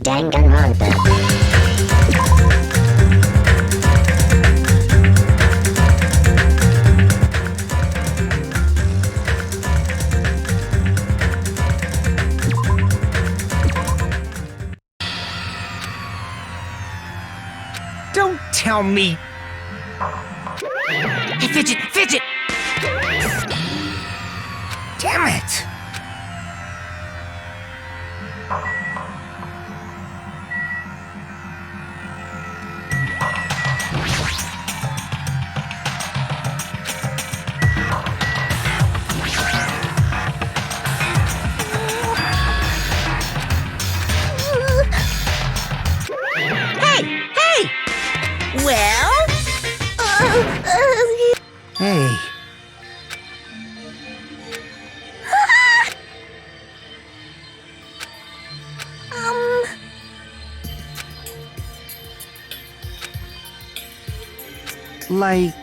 Danganronpa. Don't tell me. Hey, Fidget, Fidget! Damn it! Hey! Hey! Well? Hey, Um... like...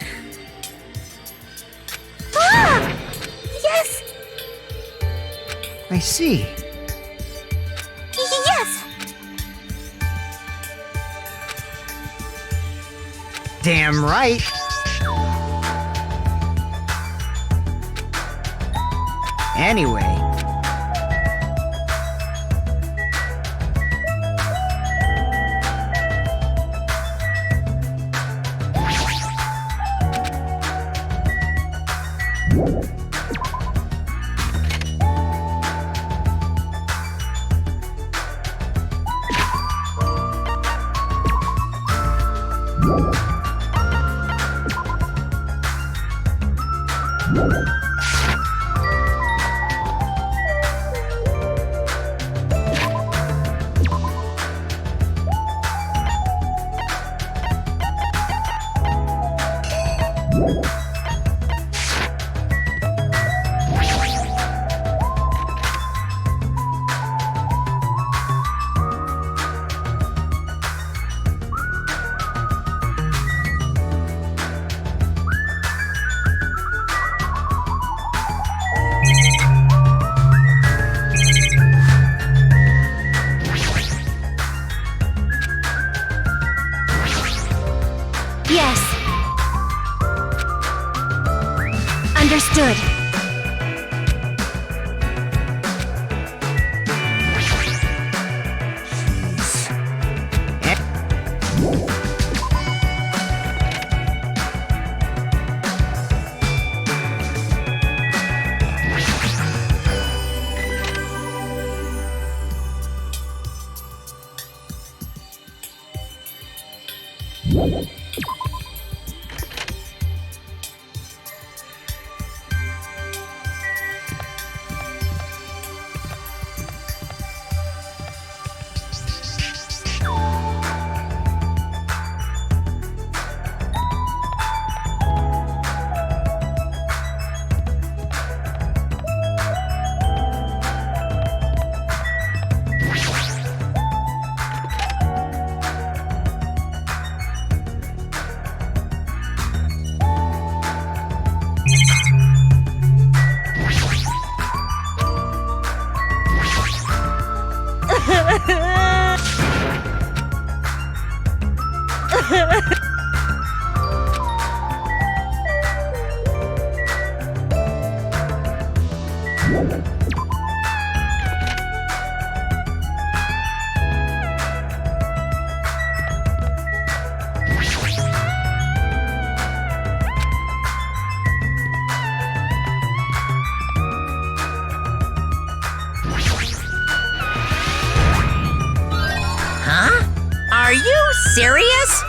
Ah! Yes! I see. Yes! Damn right. Anyway, Yes. Understood. Huh? Are you serious?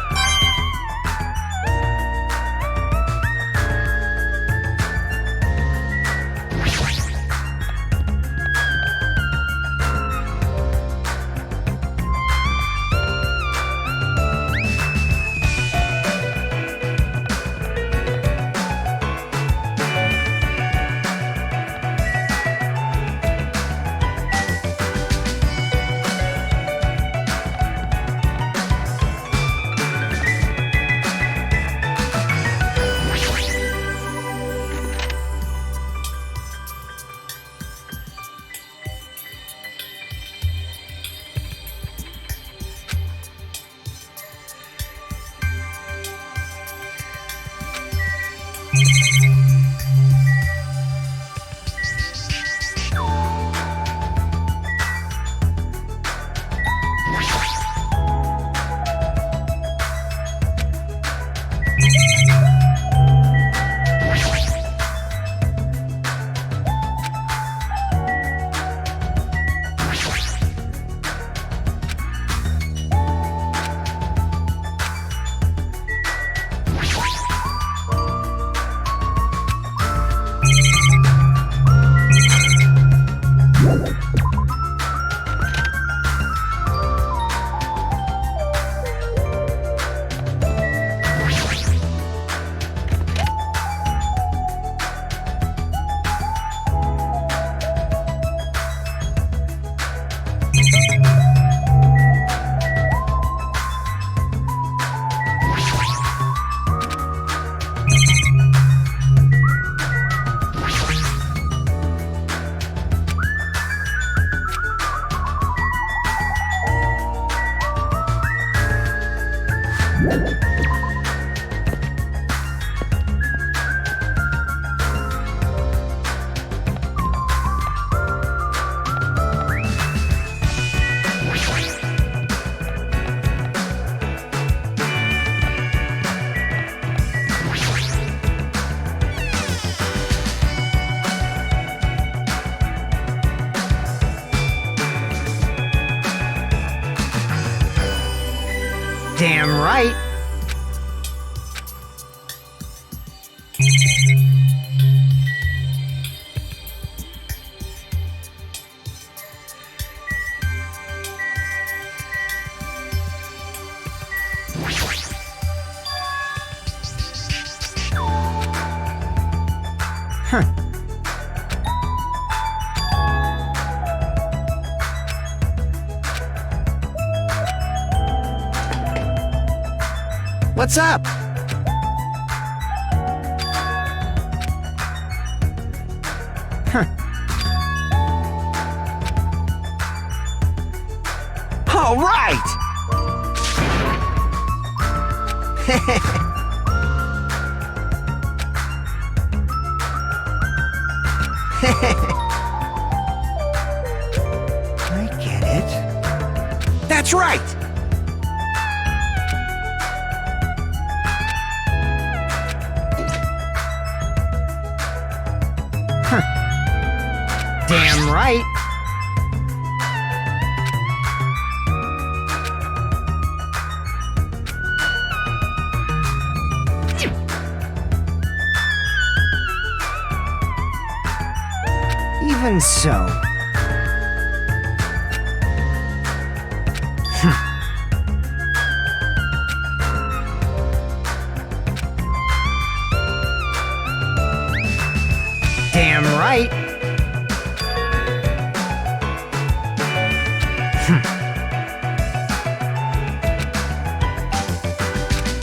Damn right. Huh. What's up? Huh. All right! I get it. That's right! Huh. Damn right. Even so. Damn right.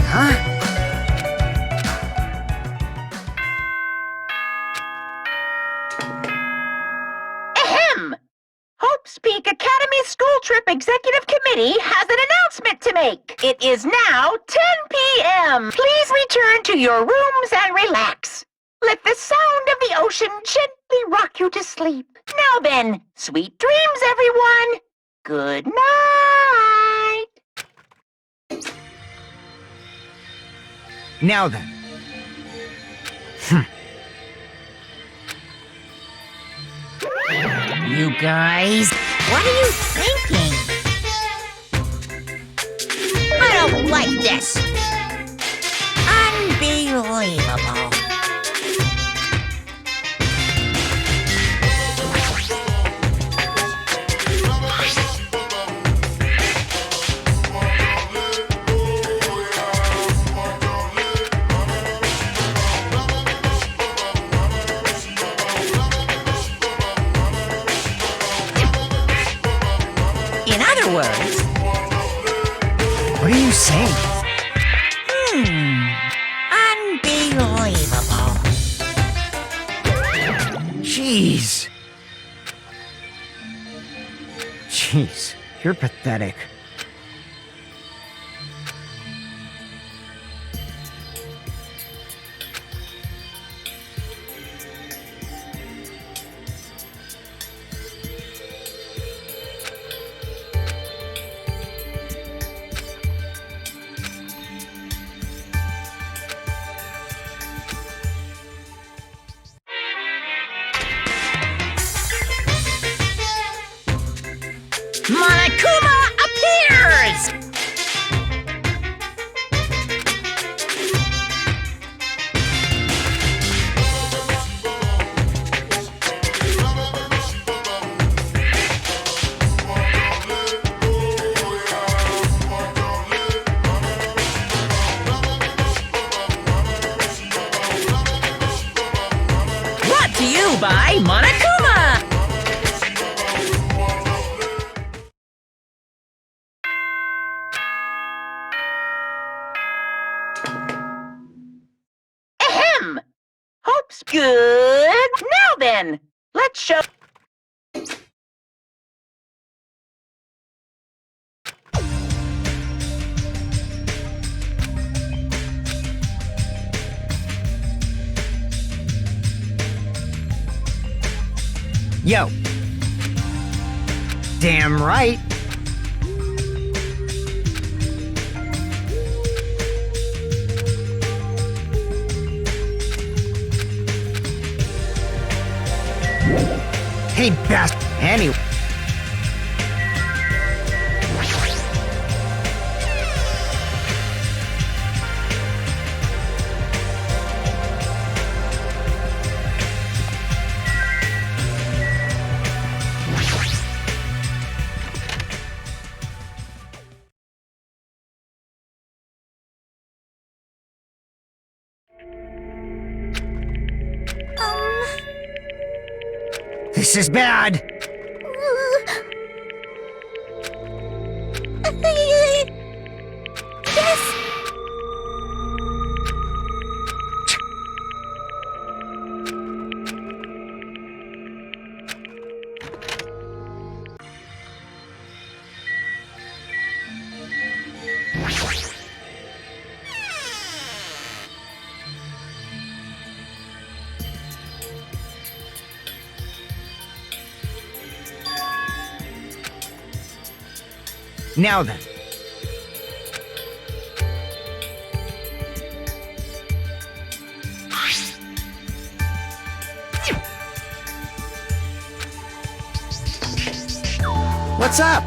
Huh? Ahem! Hope's Peak Academy School Trip Executive Committee has an announcement to make. It is now 10 p.m. Please return to your rooms and relax. Let the sound of the ocean gently rock you to sleep. Now then, sweet dreams, everyone. Good night. Now then. You guys, what are you thinking? I don't like this. Unbelievable. In other words, What are you saying? unbelievable. Jeez. Jeez, you're pathetic. Monokuma appears! Brought to you by Monokuma! Ahem! Hope's good. Now then, let's show... Yo. Damn right. Hey, bastard. Anyway. This is bad. Yes! Now then. What's up?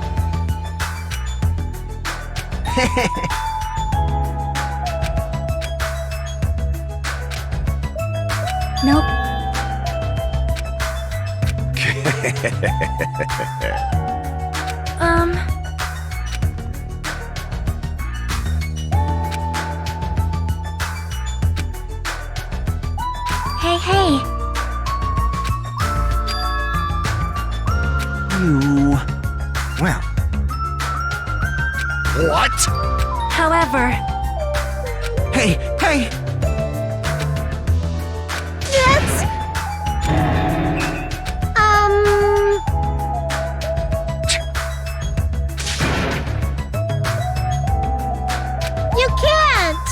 Nope. Hey. You... Well... What? However... Hey! That's... You can't!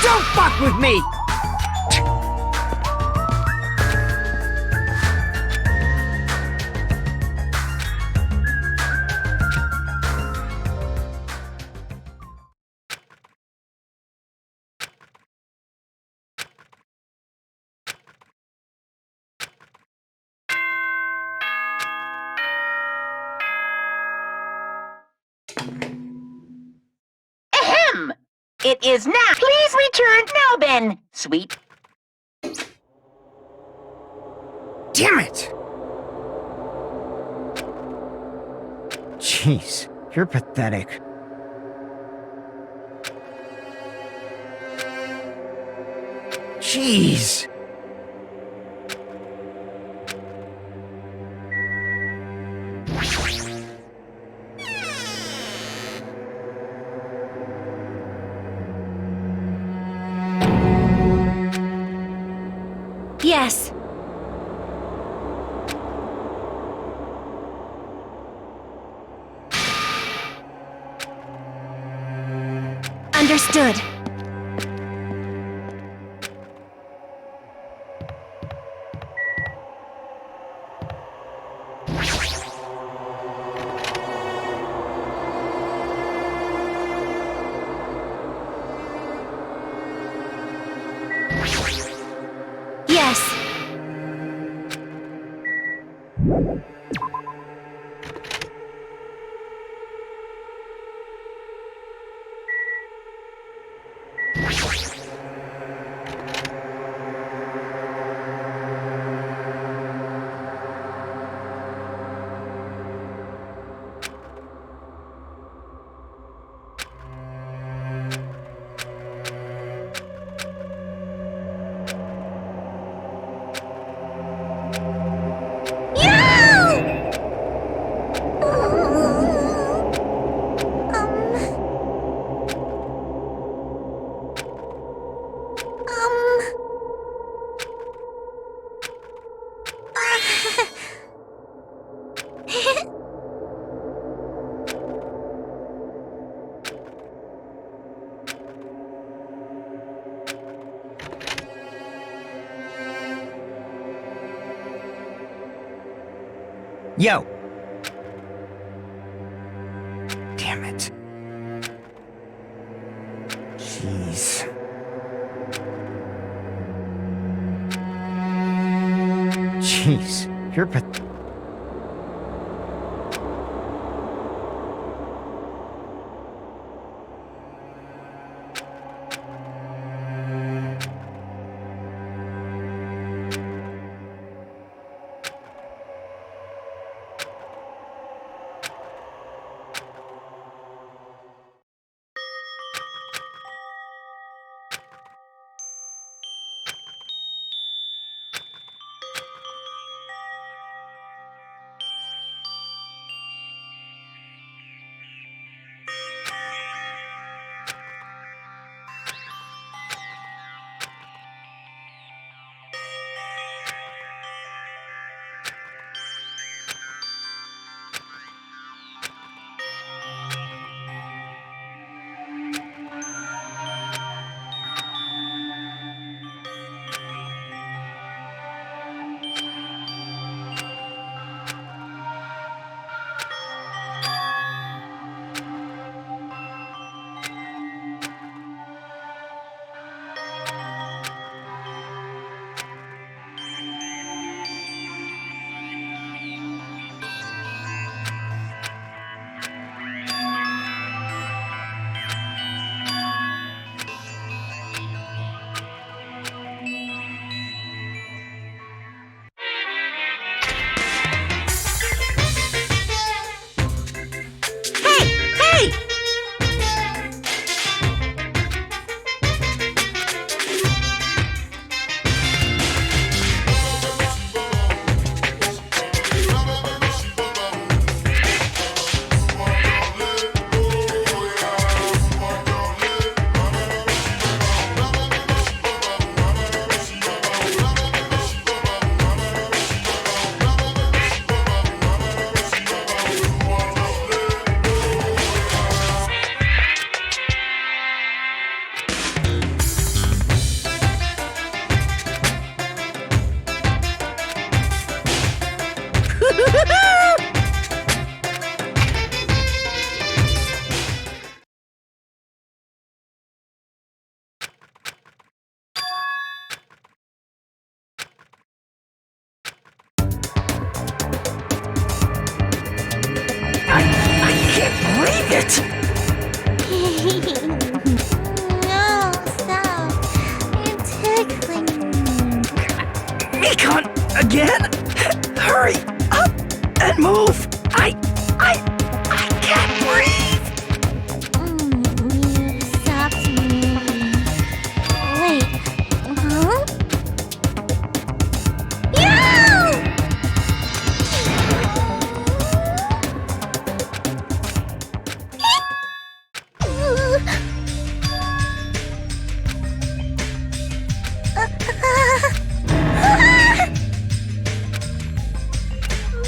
Don't fuck with me! Ahem! It is now. Please return now then, sweet. Damn it! Jeez, you're pathetic. Jeez! Yes. Understood. Yo! Damn it. Jeez. Jeez, you're it! No, stop. You're tickling me. Econ again? Hurry up and move! I can't breathe! You stopped moving. Wait, huh?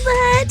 But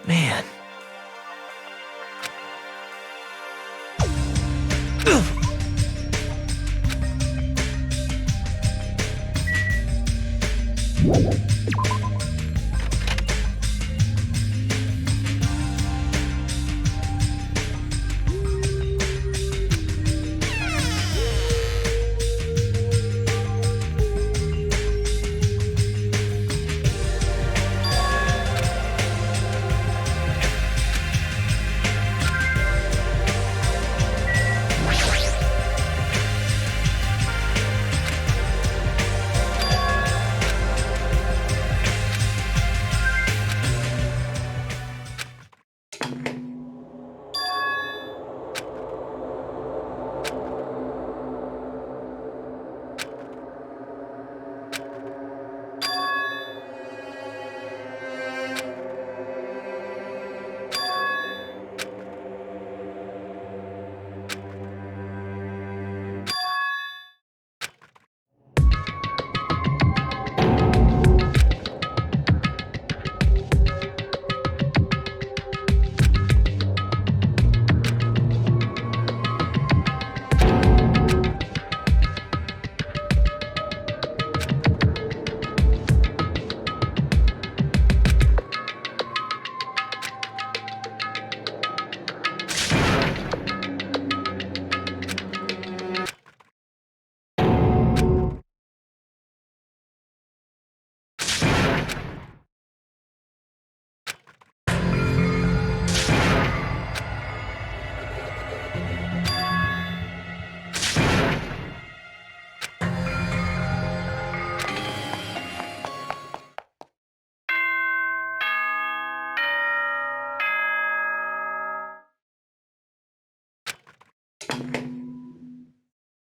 Man.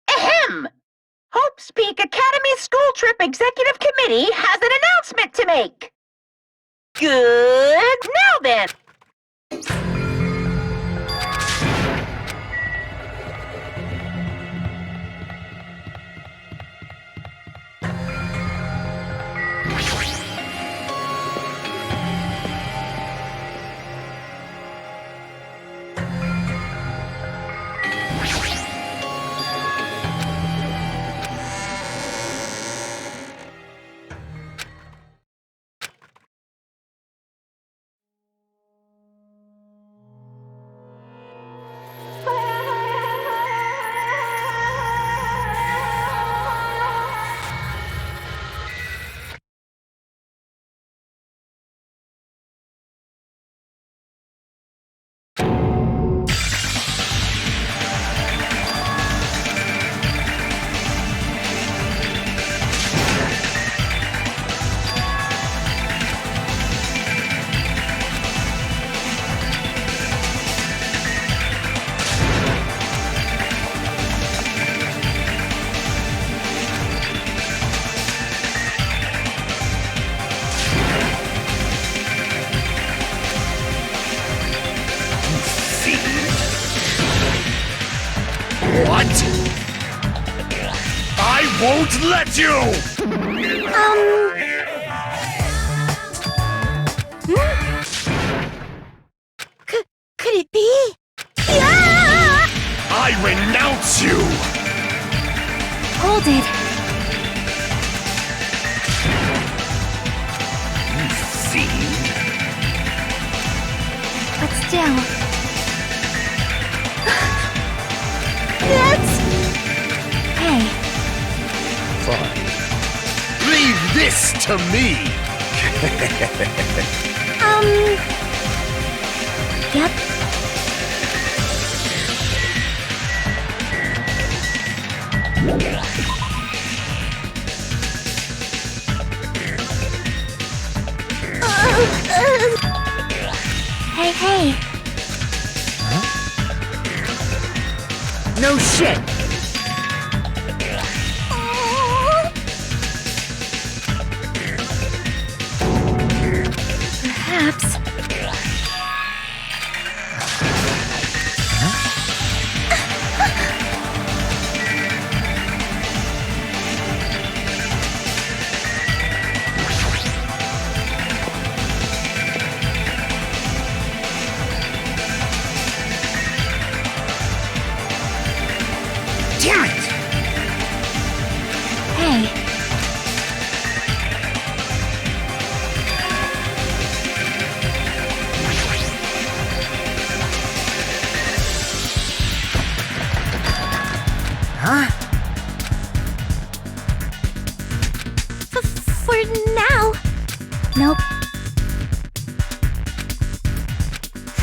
Ahem! Hope's Peak Academy School Trip Executive Committee has an announcement to make. Good. Now then. What? I won't let you! Could it be? Yeah! I renounce you! Hold it. You fiend! But still. That's... Hey. Fine. Leave this to me! Yep. Hey. Huh? No shit! Perhaps.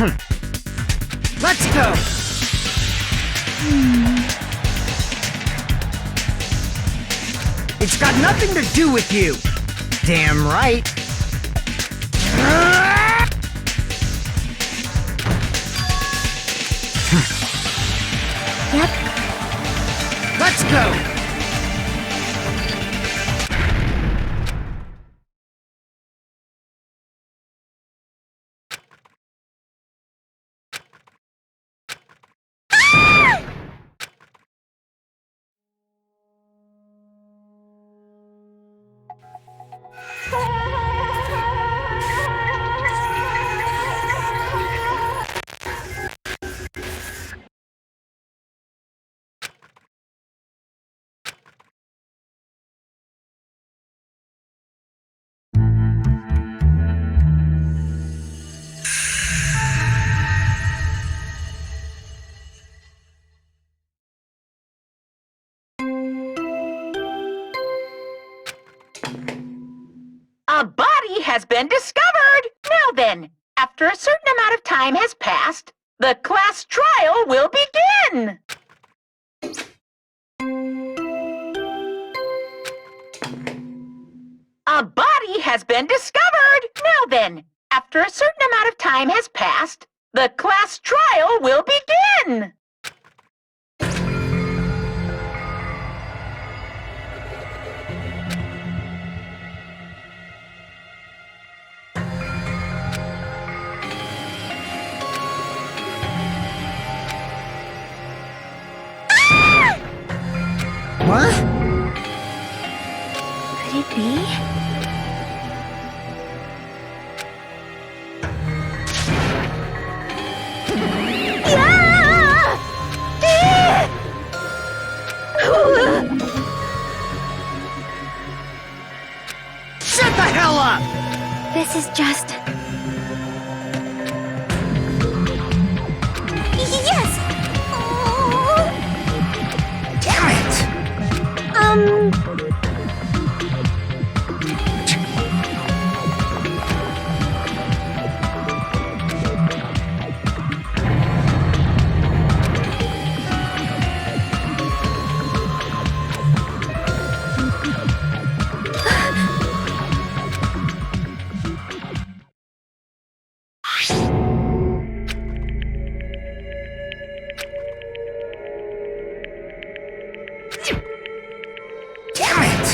Let's go! It's got nothing to do with you! Damn right! Yep. Let's go! A body has been discovered! Now then, after a certain amount of time has passed, the class trial will begin! A body has been discovered! Now then, after a certain amount of time has passed, the class trial will begin! What? Could it be? Shut the hell up! This is just... Yes! Oh. Damn it! Damn it!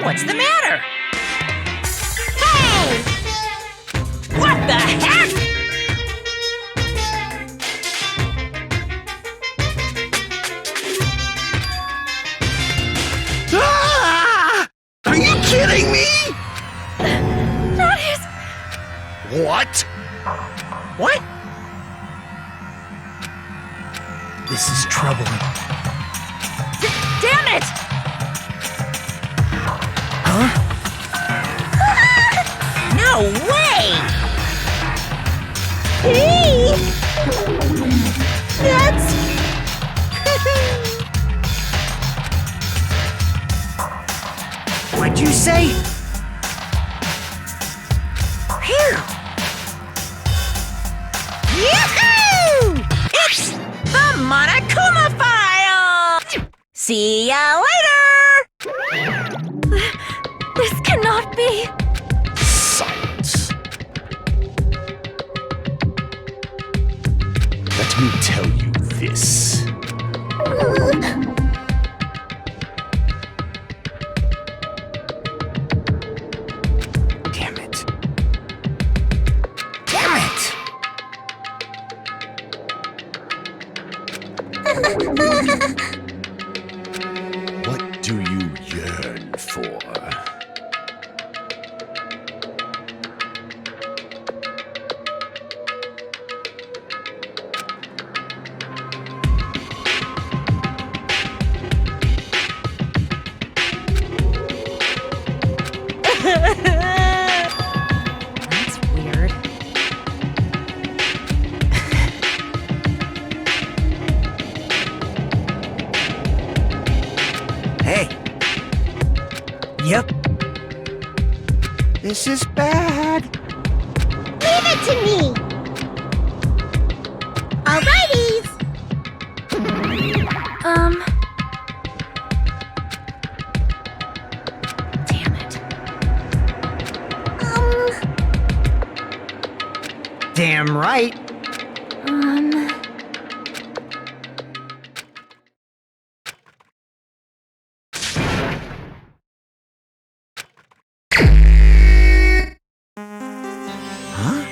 What's the matter? Hey! What the heck? Ah! Are you kidding me? That is... What? What? This is troubling. Damn it! Huh? No way! Hey! That's... What'd you say? Phew! Yahoo! It's the Monokuma file! See ya later! This cannot be... Silence. Let me tell you this. Damn it. Damn it! What do you yearn for? That's weird. Hey. Yep. This is bad. Leave it to me! Alrighties! Damn it. Damn right. Huh?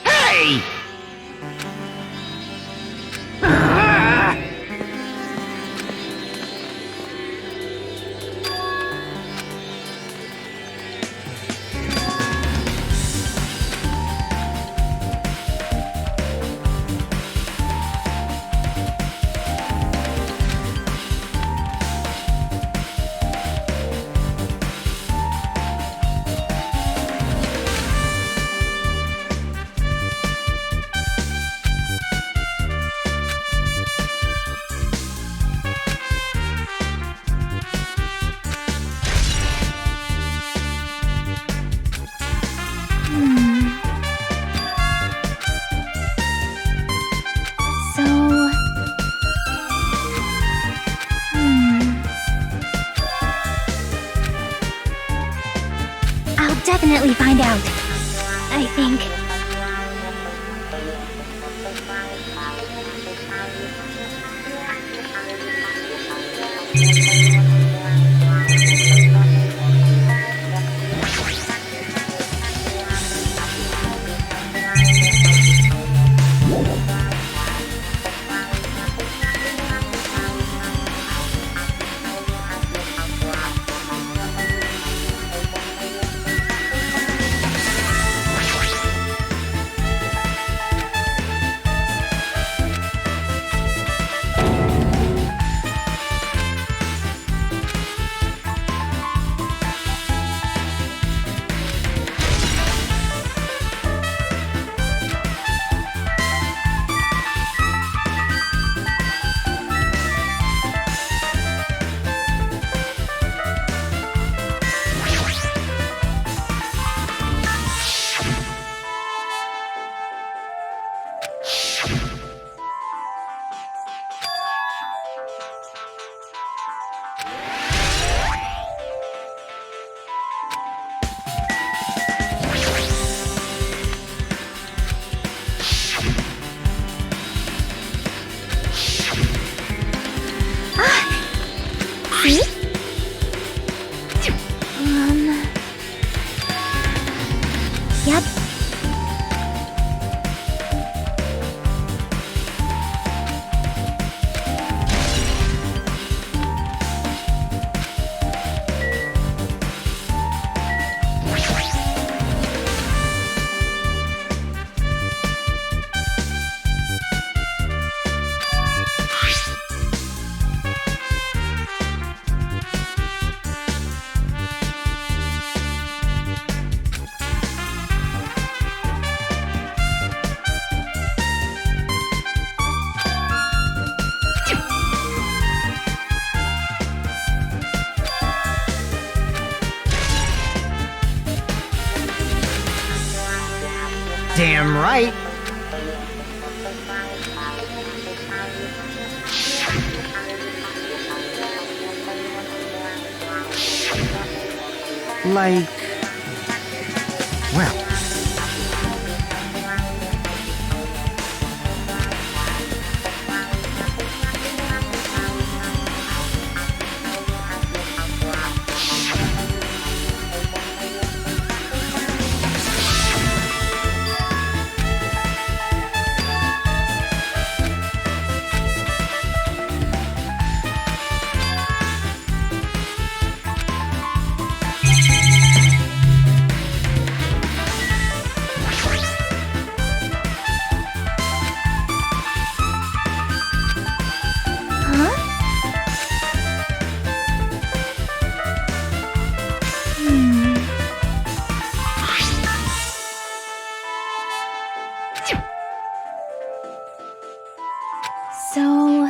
Hey! I'll definitely find out. I think. See? Yep. Damn right. Like... well... So...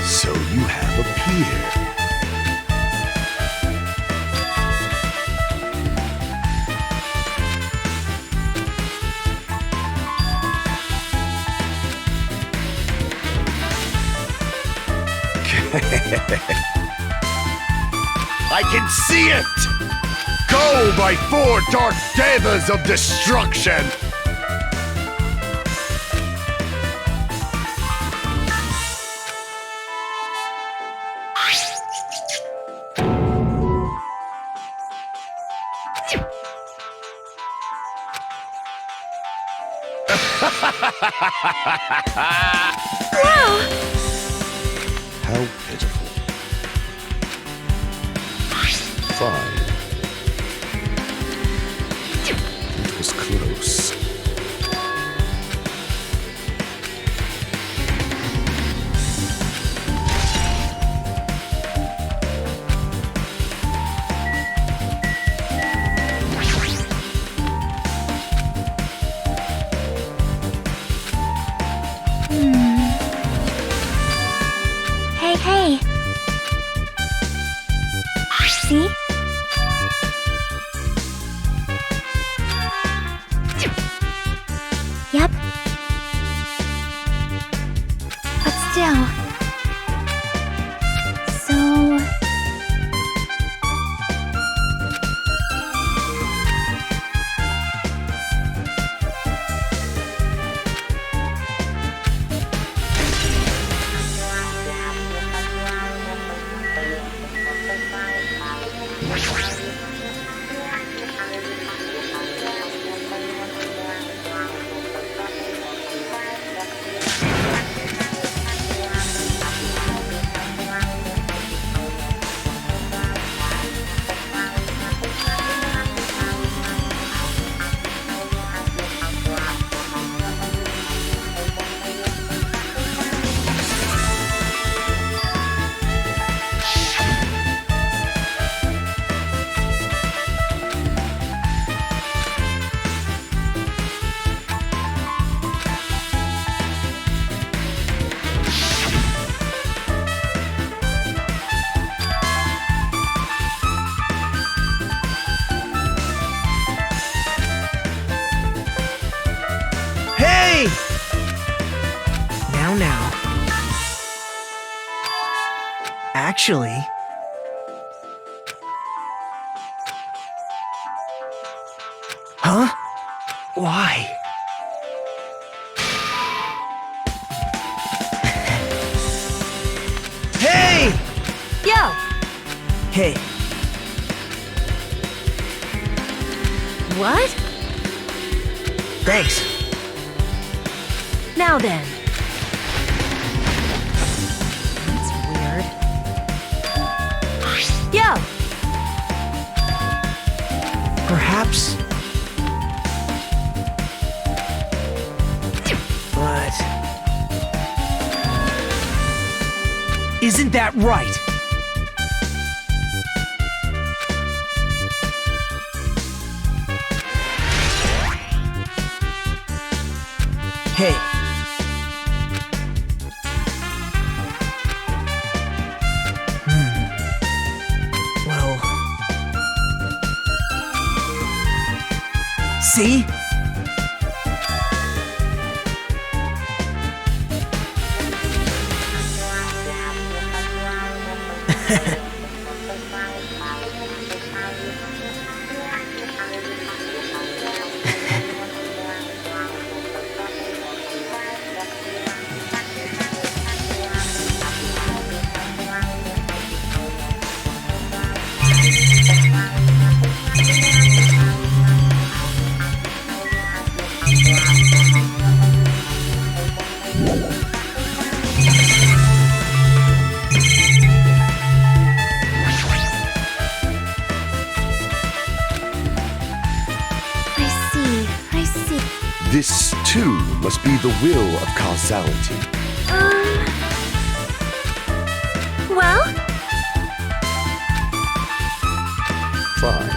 So you have appeared. I can see it! Go, my four dark devas of destruction! How pitiful. Fine. It was close. Hey. See? Yep. But still. So... Hey! Now. Actually... Huh? Why? Hey! Yo! Hey, What? thanks. Now then. That's weird. Yo! Perhaps... But... Isn't that right? Hey. Well... See? I see. This, too, must be the will of causality. Well? Fine.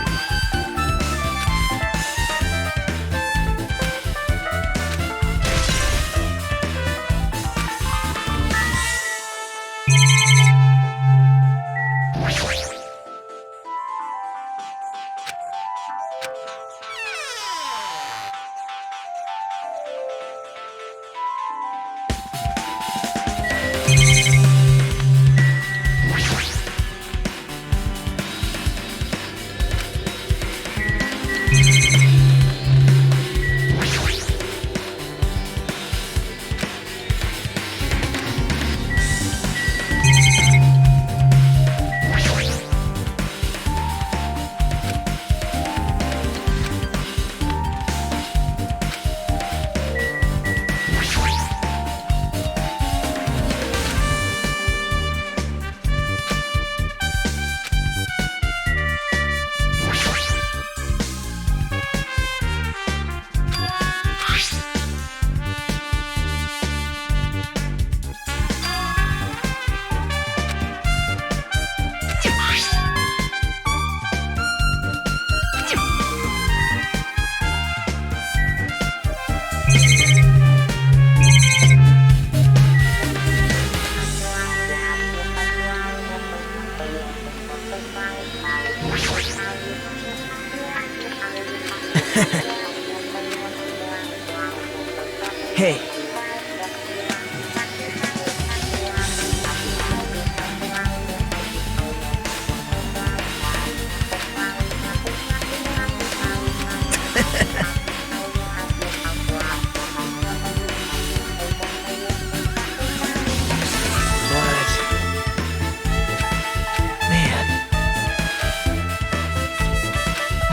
Hey.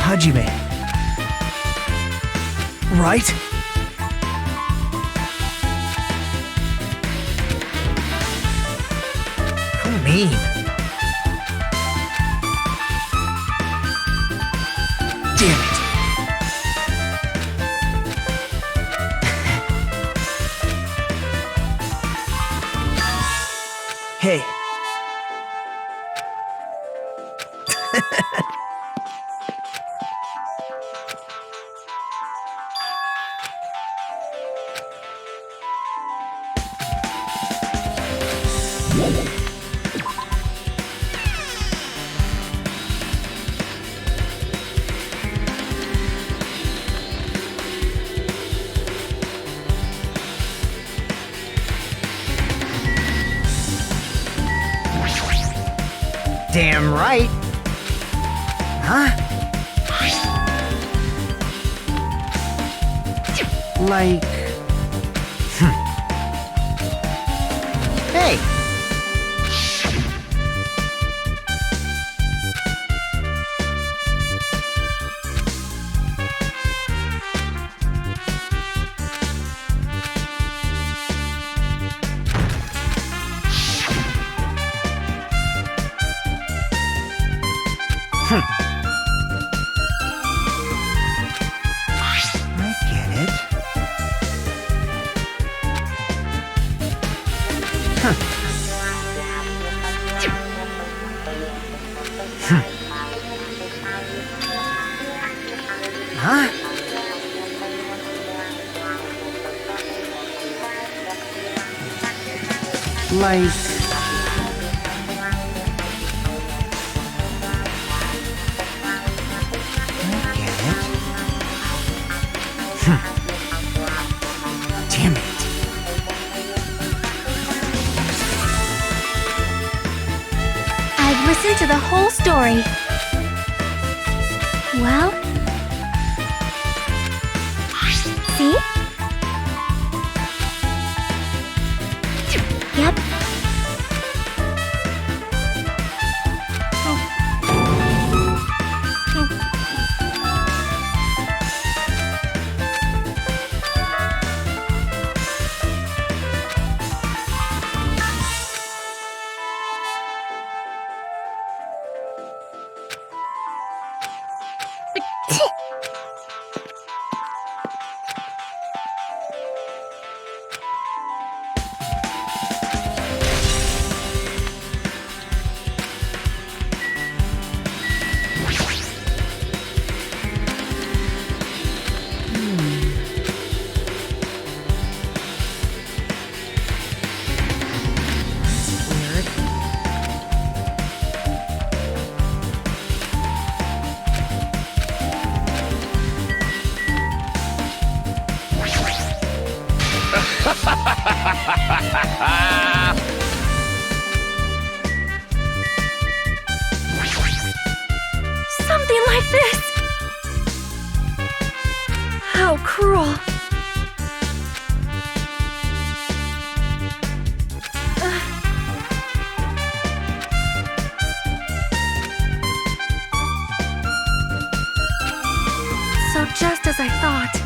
Hajime. Right? How mean. Damn it. Hey. Damn right. Huh? Like... Hey! I get it. Huh? Like... Damn it. I've listened to the whole story. Well? See? Yep. so cruel. So just as I thought.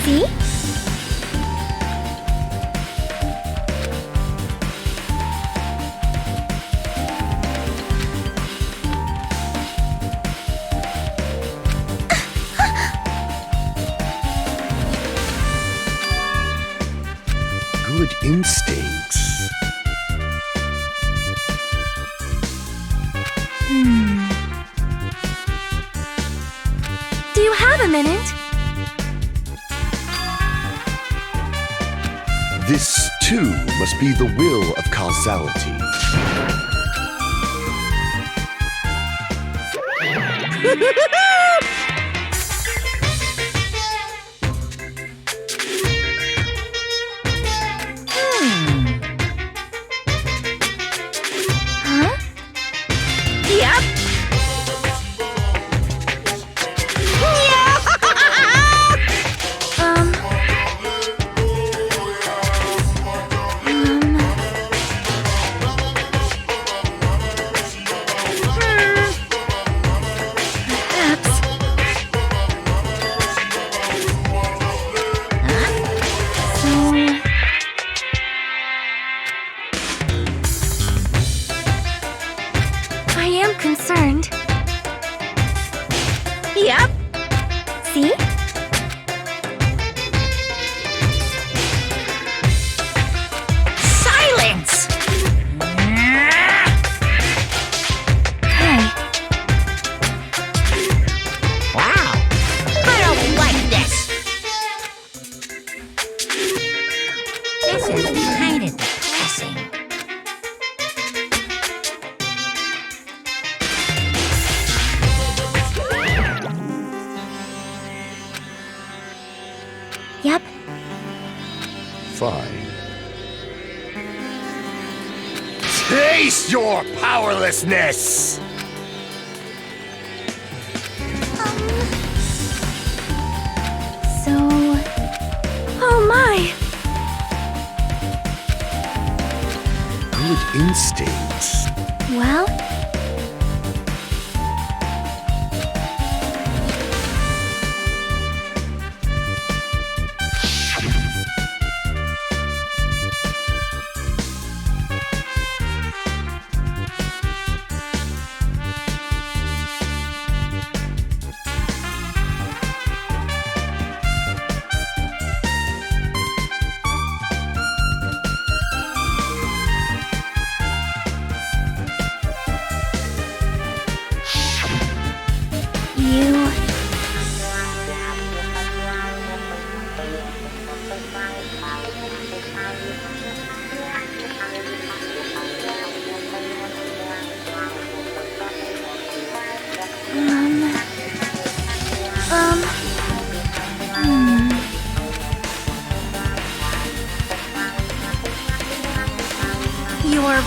See? Good instincts. Do you have a minute? This, too, must be the will of causality. Huh? Yep. Perhaps. So... I am concerned. Yep. See? Silence. Hey, Wow. I don't like this. This is kind of depressing. yep. Fine. Taste your powerlessness! So... Oh my! Good instincts. Well...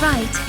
right.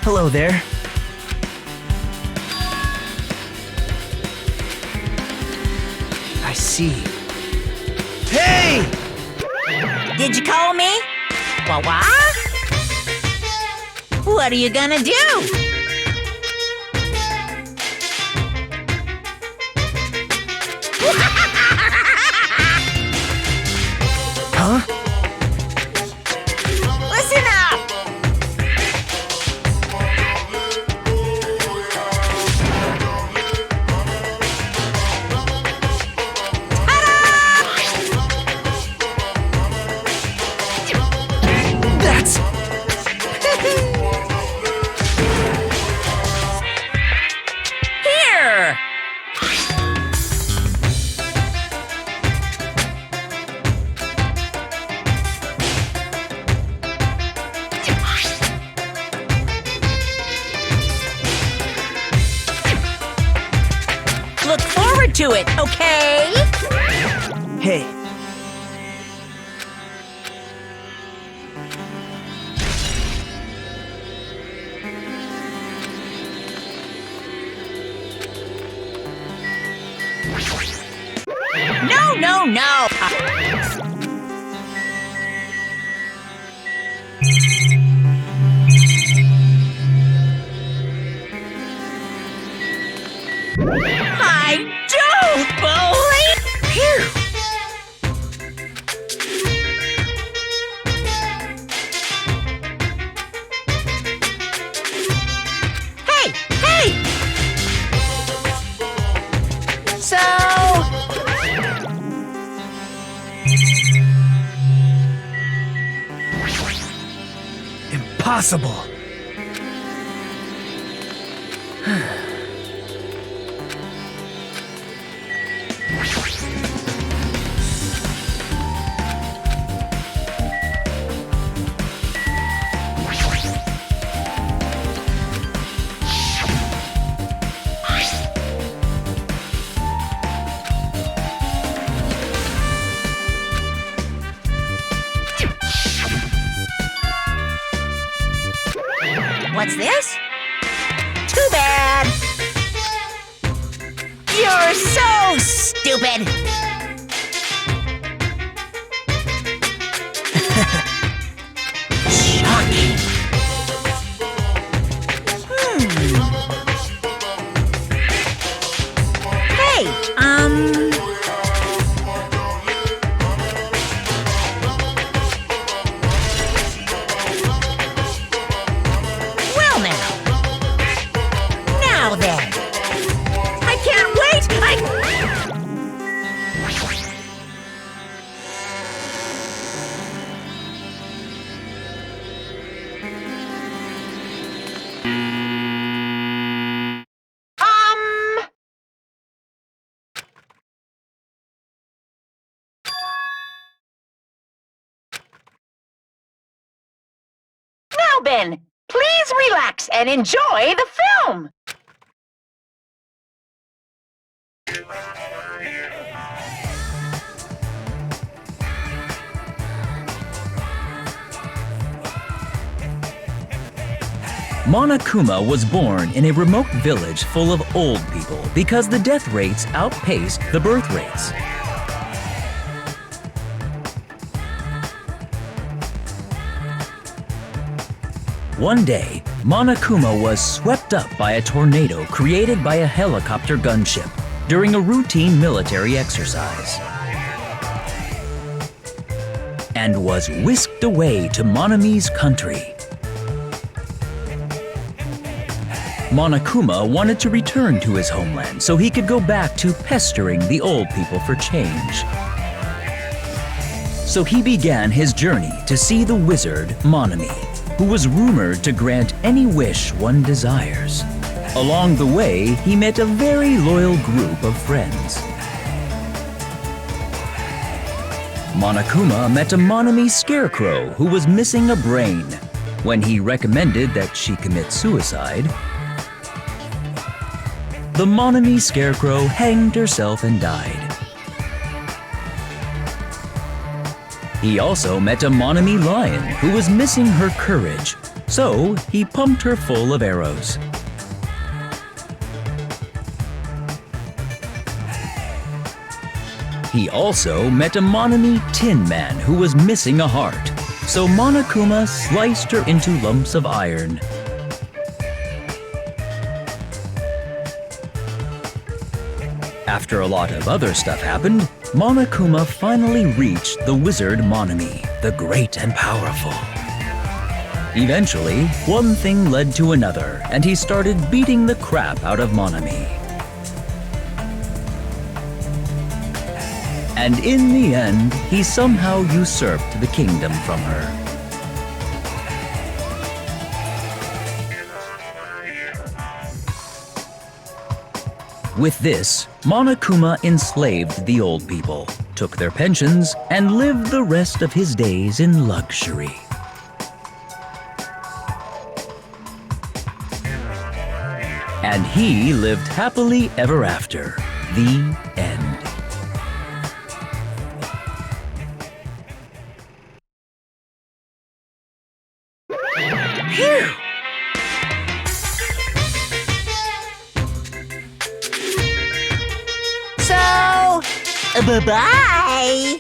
Hello there. I see. Hey! Did you call me? What? What are you gonna do? Huh? Listen up! That's... Here! Look forward to it, okay? Hey. No, no, no! I don't believe... Phew! Hey! Hey! So... Impossible. What's this? Too bad! You're so stupid! Shocking! Hey, Well now then! I can't wait! Now, Ben, please relax and enjoy the film! Monokuma was born in a remote village full of old people because the death rates outpaced the birth rates. One day, Monokuma was swept up by a tornado created by a helicopter gunship. during a routine military exercise and was whisked away to Monami's country. Monokuma wanted to return to his homeland so he could go back to pestering the old people for change. So he began his journey to see the wizard Monami, who was rumored to grant any wish one desires. Along the way, he met a very loyal group of friends. Monokuma met a Monami scarecrow who was missing a brain. When he recommended that she commit suicide, the Monami scarecrow hanged herself and died. He also met a Monami lion who was missing her courage, so he pumped her full of arrows. He also met a Monami tin man who was missing a heart, so Monokuma sliced her into lumps of iron. After a lot of other stuff happened, Monokuma finally reached the wizard Monami, the great and powerful. Eventually, one thing led to another, and he started beating the crap out of Monami. And in the end, he somehow usurped the kingdom from her. With this, Monokuma enslaved the old people, took their pensions, and lived the rest of his days in luxury. And he lived happily ever after. The end. Phew! So, bye-bye!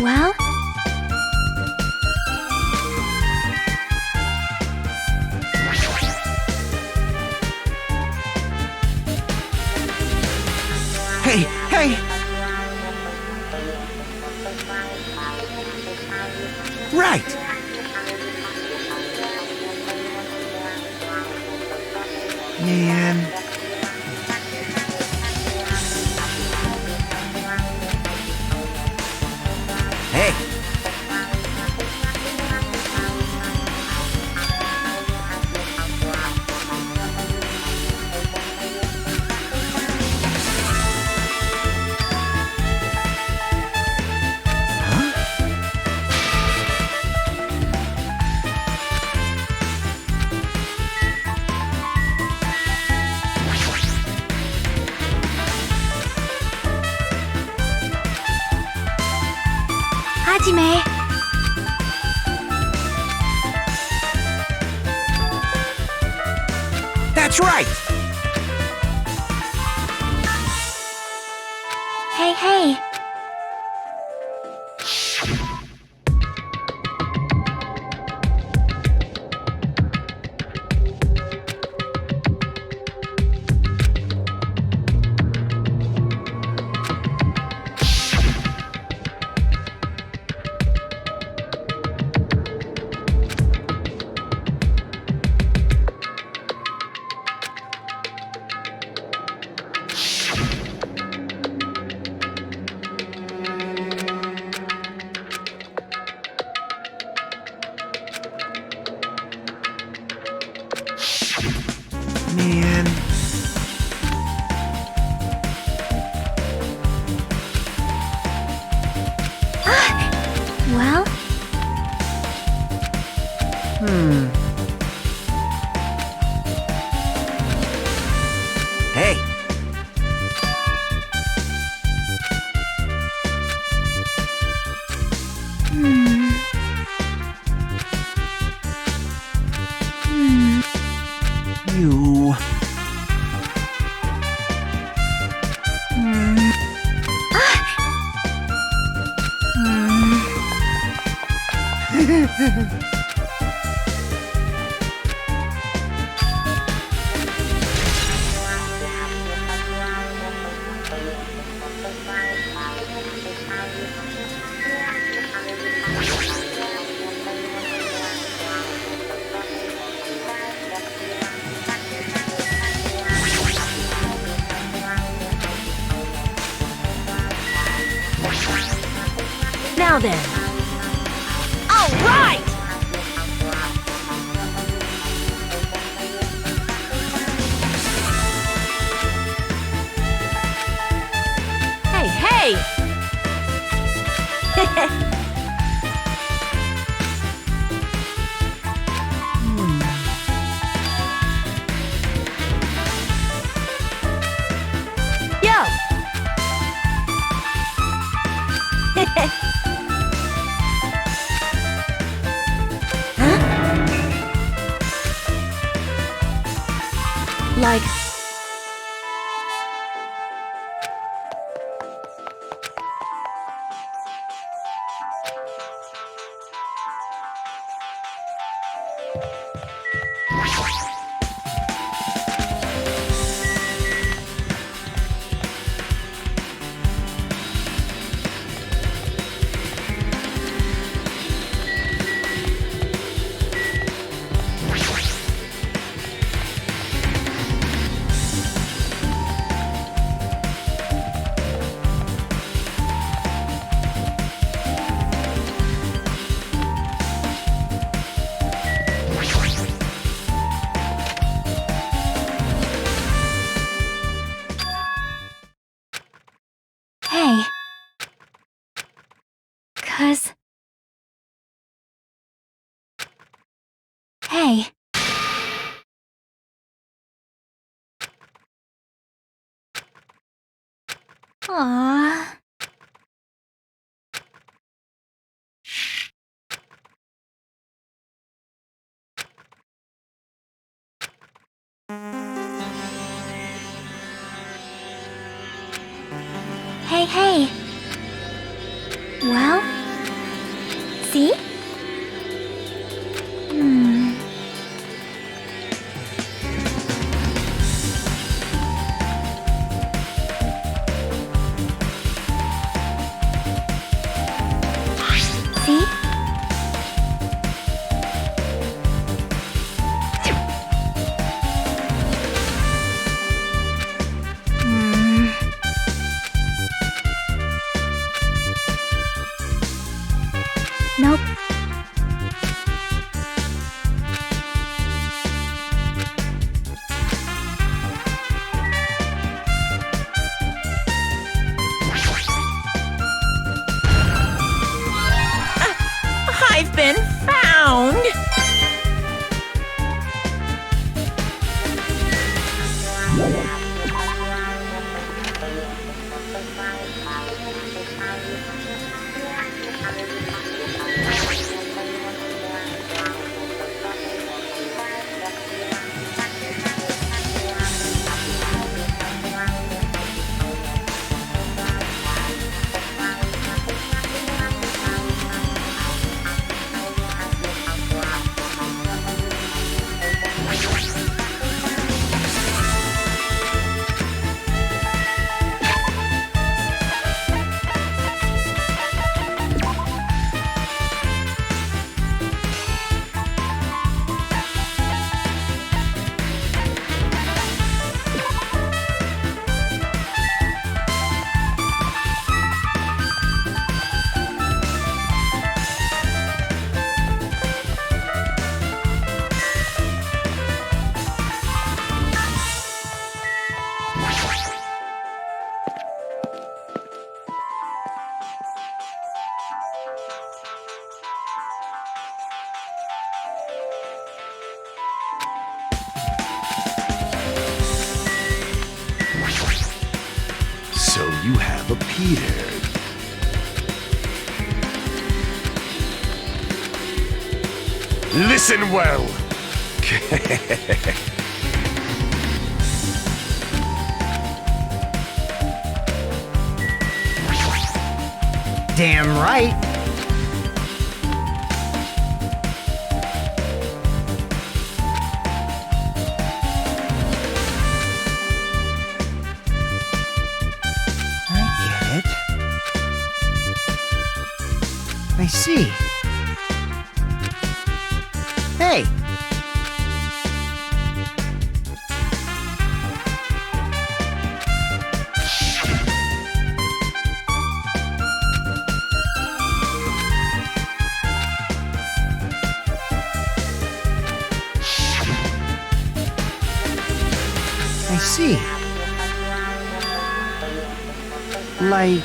Well, Hey, hey! Right! Man. Hey! Hajime. That's right! Hey, hey. Man. Well, Hey! You... now then. All right! Hey, hey! Yo! Like... Hey. 'Cause... Hey. Aww. Hey, hey. Well? See? See? Nope. I've been found! So you have appeared. Listen well. Damn right. I get it. I see. Hey! I see. Like...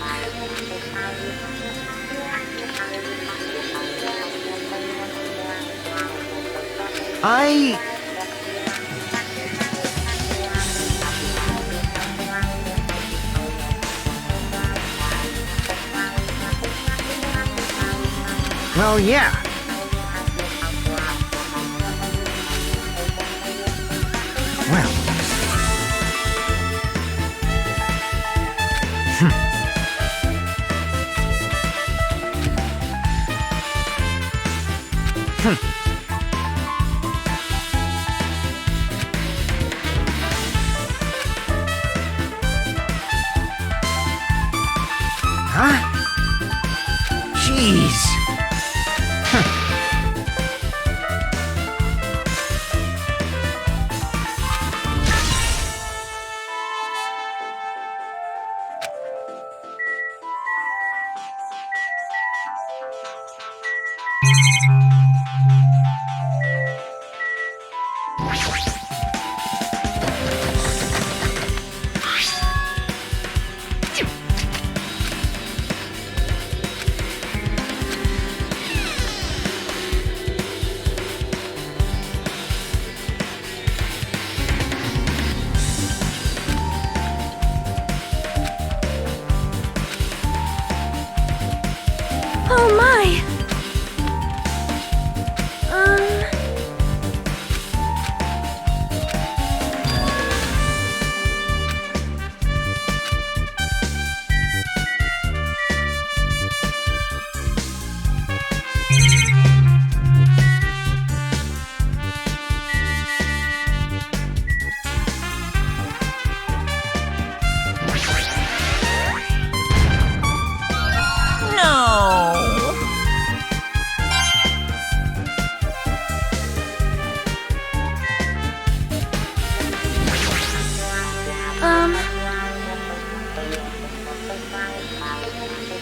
Well, yeah. Well. Huh? Jeez. Oh my!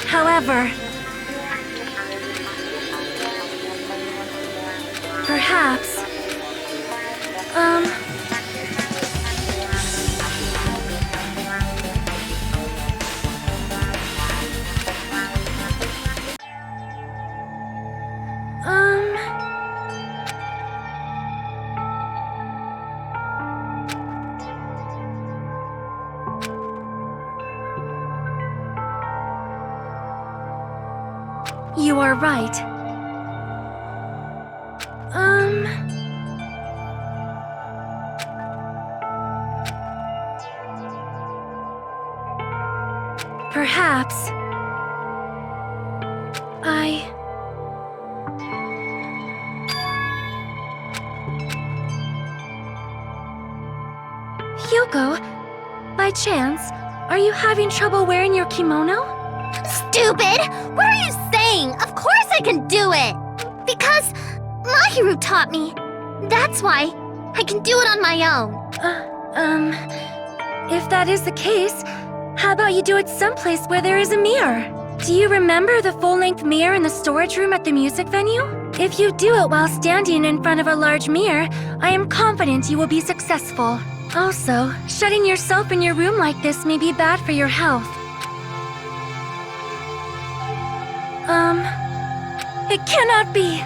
However, perhaps, you are right. Perhaps Hyuko, by chance, are you having trouble wearing your kimono? Stupid! What are you saying? Of course I can do it! Because Mahiru taught me. That's why I can do it on my own. If that is the case, how about you do it someplace where there is a mirror? Do you remember the full-length mirror in the storage room at the music venue? If you do it while standing in front of a large mirror, I am confident you will be successful. Also, shutting yourself in your room like this may be bad for your health. It cannot be!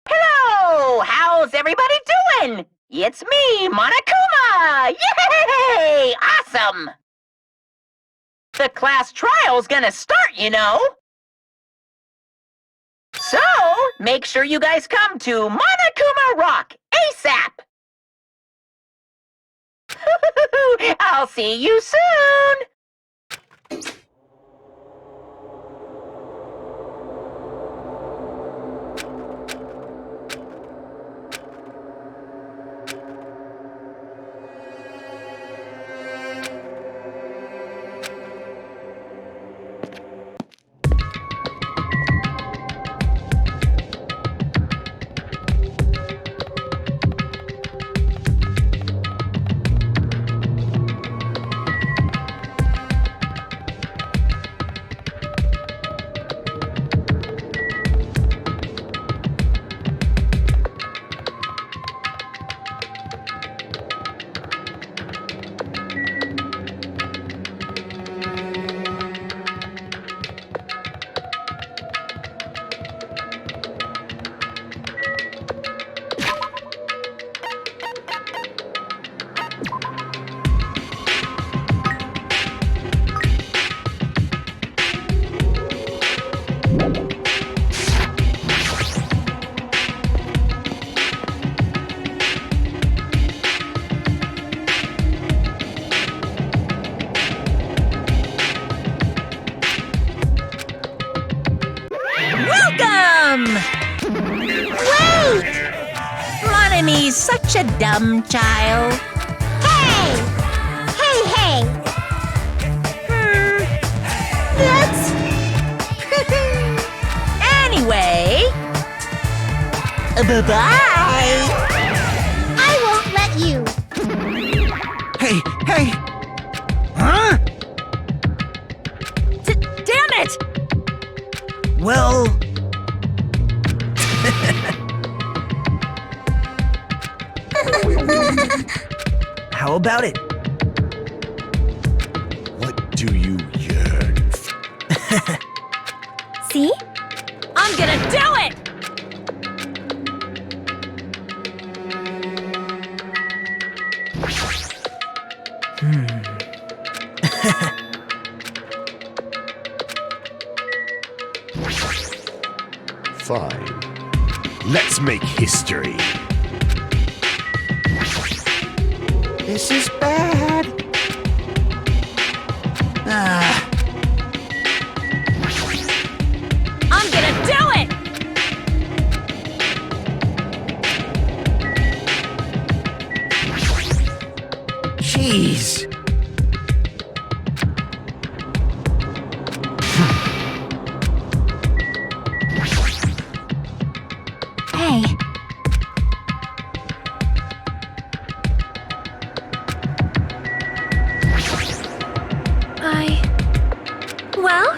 Hello! How's everybody doing? It's me, Monokuma! Yay! Awesome! The class trial's gonna start, you know. So, make sure you guys come to Monokuma Rock ASAP! I'll see you soon! Monomi's such a dumb child. Hey! Hey, hey! Bye-bye! I won't let you. Hey, hey! Huh? Damn it! Well... How about it? What do you yearn for? See? I'm gonna do it! Fine. Let's make history. This is bad. Ah. I'm gonna do it! Jeez. Hey. Well?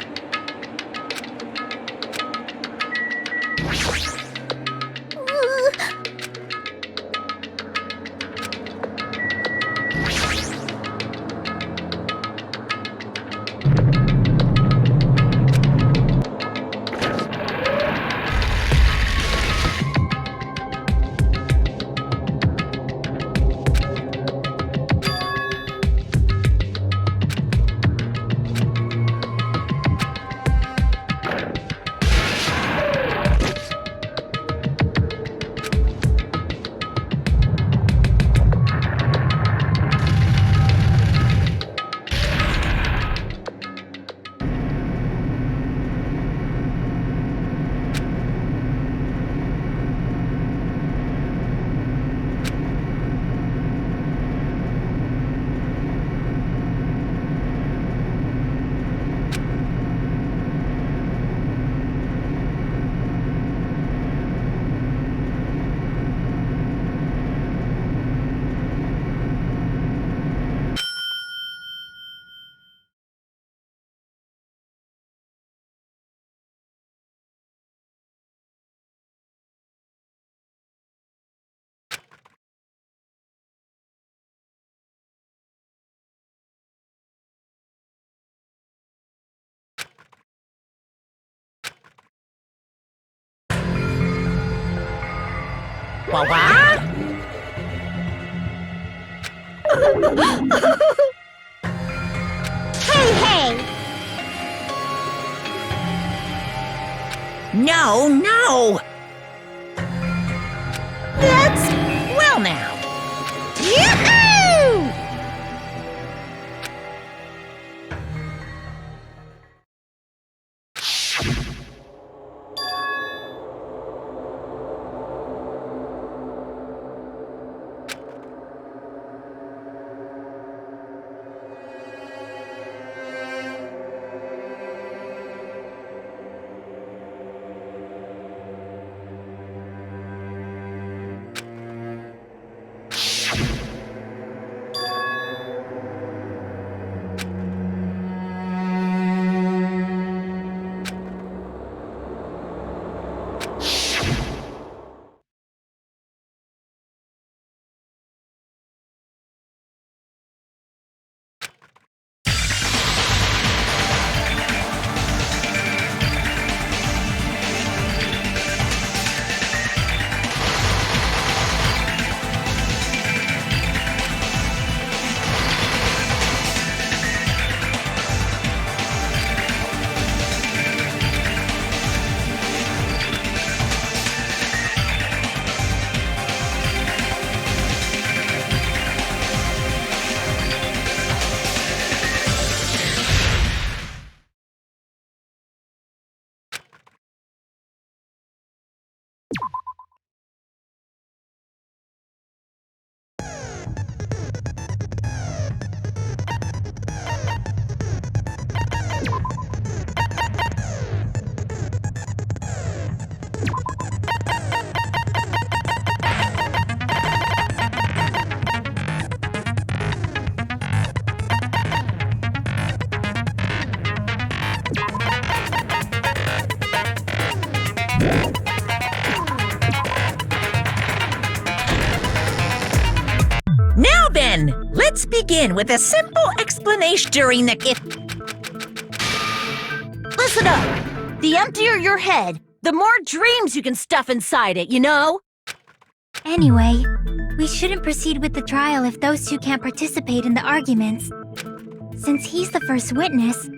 What? Hey, hey! No, no! That's... Well now. Yahoo! Then, let's begin with a simple explanation during the... Listen up! The emptier your head, the more dreams you can stuff inside it, you know? Anyway, we shouldn't proceed with the trial if those two can't participate in the arguments. Since he's the first witness,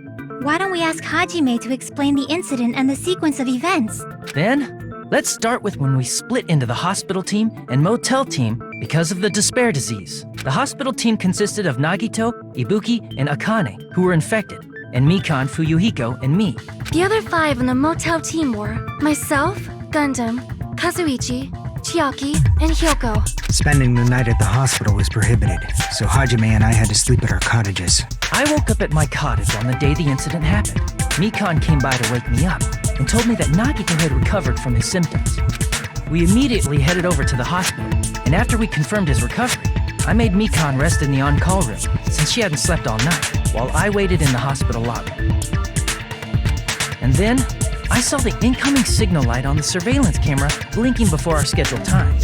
why don't we ask Hajime to explain the incident and the sequence of events? Then, let's start with when we split into the hospital team and motel team because of the despair disease. The hospital team consisted of Nagito, Ibuki, and Akane, who were infected, and Mikan, Fuyuhiko, and me. The other 5 on the motel team were myself, Gundam, Kazuichi, Chiaki, and Hyoko. Spending the night at the hospital was prohibited, so Hajime and I had to sleep at our cottages. I woke up at my cottage on the day the incident happened. Mikan came by to wake me up and told me that Nagito had recovered from his symptoms. We immediately headed over to the hospital, and after we confirmed his recovery, I made Mikan rest in the on-call room since she hadn't slept all night, while I waited in the hospital lobby. And then, I saw the incoming signal light on the surveillance camera blinking before our scheduled time.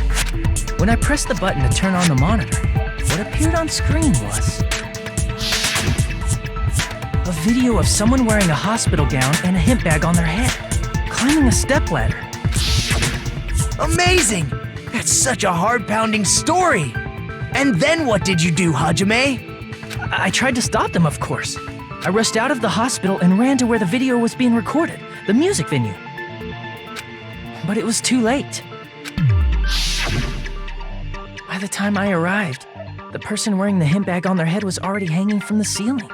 When I pressed the button to turn on the monitor, what appeared on screen was a video of someone wearing a hospital gown and a hemp bag on their head, climbing a stepladder. Amazing! That's such a heart-pounding story! And then what did you do, Hajime? I tried to stop them, of course. I rushed out of the hospital and ran to where the video was being recorded, the music venue. But it was too late. By the time I arrived, the person wearing the hemp bag on their head was already hanging from the ceiling.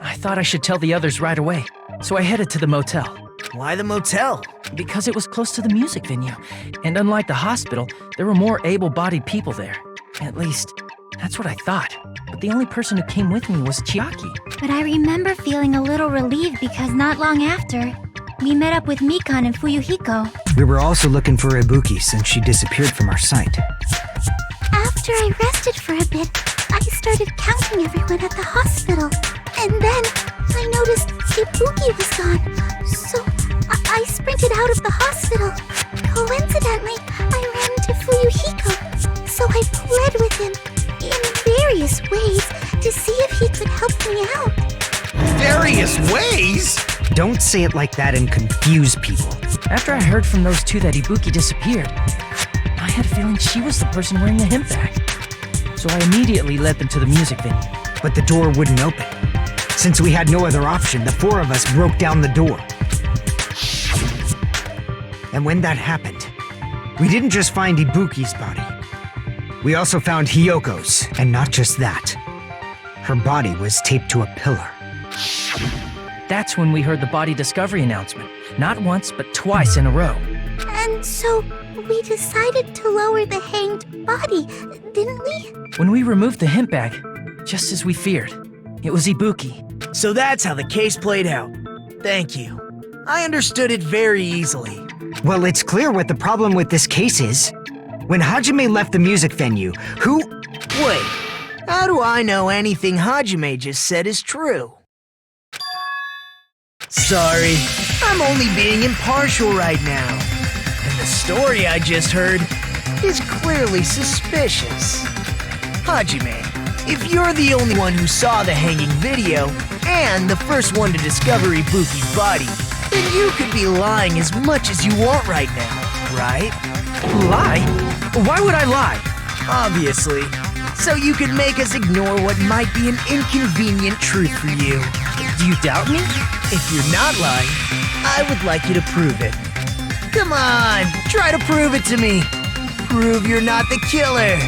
I thought I should tell the others right away, so I headed to the motel. Why the motel? Because it was close to the music venue, and unlike the hospital, there were more able-bodied people there. At least, that's what I thought. But the only person who came with me was Chiaki. But I remember feeling a little relieved because not long after, we met up with Mikan and Fuyuhiko. We were also looking for Ibuki since she disappeared from our sight. After I rested for a bit, I started counting everyone at the hospital. And then I noticed Ibuki was gone. So I sprinted out of the hospital. Coincidentally, I ran into Fuyuhiko. So I pled with him in various ways to see if he could help me out. Various ways? Don't say it like that and confuse people. After I heard from those two that Ibuki disappeared, I had a feeling she was the person wearing the hemp bag. So I immediately led them to the music venue. But the door wouldn't open. Since we had no other option, the 4 of us broke down the door. And when that happened, we didn't just find Ibuki's body. We also found Hyoko's, and not just that. Her body was taped to a pillar. That's when we heard the body discovery announcement. Not once, but twice in a row. And so we decided to lower the hanged body, didn't we? When we removed the hemp bag, just as we feared, it was Ibuki. So that's how the case played out. Thank you. I understood it very easily. Well, it's clear what the problem with this case is. When Hajime left the music venue, who... Wait, how do I know anything Hajime just said is true? Sorry, I'm only being impartial right now. And the story I just heard is clearly suspicious. Hajime, if you're the only one who saw the hanging video, and the first one to discover Ibuki's body, then you could be lying as much as you want right now, right? Lie? Why would I lie? Obviously. So you could make us ignore what might be an inconvenient truth for you. Do you doubt me? If you're not lying, I would like you to prove it. Come on, try to prove it to me. Prove you're not the killer.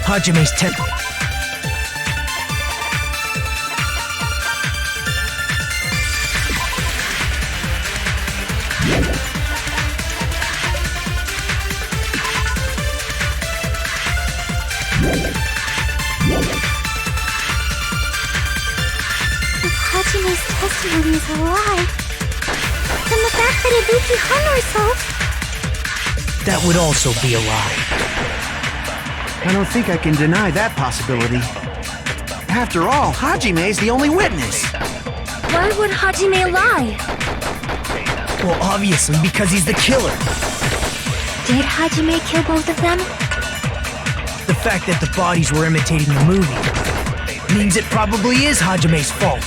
Hajime's temple. Hajime's testimony is a lie, then the fact that Ibuki hung herself... That would also be a lie. I don't think I can deny that possibility. After all, Hajime's the only witness. Why would Hajime lie? Well, obviously, because he's the killer. Did Hajime kill both of them? The fact that the bodies were imitating the movie means it probably is Hajime's fault.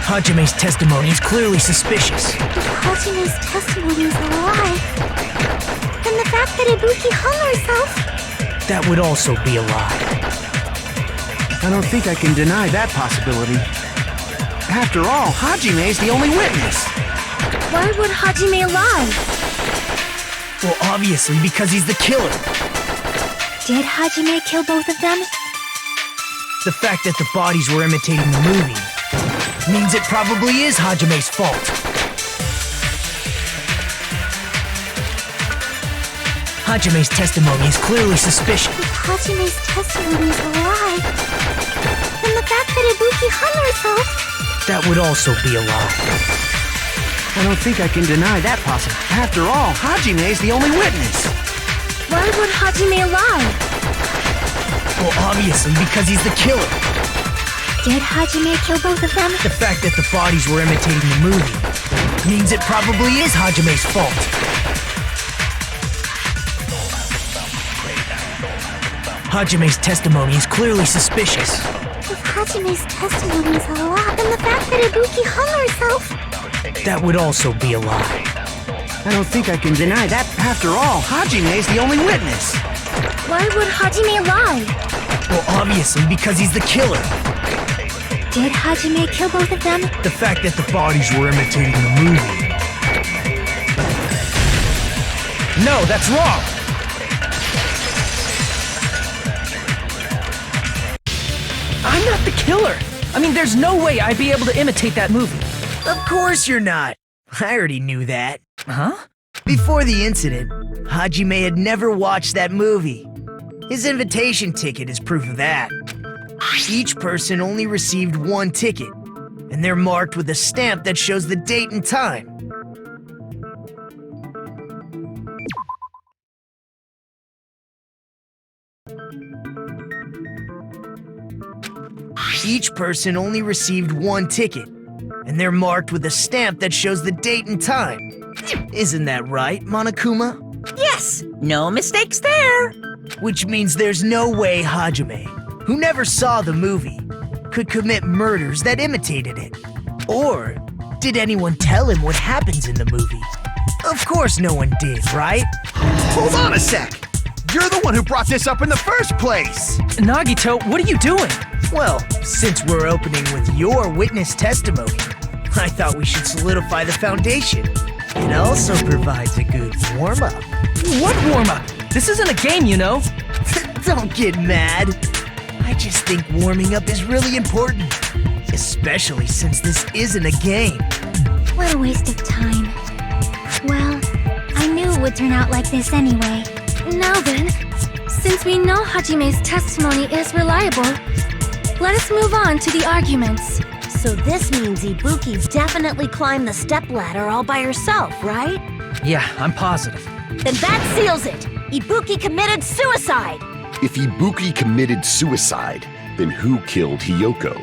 Hajime's testimony is clearly suspicious. If Hajime's testimony is a lie, then the fact that Ibuki hung herself... That would also be a lie. I don't think I can deny that possibility. After all, Hajime's the only witness. Why would Hajime lie? Well, obviously, because he's the killer. Did Hajime kill both of them? The fact that the bodies were imitating the movie means it probably is Hajime's fault. Hajime's testimony is clearly suspicious. If Hajime's testimony is a lie, then the fact that Ibuki hung herself... That would also be a lie. I don't think I can deny that possibility. After all, Hajime's the only witness. Why would Hajime lie? Well, obviously, because he's the killer. Did Hajime kill both of them? The fact that the bodies were imitating the movie means it probably is Hajime's fault. Hajime's testimony is clearly suspicious. If Hajime's testimony is a lie, then the fact that Ibuki hung herself... That would also be a lie. I don't think I can deny that. After all, Hajime's the only witness. Why would Hajime lie? Well, obviously, because he's the killer. Did Hajime kill both of them? The fact that the bodies were imitating the movie. No, that's wrong! I'm not the killer! I mean, there's no way I'd be able to imitate that movie. Of course you're not! I already knew that. Huh? Before the incident, Hajime had never watched that movie. His invitation ticket is proof of that. Each person only received one ticket, and they're marked with a stamp that shows the date and time. Each person only received one ticket, and they're marked with a stamp that shows the date and time. Isn't that right, Monokuma? Yes, no mistakes there. Which means there's no way Hajime, who never saw the movie, could commit murders that imitated it. Or did anyone tell him what happens in the movie? Of course no one did, right? Hold on a sec! You're the one who brought this up in the first place! Nagito, what are you doing? Well, since we're opening with your witness testimony, I thought we should solidify the foundation. It also provides a good warm-up. What warm-up? This isn't a game, you know. Don't get mad. I just think warming up is really important. Especially since this isn't a game. What a waste of time. Well, I knew it would turn out like this anyway. Now then, since we know Hajime's testimony is reliable, let us move on to the arguments. So this means Ibuki definitely climbed the stepladder all by herself, right? Yeah, I'm positive. Then that seals it! Ibuki committed suicide! If Ibuki committed suicide, then who killed Hiyoko?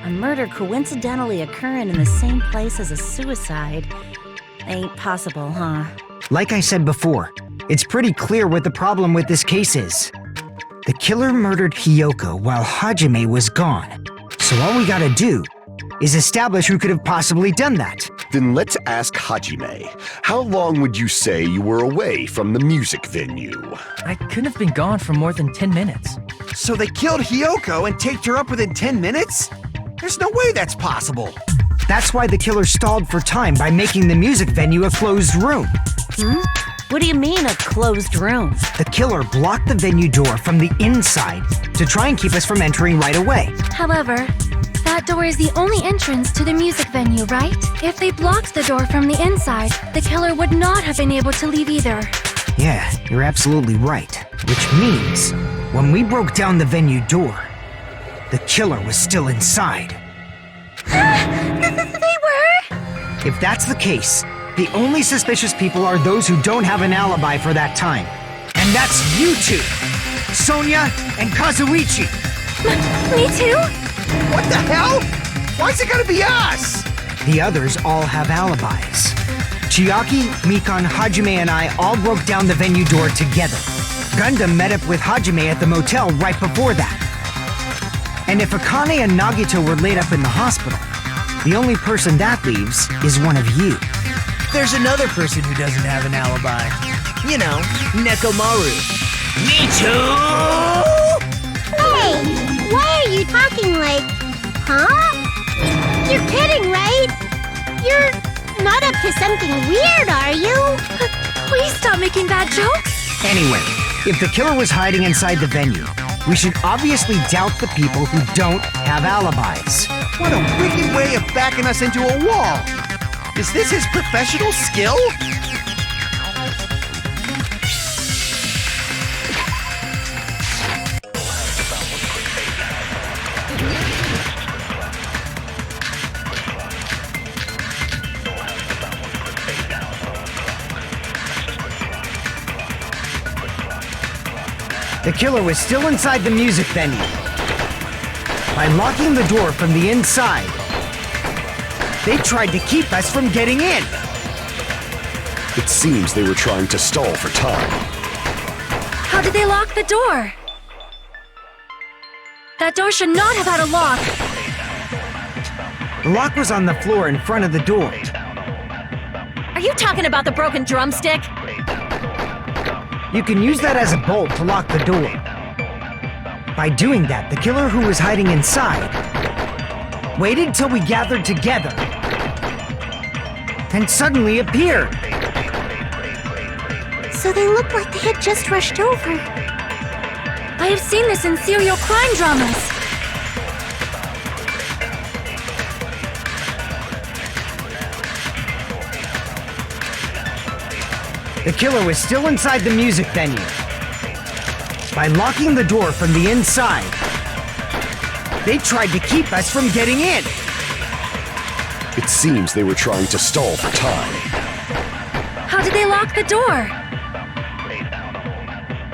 A murder coincidentally occurring in the same place as a suicide. Ain't possible, huh? Like I said before, it's pretty clear what the problem with this case is. The killer murdered Hiyoko while Hajime was gone. So all we gotta do is establish who could have possibly done that. Then let's ask Hajime. How long would you say you were away from the music venue? I couldn't have been gone for more than 10 minutes. So they killed Hiyoko and taped her up within 10 minutes? There's no way that's possible. That's why the killer stalled for time by making the music venue a closed room. What do you mean, a closed room? The killer blocked the venue door from the inside to try and keep us from entering right away. However, that door is the only entrance to the music venue, right? If they blocked the door from the inside, the killer would not have been able to leave either. Yeah, you're absolutely right. Which means When we broke down the venue door, the killer was still inside. They were? If that's the case, the only suspicious people are those who don't have an alibi for that time. And that's you two, Sonia and Kazuichi. Me too? What the hell? Why's it gonna be us? The others all have alibis. Chiaki, Mikan, Hajime, and I all broke down the venue door together. Gundam met up with Hajime at the motel right before that. And if Akane and Nagito were laid up in the hospital, the only person that leaves is one of you. There's another person who doesn't have an alibi. You know, Nekomaru. Me too! Hey, why are you talking like... Huh? You're kidding, right? You're not up to something weird, are you? Please stop making bad jokes. Anyway, if the killer was hiding inside the venue, we should obviously doubt the people who don't have alibis. What a wicked way of backing us into a wall! Is this his professional skill? The killer was still inside the music venue. By locking the door from the inside, they tried to keep us from getting in. It seems they were trying to stall for time. How did they lock the door? That door should not have had a lock. The lock was on the floor in front of the door. Are you talking about the broken drumstick? You can use that as a bolt to lock the door. By doing that, the killer who was hiding inside waited till we gathered together and suddenly appeared. So they looked like they had just rushed over. I have seen this in serial crime dramas. The killer was still inside the music venue. By locking the door from the inside, they tried to keep us from getting in. It seems they were trying to stall for time. How did they lock the door?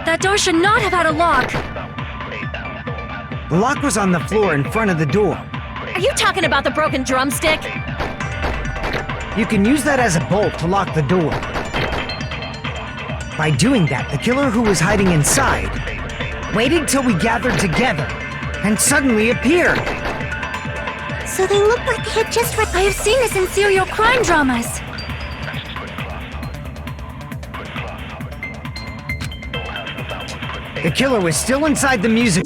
That door should not have had a lock. The lock was on the floor in front of the door. Are you talking about the broken drumstick? You can use that as a bolt to lock the door. By doing that, the killer who was hiding inside waited till we gathered together and suddenly appeared. So they looked like they had just I have seen this in serial crime dramas. The killer was still inside the music.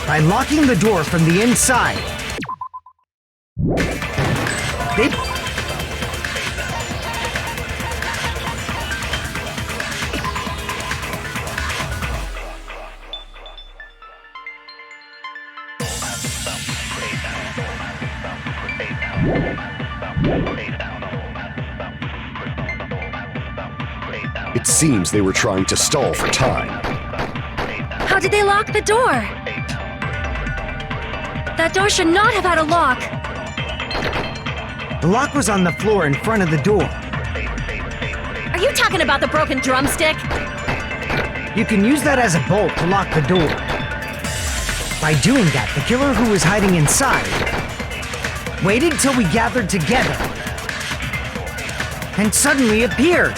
By locking the door from the inside, they... It seems they were trying to stall for time. How did they lock the door? That door should not have had a lock. The lock was on the floor in front of the door. Are you talking about the broken drumstick? You can use that as a bolt to lock the door. By doing that, the killer who was hiding inside waited till we gathered together and suddenly appeared.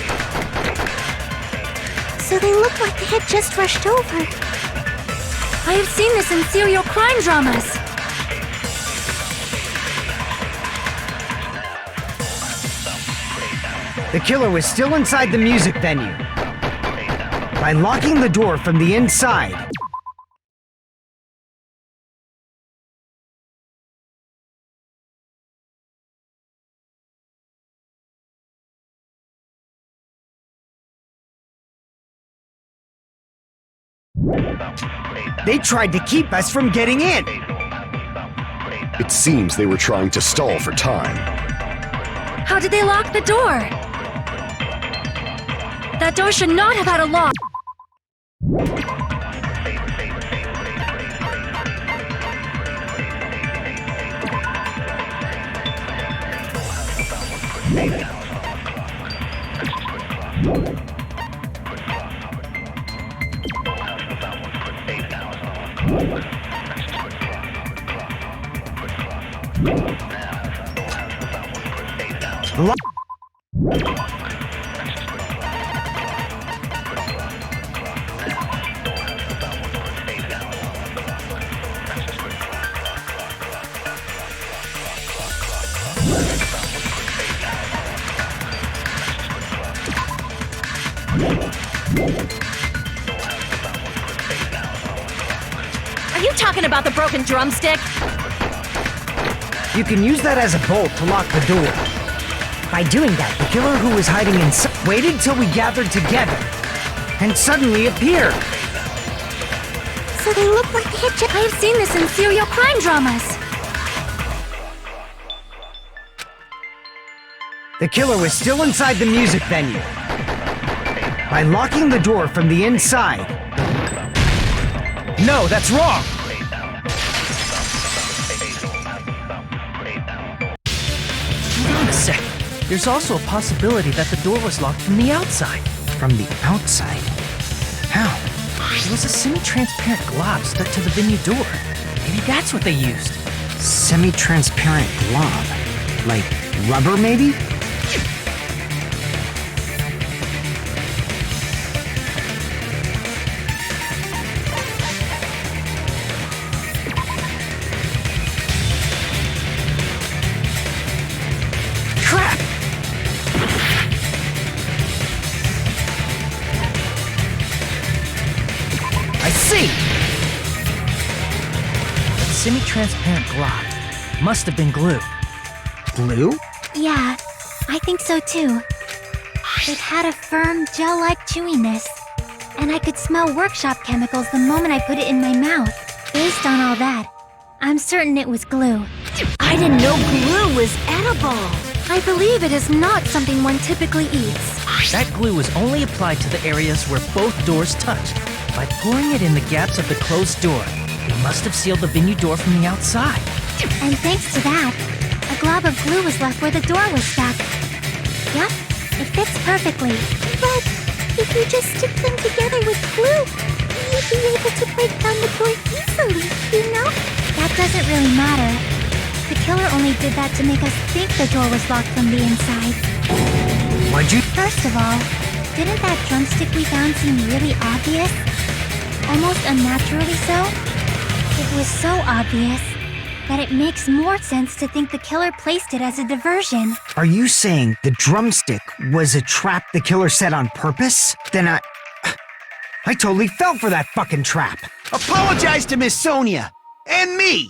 So they looked like they had just rushed over. I have seen this in serial crime dramas. The killer was still inside the music venue. By locking the door from the inside, they tried to keep us from getting in. It seems they were trying to stall for time. How did they lock the door? That door should not have had a lock. Are you talking about the broken drumstick? You can use that as a bolt to lock the door. By doing that, the killer who was hiding inside waited till we gathered together and suddenly appeared. So they look like they had just... I have seen this in serial crime dramas. The killer was still inside the music venue. By locking the door from the inside. No, that's wrong! Hold on a sec. There's also a possibility that the door was locked from the outside. From the outside? How? There was a semi-transparent glob stuck to the venue door. Maybe that's what they used. Semi-transparent glob? Like rubber, maybe? Crap! I see! That semi-transparent glob must have been glue. Glue? Yeah, I think so too. It had a firm, gel-like chewiness, and I could smell workshop chemicals the moment I put it in my mouth. Based on all that, I'm certain it was glue. I didn't know glue was edible. I believe it is not something one typically eats. That glue was only applied to the areas where both doors touched. By pouring it in the gaps of the closed door, they must have sealed the venue door from the outside. And thanks to that, a glob of glue was left where the door was stuck. Yep, it fits perfectly. But if you just stick them together with glue, you'd be able to break down the door easily, you know? That doesn't really matter. The killer only did that to make us think the door was locked from the inside. Why'd you? First of all, didn't that drumstick we found seem really obvious? Almost unnaturally so? It was so obvious that it makes more sense to think the killer placed it as a diversion. Are you saying the drumstick was a trap the killer set on purpose? Then I totally fell for that fucking trap. Apologize to Miss Sonia and me.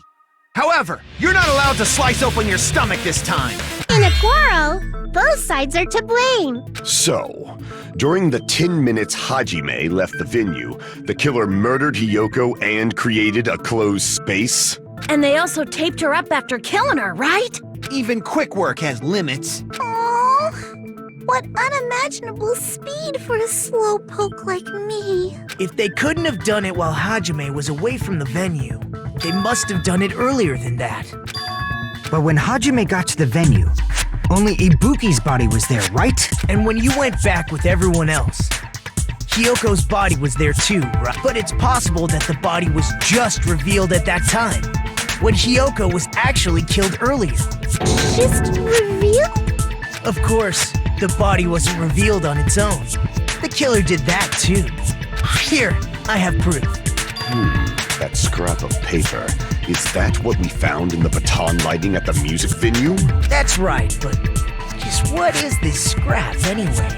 However, you're not allowed to slice open your stomach this time. In a quarrel, both sides are to blame. So, during the 10 minutes Hajime left the venue, the killer murdered Hiyoko and created a closed space? And they also taped her up after killing her, right? Even quick work has limits. Aww, what unimaginable speed for a slowpoke like me. If they couldn't have done it while Hajime was away from the venue, they must have done it earlier than that. But when Hajime got to the venue, only Ibuki's body was there, right? And when you went back with everyone else, Hiyoko's body was there too, right? But it's possible that the body was just revealed at that time, when Hiyoko was actually killed earlier. Just revealed? Of course, the body wasn't revealed on its own. The killer did that too. Here, I have proof. That scrap of paper. Is that what we found in the baton lighting at the music venue? That's right, but Jeez, what is this scrap anyway?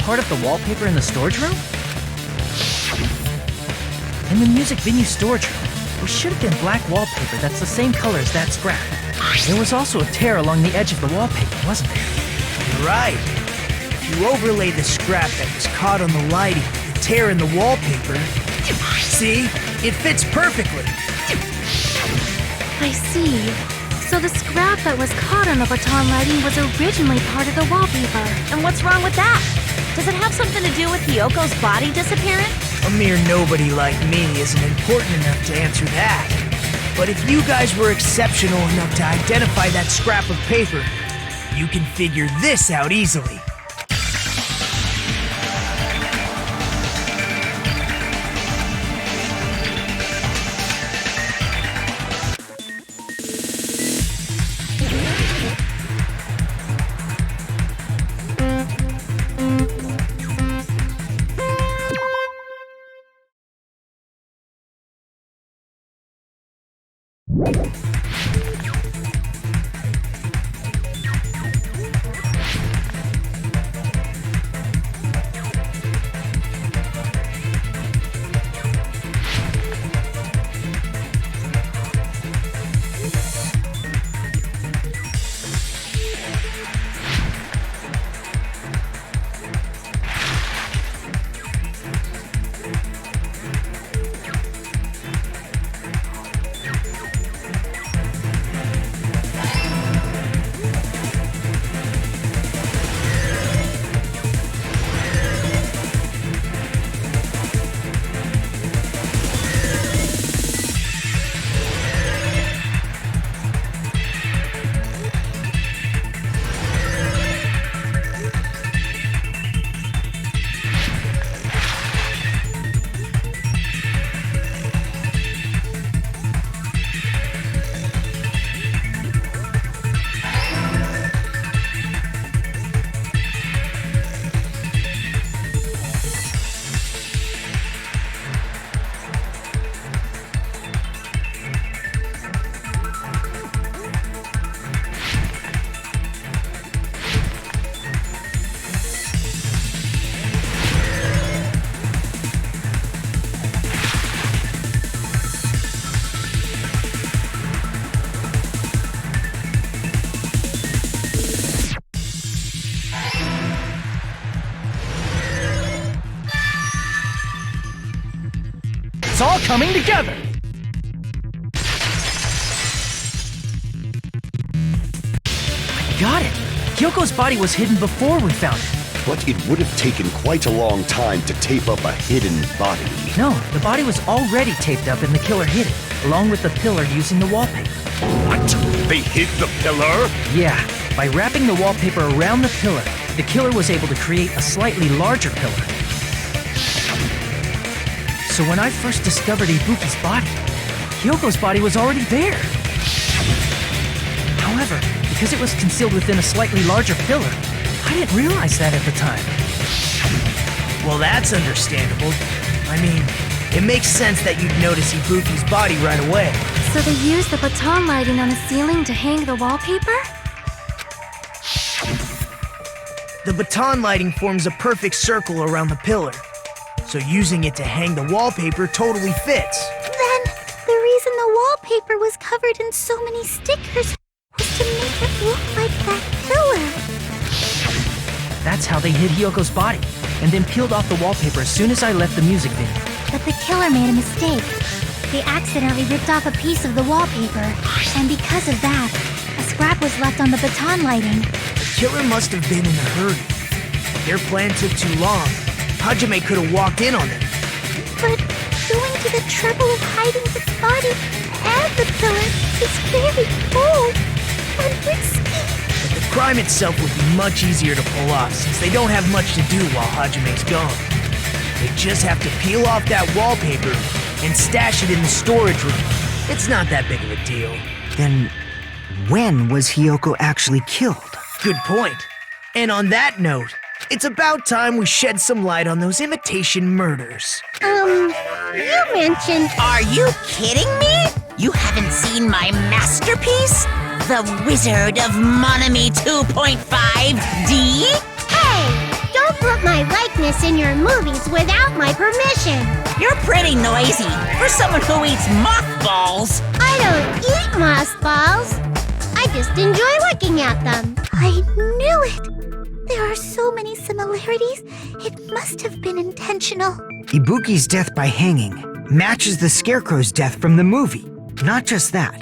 Part of the wallpaper in the storage room? In the music venue storage room, there should have been black wallpaper that's the same color as that scrap. There was also a tear along the edge of the wallpaper, wasn't there? You're right. If you overlay the scrap that was caught on the lighting with the tear in the wallpaper, see? It fits perfectly. I see. So the scrap that was caught on the baton lighting was originally part of the wallpaper. And what's wrong with that? Does it have something to do with Hiyoko's body disappearing? A mere nobody like me isn't important enough to answer that. But if you guys were exceptional enough to identify that scrap of paper, you can figure this out easily. It's all coming together! Got it! Hyoko's body was hidden before we found it. But it would have taken quite a long time to tape up a hidden body. No, the body was already taped up and the killer hid it, along with the pillar using the wallpaper. What? They hid the pillar? Yeah, by wrapping the wallpaper around the pillar, the killer was able to create a slightly larger pillar. So when I first discovered Ibuki's body, Hyoko's body was already there. However, because it was concealed within a slightly larger pillar, I didn't realize that at the time. Well, that's understandable. I mean, it makes sense that you'd notice Ibuki's body right away. So they used the baton lighting on the ceiling to hang the wallpaper? The baton lighting forms a perfect circle around the pillar. So using it to hang the wallpaper totally fits. Then, the reason the wallpaper was covered in so many stickers was to make it look like that pillar. That's how they hid Hyoko's body, and then peeled off the wallpaper as soon as I left the music video. But the killer made a mistake. They accidentally ripped off a piece of the wallpaper, and because of that, a scrap was left on the baton lighting. The killer must have been in a hurry. If their plan took too long, Hajime could have walked in on them. But going to the trouble of hiding the body and the pillar is very bold and risky. But the crime itself would be much easier to pull off since they don't have much to do while Hajime's gone. They just have to peel off that wallpaper and stash it in the storage room. It's not that big of a deal. Then, when was Hyoko actually killed? Good point. And on that note, it's about time we shed some light on those imitation murders. You mentioned... Are you kidding me? You haven't seen my masterpiece? The Wizard of Monami 2.5D? Hey! Don't put my likeness in your movies without my permission! You're pretty noisy for someone who eats mothballs. I don't eat mothballs. I just enjoy looking at them. I knew it! There are so many similarities, it must have been intentional. Ibuki's death by hanging matches the Scarecrow's death from the movie. Not just that,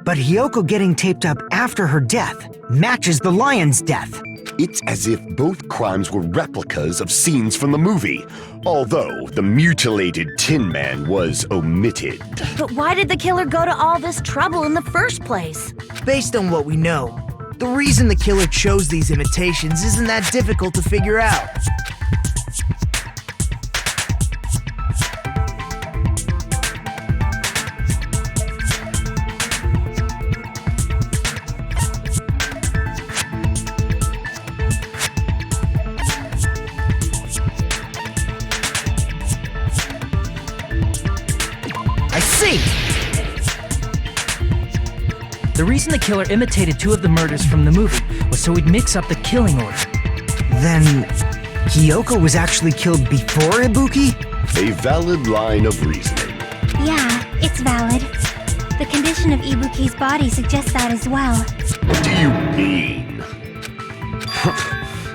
but Hyoko getting taped up after her death matches the lion's death. It's as if both crimes were replicas of scenes from the movie, although the mutilated Tin Man was omitted. But why did the killer go to all this trouble in the first place? Based on what we know, the reason the killer chose these imitations isn't that difficult to figure out. I see! The reason the killer imitated two of the murders from the movie was so he'd mix up the killing order. Then, Hyoko was actually killed before Ibuki? A valid line of reasoning. Yeah, it's valid. The condition of Ibuki's body suggests that as well. What do you mean?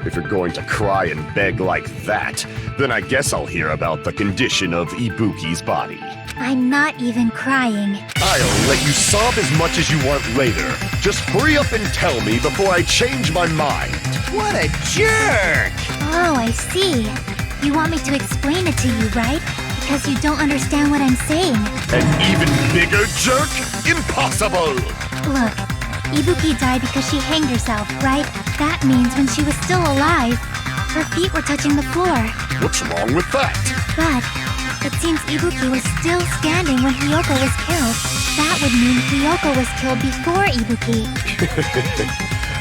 If you're going to cry and beg like that, then I guess I'll hear about the condition of Ibuki's body. I'm not even crying. I'll let you sob as much as you want later. Just hurry up and tell me before I change my mind. What a jerk! Oh, I see. You want me to explain it to you, right? Because you don't understand what I'm saying. An even bigger jerk? Impossible! Look, Ibuki died because she hanged herself, right? That means when she was still alive, her feet were touching the floor. What's wrong with that? But it seems Ibuki was still standing when Hyoko was killed. That would mean Hyoko was killed before Ibuki.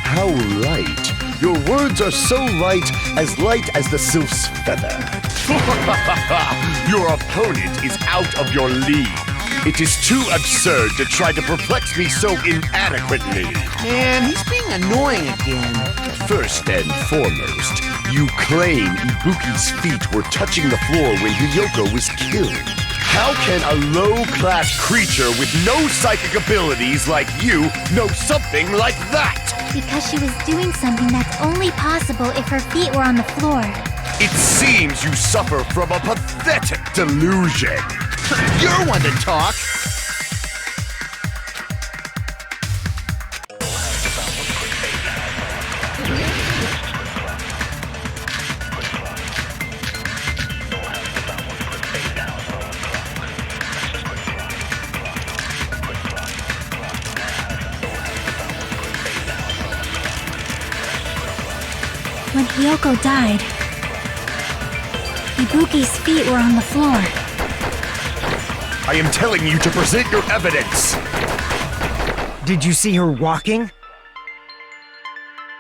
How light. Your words are so light as the sylph's feather. Your opponent is out of your league. It is too absurd to try to perplex me so inadequately. Man, he's being annoying again. First and foremost, you claim Ibuki's feet were touching the floor when Hyoko was killed. How can a low-class creature with no psychic abilities like you know something like that? Because she was doing something that's only possible if her feet were on the floor. It seems you suffer from a pathetic delusion. You're one to talk! When Hiyoko died, Ibuki's feet were on the floor. I am telling you to present your evidence! Did you see her walking?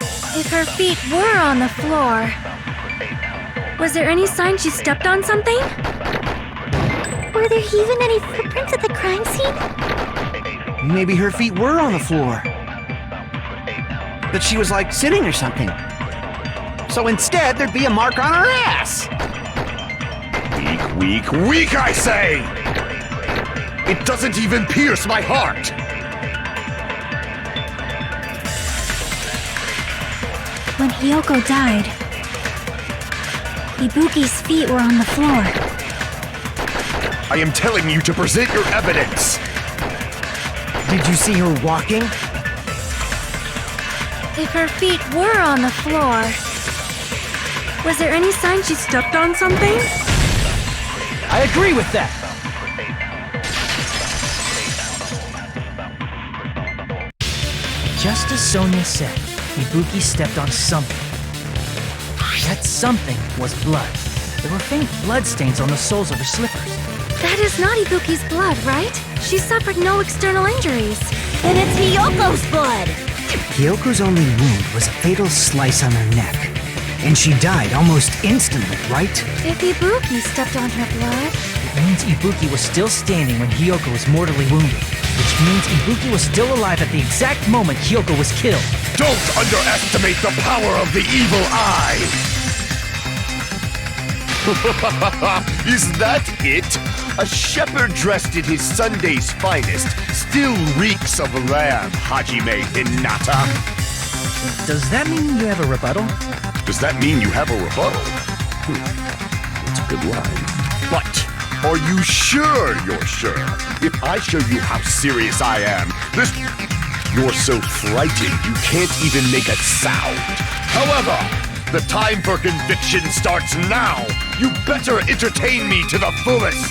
If her feet were on the floor, was there any sign she stepped on something? Were there even any footprints at the crime scene? Maybe her feet were on the floor. But she was like sitting or something. So instead, there'd be a mark on her ass! Weak, weak, weak, I say! It doesn't even pierce my heart! When Hiyoko died, Ibuki's feet were on the floor. I am telling you to present your evidence! Did you see her walking? If her feet were on the floor, was there any sign she stepped on something? I agree with that. Just as Sonia said, Ibuki stepped on something. That something was blood. There were faint blood stains on the soles of her slippers. That is not Ibuki's blood, right? She suffered no external injuries. Then it's Hiyoko's blood! Hiyoko's only wound was a fatal slice on her neck. And she died almost instantly, right? If Ibuki stepped on her blood... It means Ibuki was still standing when Hiyoko was mortally wounded. Which means Ibuki was still alive at the exact moment Hiyoko was killed. Don't underestimate the power of the evil eye! Is that it? A shepherd dressed in his Sunday's finest still reeks of lamb, Hajime Hinata. Does that mean you have a rebuttal? Does that mean you have a rebuttal? That's a good line. But are you sure you're sure? If I show you how serious I am, you're so frightened you can't even make a sound. However, the time for conviction starts now. You better entertain me to the fullest.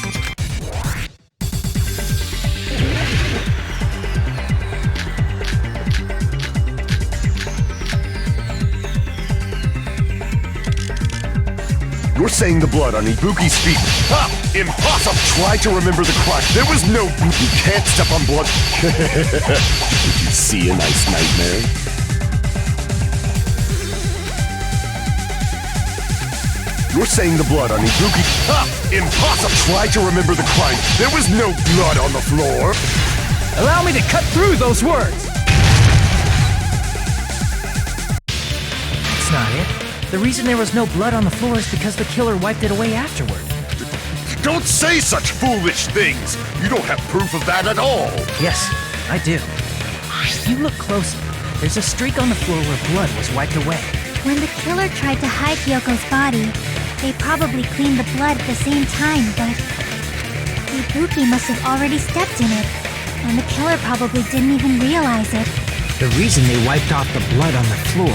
You're saying the blood on Ibuki's feet. Ha! Impossible! Try to remember the crime. There was no... You can't step on blood. Did you see a nice nightmare? You're saying the blood on Ibuki... Ha! Impossible! Try to remember the crime. There was no blood on the floor. Allow me to cut through those words! That's not it. The reason there was no blood on the floor is because the killer wiped it away afterward. Don't say such foolish things! You don't have proof of that at all! Yes, I do. If you look closely, there's a streak on the floor where blood was wiped away. When the killer tried to hide Hyoko's body, they probably cleaned the blood at the same time, but Ibuki must have already stepped in it, and the killer probably didn't even realize it. The reason they wiped off the blood on the floor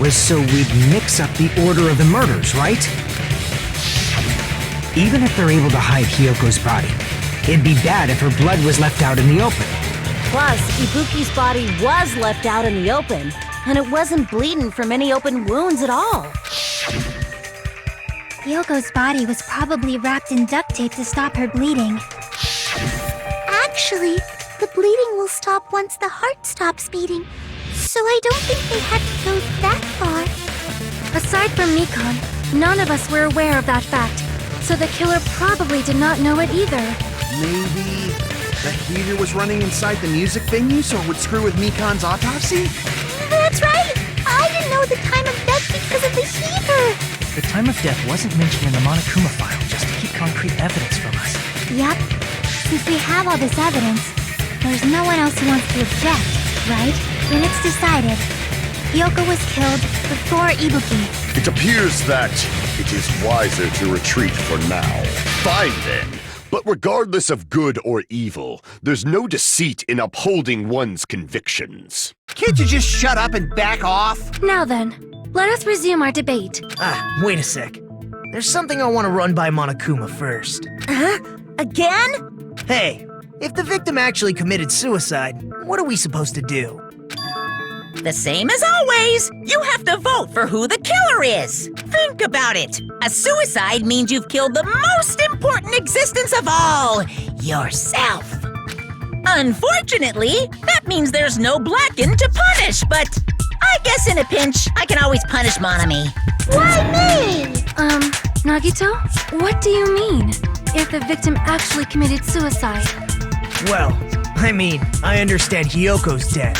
was so we'd mix up the order of the murders, right? Even if they're able to hide Hyoko's body, it'd be bad if her blood was left out in the open. Plus, Ibuki's body was left out in the open, and it wasn't bleeding from any open wounds at all. Hyoko's body was probably wrapped in duct tape to stop her bleeding. Actually, the bleeding will stop once the heart stops beating, so I don't think they had to go that far. Aside from Mikan, none of us were aware of that fact, so the killer probably did not know it either. Maybe the heater was running inside the music venue so it would screw with Mikan's autopsy? That's right! I didn't know the time of death because of the heater! The time of death wasn't mentioned in the Monokuma file just to keep concrete evidence from us. Yep. Since we have all this evidence, there's no one else who wants to object, right? Then it's decided. Hyoko was killed before Ibuki. It appears that it is wiser to retreat for now. Fine then. But regardless of good or evil, there's no deceit in upholding one's convictions. Can't you just shut up and back off? Now then, let us resume our debate. Wait a sec. There's something I want to run by Monokuma first. Huh? Again? Hey, if the victim actually committed suicide, what are we supposed to do? The same as always. You have to vote for who the killer is. Think about it. A suicide means you've killed the most important existence of all, yourself. Unfortunately, that means there's no Blacken to punish, but I guess in a pinch, I can always punish Monami. Why me? Nagito, what do you mean? If the victim actually committed suicide? Well, I understand Hyoko's dead.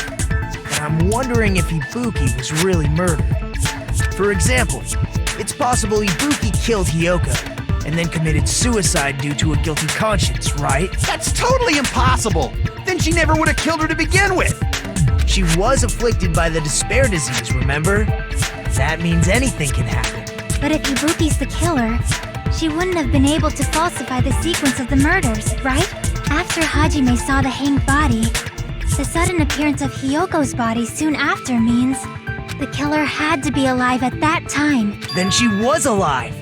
But I'm wondering if Ibuki was really murdered. For example, it's possible Ibuki killed Hyoko and then committed suicide due to a guilty conscience, right? That's totally impossible. Then she never would have killed her to begin with. She was afflicted by the despair disease, remember? That means anything can happen. But if Ibuki's the killer, she wouldn't have been able to falsify the sequence of the murders, right? After Hajime saw the hanged body, the sudden appearance of Hyoko's body soon after means the killer had to be alive at that time. Then she was alive!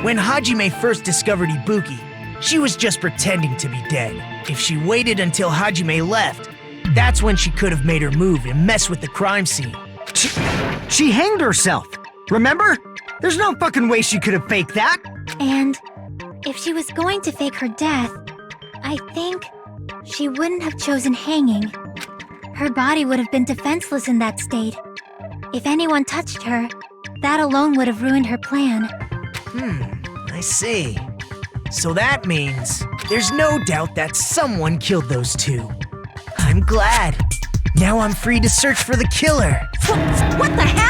When Hajime first discovered Ibuki, she was just pretending to be dead. If she waited until Hajime left, that's when she could have made her move and mess with the crime scene. She hanged herself. Remember? There's no fucking way she could have faked that. And if she was going to fake her death, I think she wouldn't have chosen hanging. Her body would have been defenseless in that state. If anyone touched her, that alone would have ruined her plan. I see. So that means there's no doubt that someone killed those two. I'm glad. Now I'm free to search for the killer. What the heck?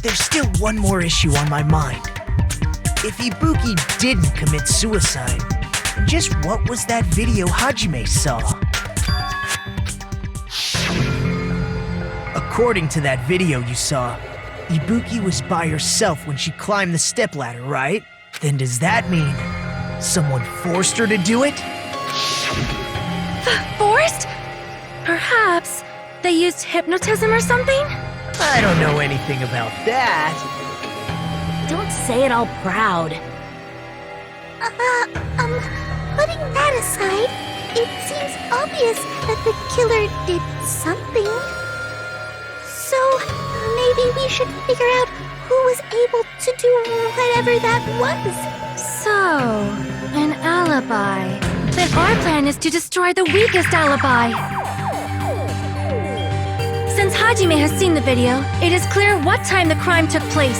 There's still one more issue on my mind. If Ibuki didn't commit suicide, just what was that video Hajime saw? According to that video you saw, Ibuki was by herself when she climbed the stepladder, right? Then does that mean someone forced her to do it? Forced? Perhaps they used hypnotism or something? I don't know anything about that. Don't say it all proud. Putting that aside, it seems obvious that the killer did something. So, maybe we should figure out who was able to do whatever that was. So, an alibi. Then our plan is to destroy the weakest alibi. Since Hajime has seen the video, it is clear what time the crime took place.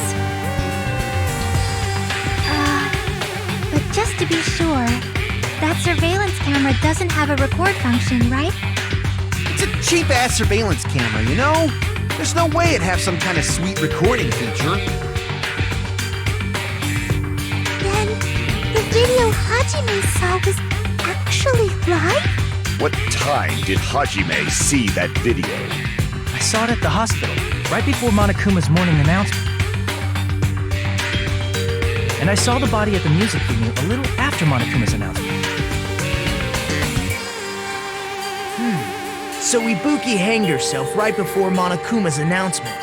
But just to be sure, that surveillance camera doesn't have a record function, right? It's a cheap-ass surveillance camera, you know? There's no way it'd have some kind of sweet recording feature. Then, the video Hajime saw was actually live? What time did Hajime see that video? I saw it at the hospital, right before Monokuma's morning announcement. And I saw the body at the music venue a little after Monokuma's announcement. So Ibuki hanged herself right before Monokuma's announcement.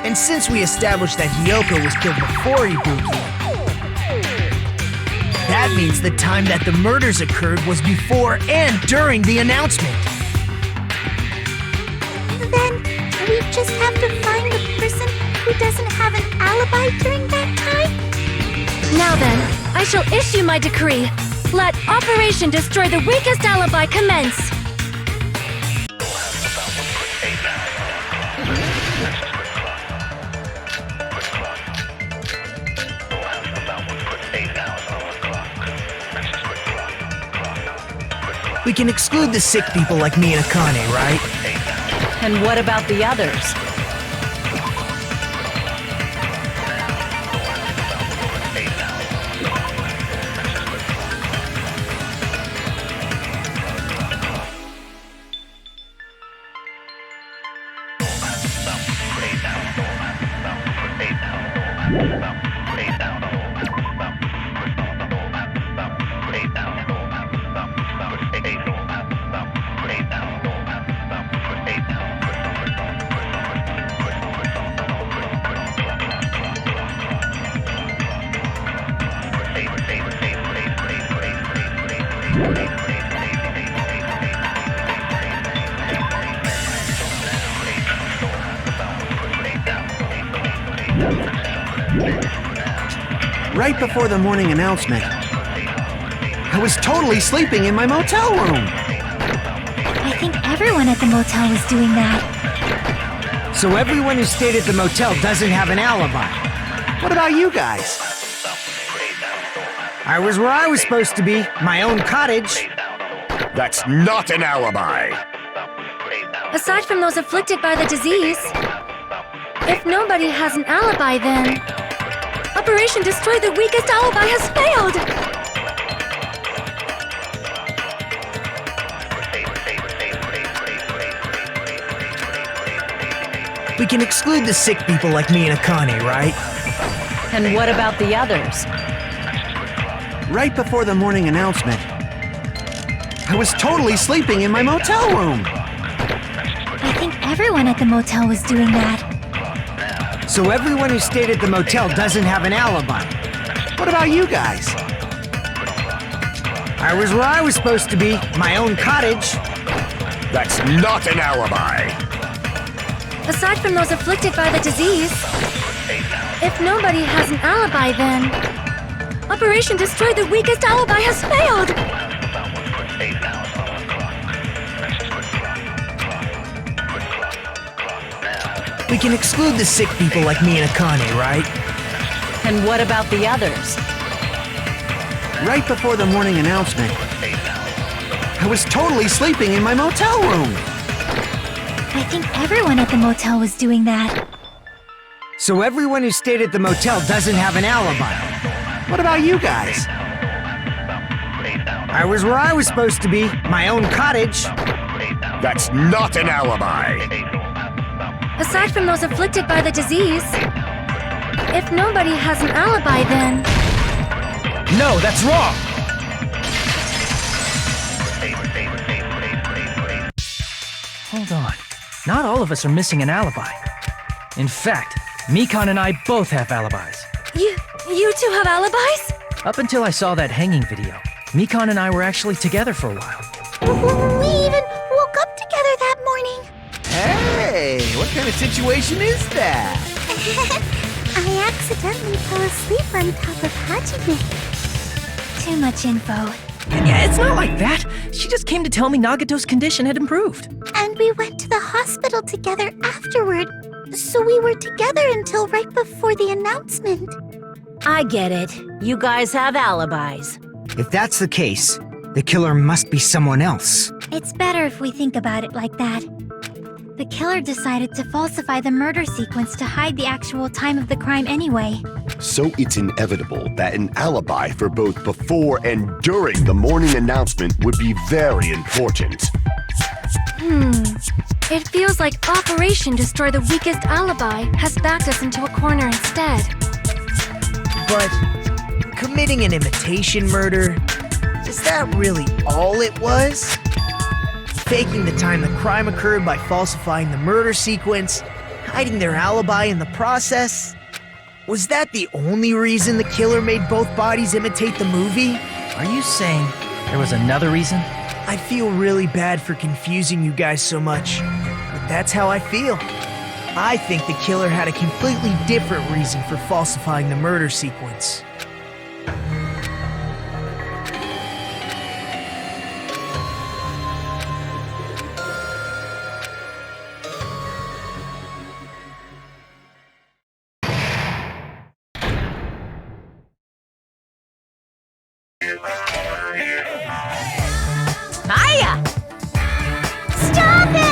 And since we established that Hyoko was killed before Ibuki, that means the time that the murders occurred was before and during the announcement. Then, we just have to find the person who doesn't have an alibi during that time? Now then, I shall issue my decree. Let Operation Destroy the Weakest Alibi commence. We can exclude the sick people like me and Akane, right? And what about the others? Right before the morning announcement, I was totally sleeping in my motel room. I think everyone at the motel was doing that. So everyone who stayed at the motel doesn't have an alibi. What about you guys? I was where I was supposed to be, my own cottage. That's not an alibi. Aside from those afflicted by the disease, if nobody has an alibi, then Operation Destroy the Weakest Alibi has failed! We can exclude the sick people like me and Akane, right? And what about the others? Right before the morning announcement, I was totally sleeping in my motel room. I think everyone at the motel was doing that. So everyone who stayed at the motel doesn't have an alibi. What about you guys? I was where I was supposed to be, my own cottage. That's not an alibi. Aside from those afflicted by the disease, if nobody has an alibi, then Operation Destroy the Weakest Alibi has failed! We can exclude the sick people like me and Akane, right? And what about the others? Right before the morning announcement, I was totally sleeping in my motel room. I think everyone at the motel was doing that. So everyone who stayed at the motel doesn't have an alibi. What about you guys? I was where I was supposed to be, my own cottage. That's not an alibi. Aside from those afflicted by the disease, if nobody has an alibi, then No, that's wrong! Hold on. Not all of us are missing an alibi. In fact, Mikan and I both have alibis. You two have alibis? Up until I saw that hanging video, Mikan and I were actually together for a while. We even woke up together that morning. Hey, what kind of situation is that? I accidentally fell asleep on top of Hajime. Too much info. Yeah, it's not like that. She just came to tell me Nagato's condition had improved. And we went to the hospital together afterward. So we were together until right before the announcement. I get it. You guys have alibis. If that's the case, the killer must be someone else. It's better if we think about it like that. The killer decided to falsify the murder sequence to hide the actual time of the crime anyway. So it's inevitable that an alibi for both before and during the morning announcement would be very important. It feels like Operation Destroy the Weakest Alibi has backed us into a corner instead. But committing an imitation murder, is that really all it was? Faking the time the crime occurred by falsifying the murder sequence, hiding their alibi in the process? Was that the only reason the killer made both bodies imitate the movie? Are you saying there was another reason? I feel really bad for confusing you guys so much, but that's how I feel. I think the killer had a completely different reason for falsifying the murder sequence. Hiya! Stop it!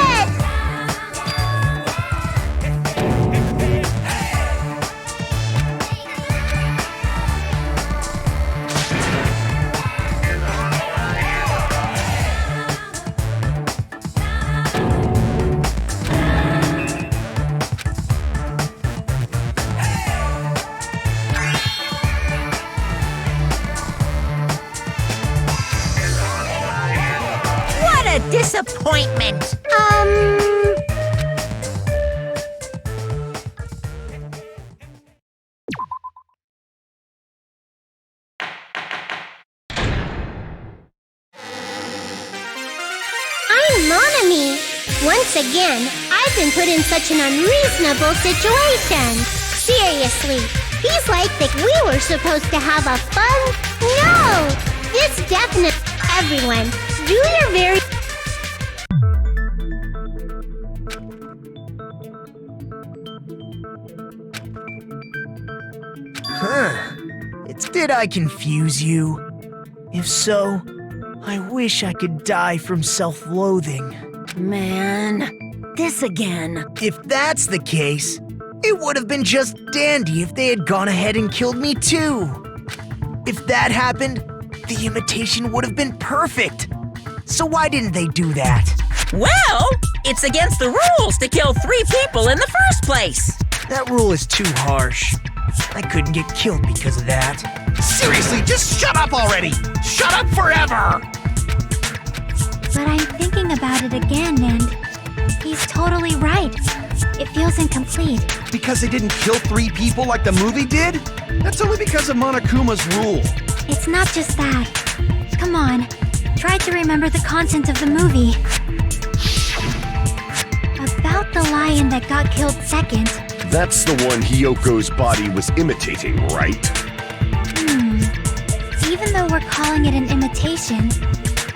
Disappointment. I'm Monami. Once again, I've been put in such an unreasonable situation. Seriously, He's like that we were supposed to have a fun... No! This definitely... Everyone, do your very... Did I confuse you? If so, I wish I could die from self-loathing. Man, this again. If that's the case, it would have been just dandy if they had gone ahead and killed me too. If that happened, the imitation would have been perfect. So why didn't they do that? Well, it's against the rules to kill 3 people in the first place. That rule is too harsh. I couldn't get killed because of that. Seriously, just shut up already! Shut up forever! But I'm thinking about it again, and he's totally right. It feels incomplete. Because they didn't kill 3 people like the movie did? That's only because of Monokuma's rule. It's not just that. Come on, try to remember the content of the movie. About the lion that got killed second. That's the one Hiyoko's body was imitating, right? Even though we're calling it an imitation,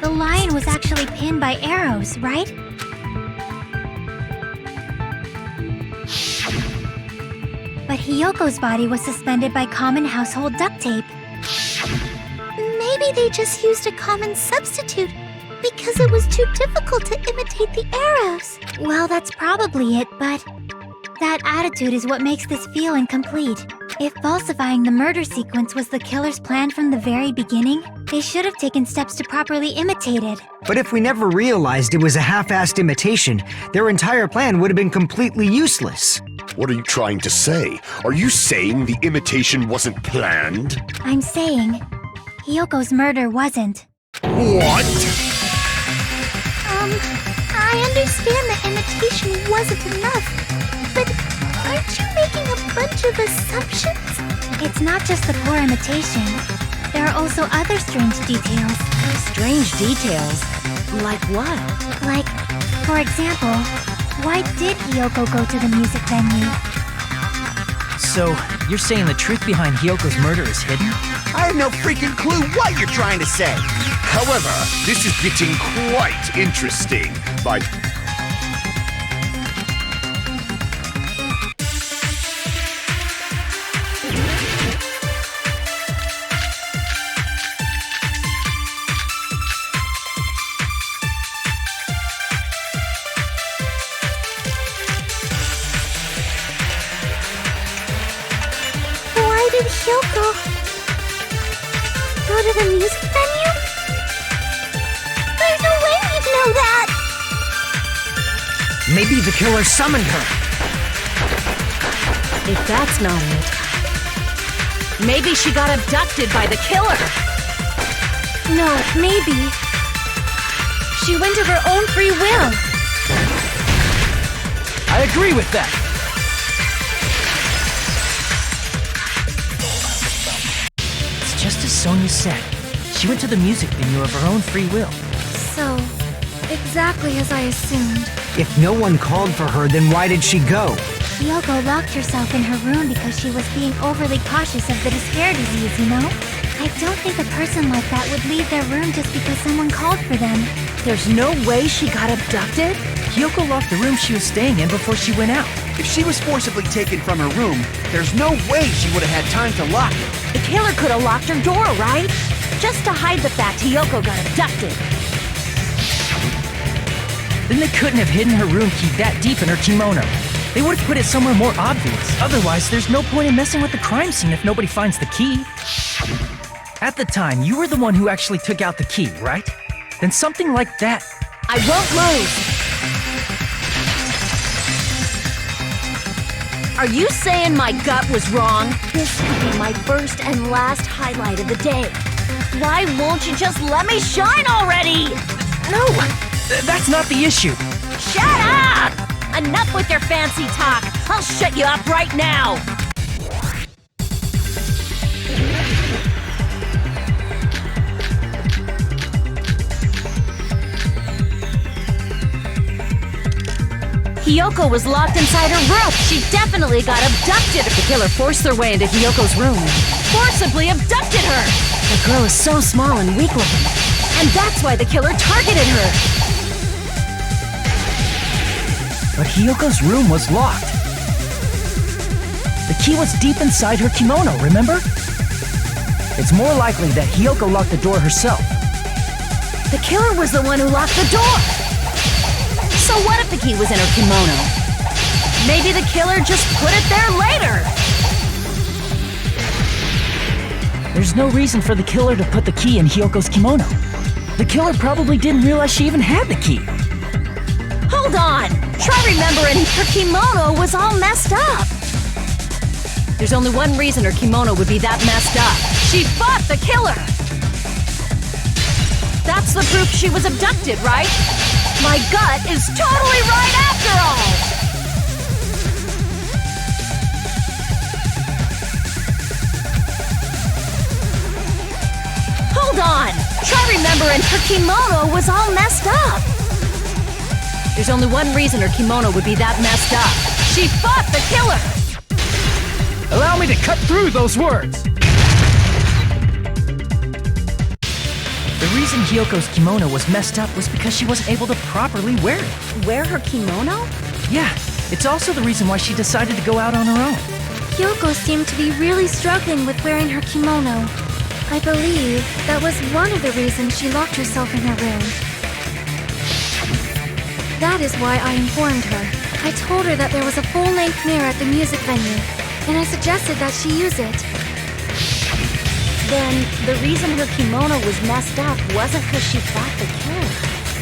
the lion was actually pinned by arrows, right? But Hiyoko's body was suspended by common household duct tape. Maybe they just used a common substitute because it was too difficult to imitate the arrows. Well, that's probably it, but that attitude is what makes this feel incomplete. If falsifying the murder sequence was the killer's plan from the very beginning, they should have taken steps to properly imitate it. But if we never realized it was a half-assed imitation, their entire plan would have been completely useless. What are you trying to say? Are you saying the imitation wasn't planned? I'm saying Hiyoko's murder wasn't. What? I understand the imitation wasn't enough, but aren't you making a bunch of assumptions? It's not just the poor imitation. There are also other strange details. Strange details? Like what? Like, for example, why did Hiyoko go to the music venue? So, you're saying the truth behind Hiyoko's murder is hidden? I have no freaking clue what you're trying to say. However, this is getting quite interesting. Why did Hiyoko go to the music venue? There's no way we'd know that! Maybe the killer summoned her. If that's not it, maybe she got abducted by the killer. No, maybe. She went of her own free will. I agree with that. It's just as Sonia said. She went to the music venue of her own free will. So, exactly as I assumed. If no one called for her, then why did she go? Hiyoko locked herself in her room because she was being overly cautious of the despair disease, you know? I don't think a person like that would leave their room just because someone called for them. There's no way she got abducted? Hiyoko locked the room she was staying in before she went out. If she was forcibly taken from her room, there's no way she would have had time to lock it. The killer could have locked her door, right? Just to hide the fact Hiyoko got abducted. Then they couldn't have hidden her room key that deep in her kimono. They would have put it somewhere more obvious. Otherwise, there's no point in messing with the crime scene if nobody finds the key. At the time, you were the one who actually took out the key, right? Then something like that... I won't lose! Are you saying my gut was wrong? This could be my first and last highlight of the day. Why won't you just let me shine already? No! That's not the issue. Shut up! Enough with your fancy talk. I'll shut you up right now. Hiyoko was locked inside her room. She definitely got abducted. The killer forced their way into Hiyoko's room and Forcibly abducted her. the girl is so small and weak looking. And that's why the killer targeted her. But Hiyoko's room was locked. The key was deep inside her kimono, remember? It's more likely that Hiyoko locked the door herself. The killer was the one who locked the door. So what if the key was in her kimono? Maybe the killer just put it there later. There's no reason for the killer to put the key in Hiyoko's kimono. The killer probably didn't realize she even had the key. Hold on. Try remembering her kimono was all messed up. There's only one reason her kimono would be that messed up. She fought the killer. That's the proof she was abducted, right? My gut is totally right after all. Hold on. Try remembering her kimono was all messed up. There's only one reason her kimono would be that messed up. She fought the killer. Allow me to cut through those words! The reason Hiyoko's kimono was messed up was because she wasn't able to properly wear it. Wear her kimono? Yeah, it's also the reason why she decided to go out on her own. Hiyoko seemed to be really struggling with wearing her kimono. I believe that was one of the reasons she locked herself in her room. That is why I informed her. I told her that there was a full-length mirror at the music venue, and I suggested that she use it. Then the reason her kimono was messed up wasn't because she fought the killer.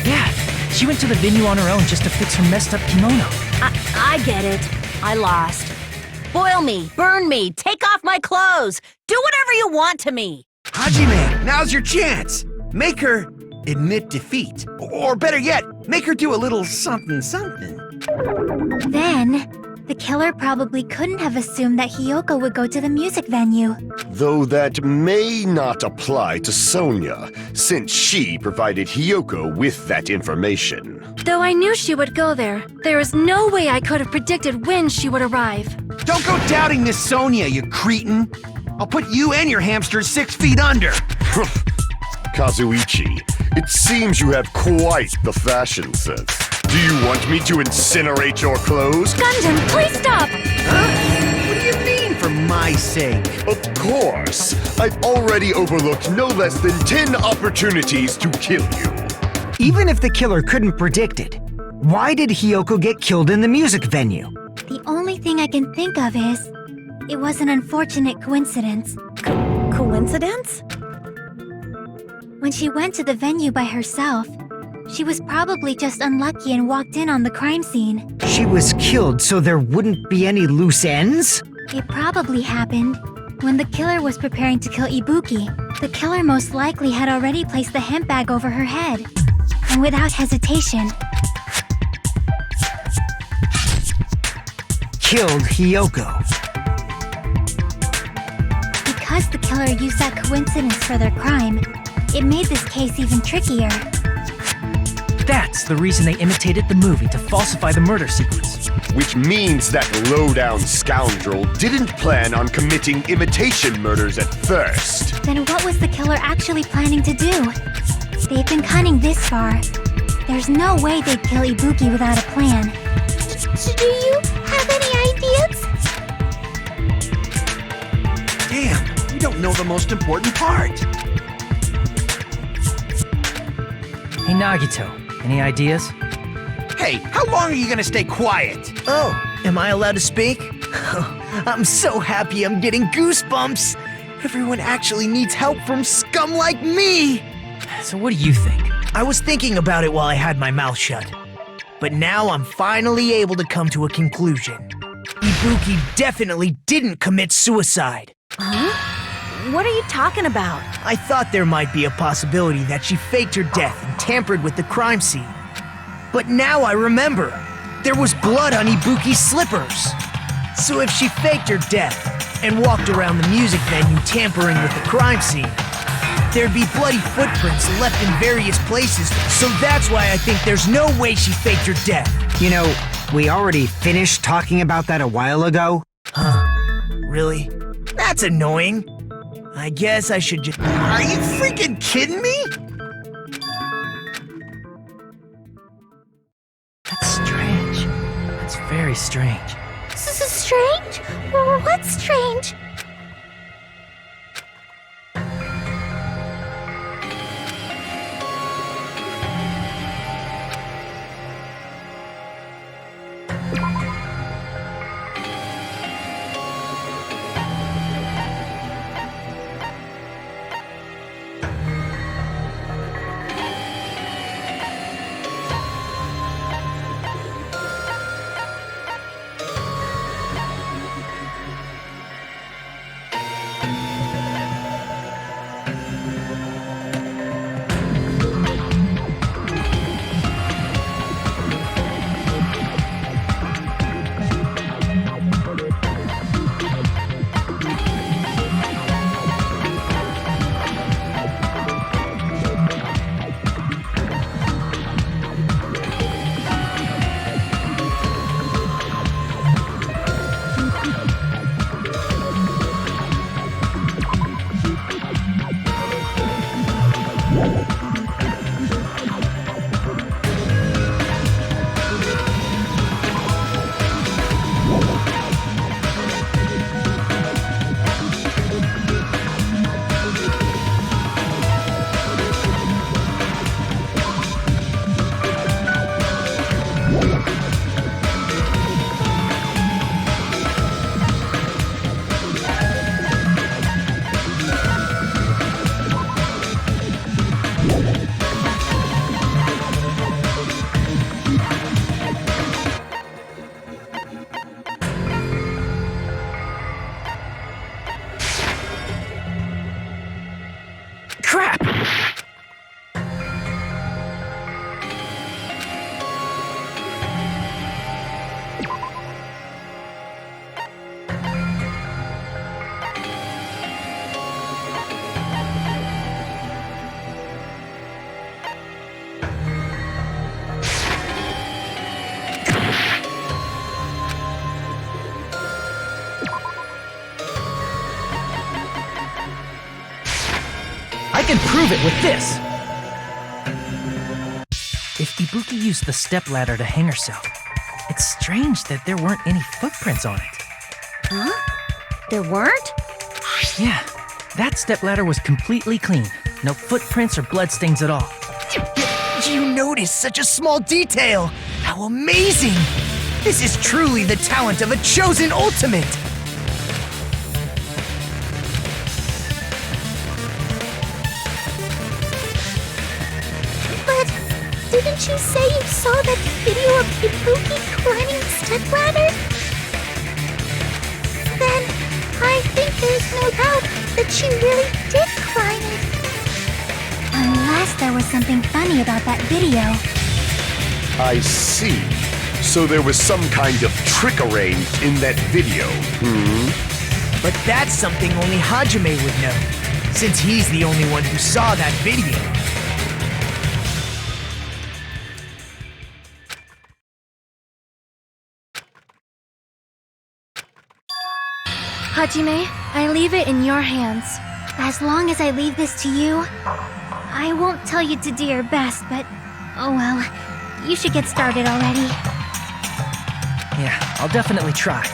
Yeah, she went to the venue on her own just to fix her messed up kimono. I get it. I lost. Boil me, burn me, take off my clothes. Do whatever you want to me. Hajime, now's your chance. Make her admit defeat. Or better yet, make her do a little something something. Then, the killer probably couldn't have assumed that Hiyoko would go to the music venue. Though that may not apply to Sonia, since she provided Hiyoko with that information. Though I knew she would go there, there is no way I could have predicted when she would arrive. Don't go doubting Miss Sonia, you cretin. I'll put you and your hamsters 6 feet under. Kazuichi, it seems you have quite the fashion sense. Do you want me to incinerate your clothes? Gundam, please stop! Huh? What do you mean, for my sake? Of course. I've already overlooked no less than 10 opportunities to kill you. Even if the killer couldn't predict it, why did Hiyoko get killed in the music venue? The only thing I can think of is, it was an unfortunate coincidence. Coincidence? When she went to the venue by herself, she was probably just unlucky and walked in on the crime scene. She was killed so there wouldn't be any loose ends? It probably happened when the killer was preparing to kill Ibuki. The killer most likely had already placed the hemp bag over her head. And without hesitation, killed Hiyoko. Because the killer used that coincidence for their crime, it made this case even trickier. That's the reason they imitated the movie to falsify the murder sequence. Which means that low-down scoundrel didn't plan on committing imitation murders at first. Then what was the killer actually planning to do? They've been cunning this far. There's no way they'd kill Ibuki without a plan. Do you have any ideas? Damn, you don't know the most important part. Hey Nagito, any ideas? Hey, how long are you gonna stay quiet? Oh, am I allowed to speak? I'm so happy I'm getting goosebumps. Everyone actually needs help from scum like me. So what do you think? I was thinking about it while I had my mouth shut. But now I'm finally able to come to a conclusion. Ibuki definitely didn't commit suicide. Huh? What are you talking about? I thought there might be a possibility that she faked her death and tampered with the crime scene. But now I remember, there was blood on Ibuki's slippers. So if she faked her death and walked around the music venue tampering with the crime scene, there'd be bloody footprints left in various places, so that's why I think there's no way she faked her death. You know, We already finished talking about that a while ago. Really? That's annoying. I guess I should just... Are you freaking kidding me? That's strange. That's very strange. Strange? What's strange? Crap! I can prove it with this! If Ibuki used the stepladder to hang herself, it's strange that there weren't any footprints on it. Huh? There weren't? Yeah, that stepladder was completely clean. No footprints or bloodstains at all. You noticed such a small detail! How amazing! This is truly the talent of a chosen ultimate! But didn't you say you saw that video of Ibuki climbing the stepladder? Then I think there's no doubt that she really did climb it. Unless there was something funny about that video. I see. So there was some kind of trick arranged in that video, But that's something only Hajime would know, since he's the only one who saw that video. Hajime, I leave it in your hands. As long as I leave this to you, I won't tell you to do your best, but oh well. You should get started already. Yeah, I'll definitely try.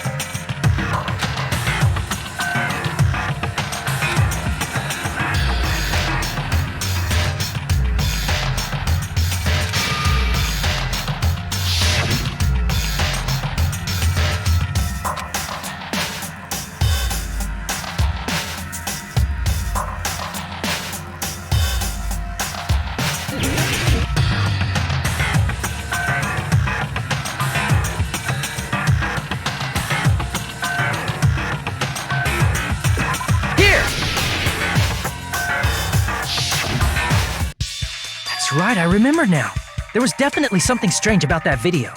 Right, I remember now. There was definitely something strange about that video.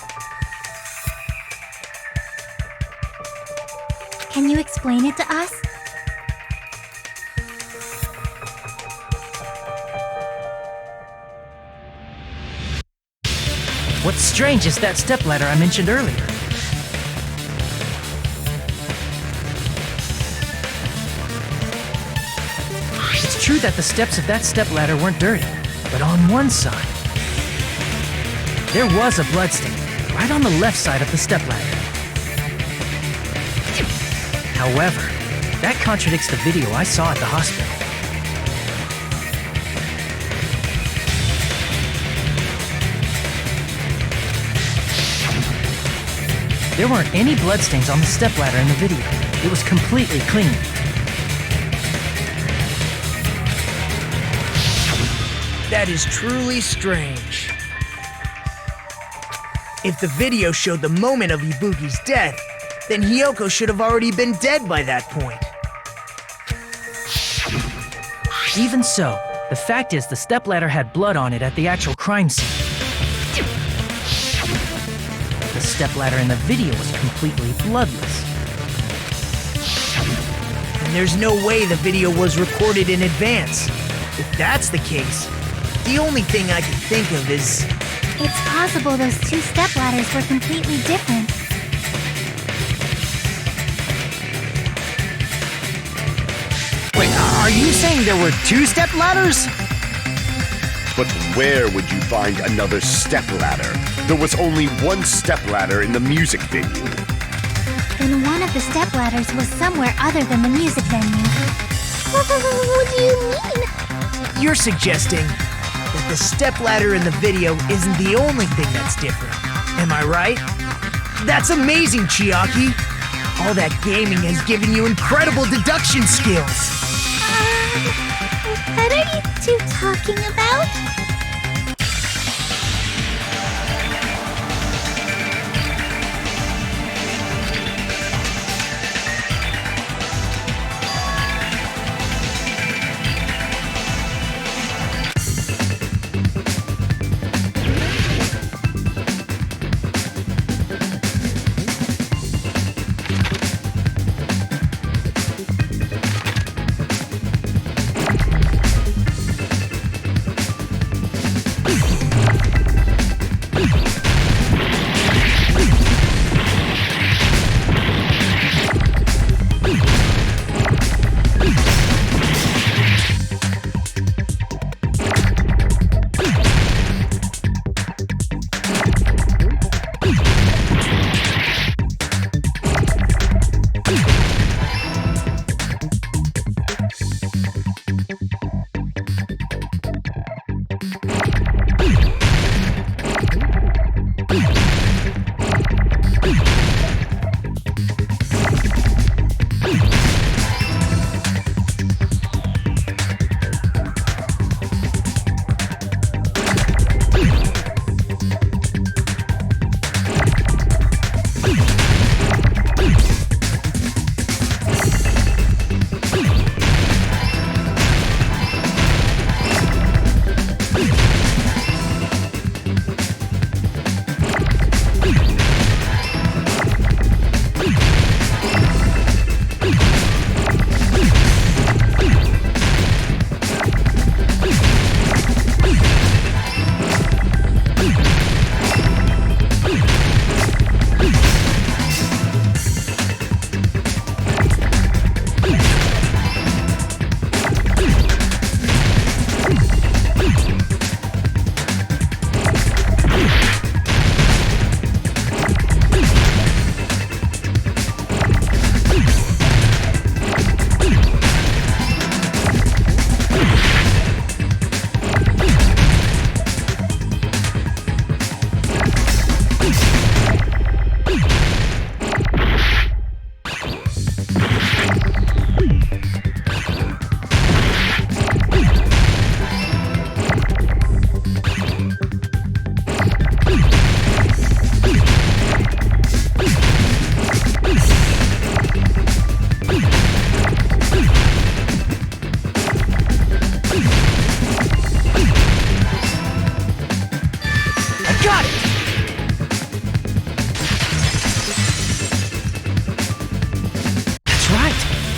Can you explain it to us? What's strange is that stepladder I mentioned earlier. It's true that the steps of that stepladder weren't dirty, but on one side, there was a bloodstain, right on the left side of the stepladder. However, that contradicts the video I saw at the hospital. There weren't any bloodstains on the stepladder in the video. It was completely clean. That is truly strange. If the video showed the moment of Ibuki's death, then Hiyoko should have already been dead by that point. Even so, the fact is the stepladder had blood on it at the actual crime scene. The stepladder in the video was completely bloodless. And there's no way the video was recorded in advance. If that's the case, the only thing I can think of is... It's possible those two stepladders were completely different. Wait, are you saying there were two stepladders? But where would you find another stepladder? There was only one stepladder in the music venue. Then one of the stepladders was somewhere other than the music venue. What do you mean? You're suggesting that the stepladder in the video isn't the only thing that's different. Am I right? That's amazing, Chiaki! All that gaming has given you incredible deduction skills! What are you two talking about?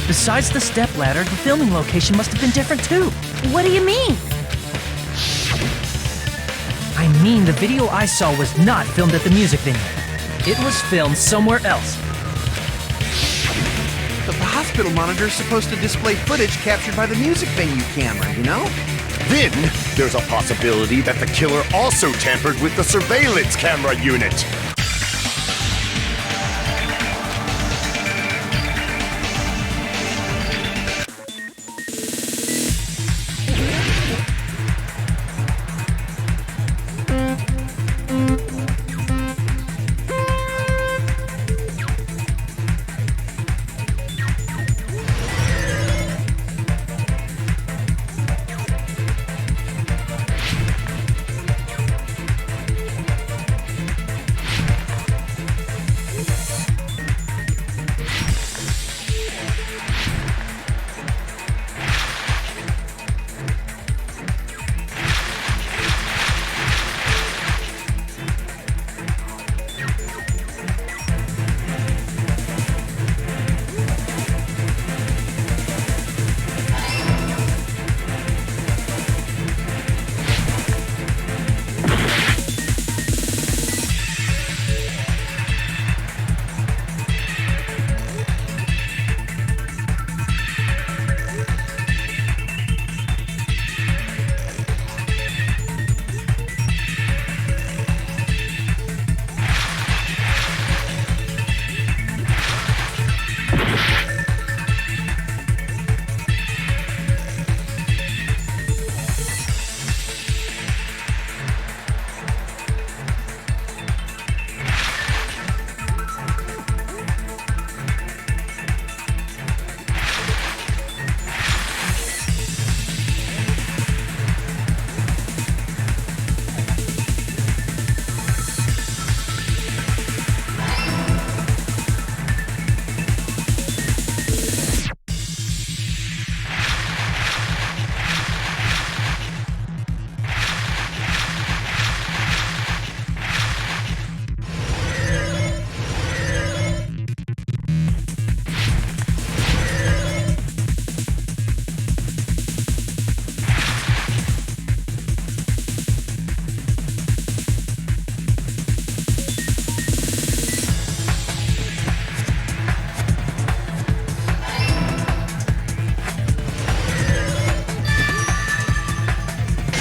Besides the stepladder, the filming location must have been different too. What do you mean? I mean the video I saw was not filmed at the music venue. It was filmed somewhere else. But the hospital monitor is supposed to display footage captured by the music venue camera, you know? Then, there's a possibility that the killer also tampered with the surveillance camera unit.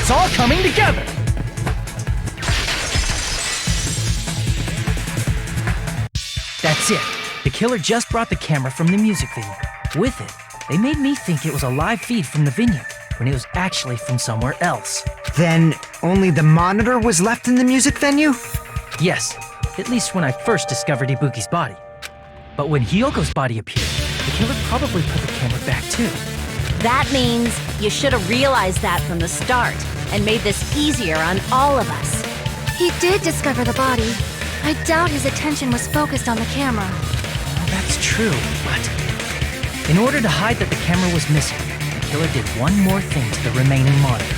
It's all coming together! That's it. The killer just brought the camera from the music venue. With it, they made me think it was a live feed from the venue, when it was actually from somewhere else. Then only the monitor was left in the music venue? Yes, at least when I first discovered Ibuki's body. But when Hyoko's body appeared, the killer probably put the camera back too. That means you should have realized that from the start and made this easier on all of us. He did discover the body. I doubt his attention was focused on the camera. Well, that's true, but in order to hide that the camera was missing, the killer did one more thing to the remaining monitor.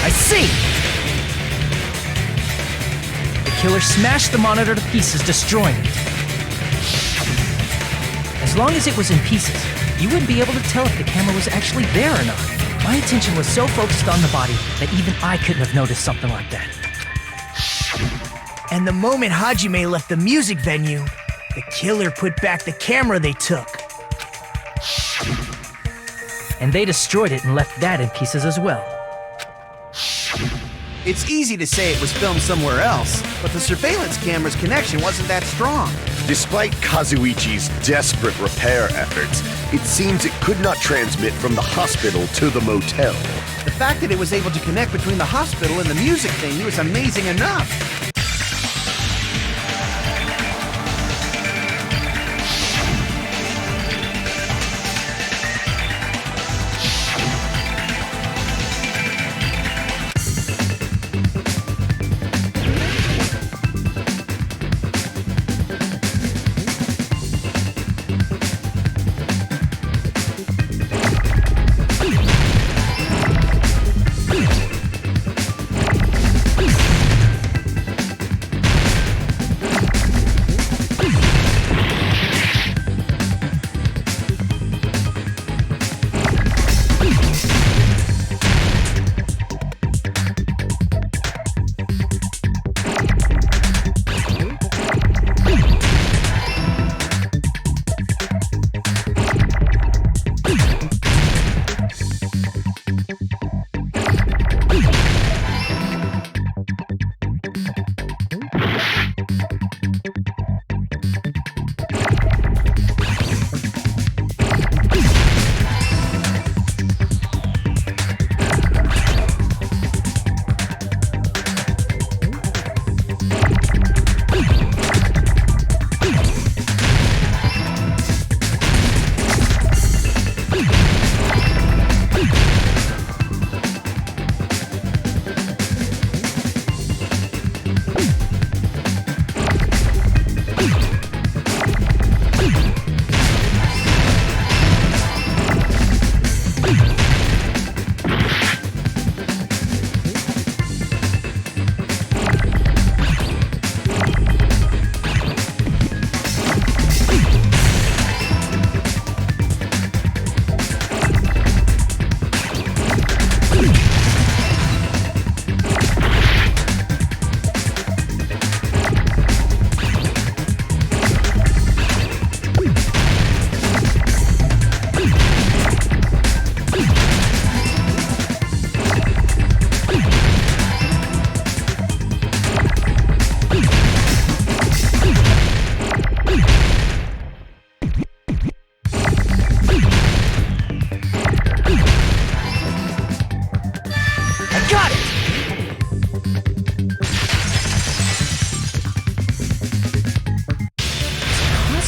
I see! The killer smashed the monitor to pieces, destroying it. As long as it was in pieces, you wouldn't be able to tell if the camera was actually there or not. My attention was so focused on the body that even I couldn't have noticed something like that. And the moment Hajime left the music venue, the killer put back the camera they took. And they destroyed it and left that in pieces as well. It's easy to say it was filmed somewhere else, but the surveillance camera's connection wasn't that strong. Despite Kazuichi's desperate repair efforts, it seems it could not transmit from the hospital to the motel. The fact that it was able to connect between the hospital and the music venue is amazing enough.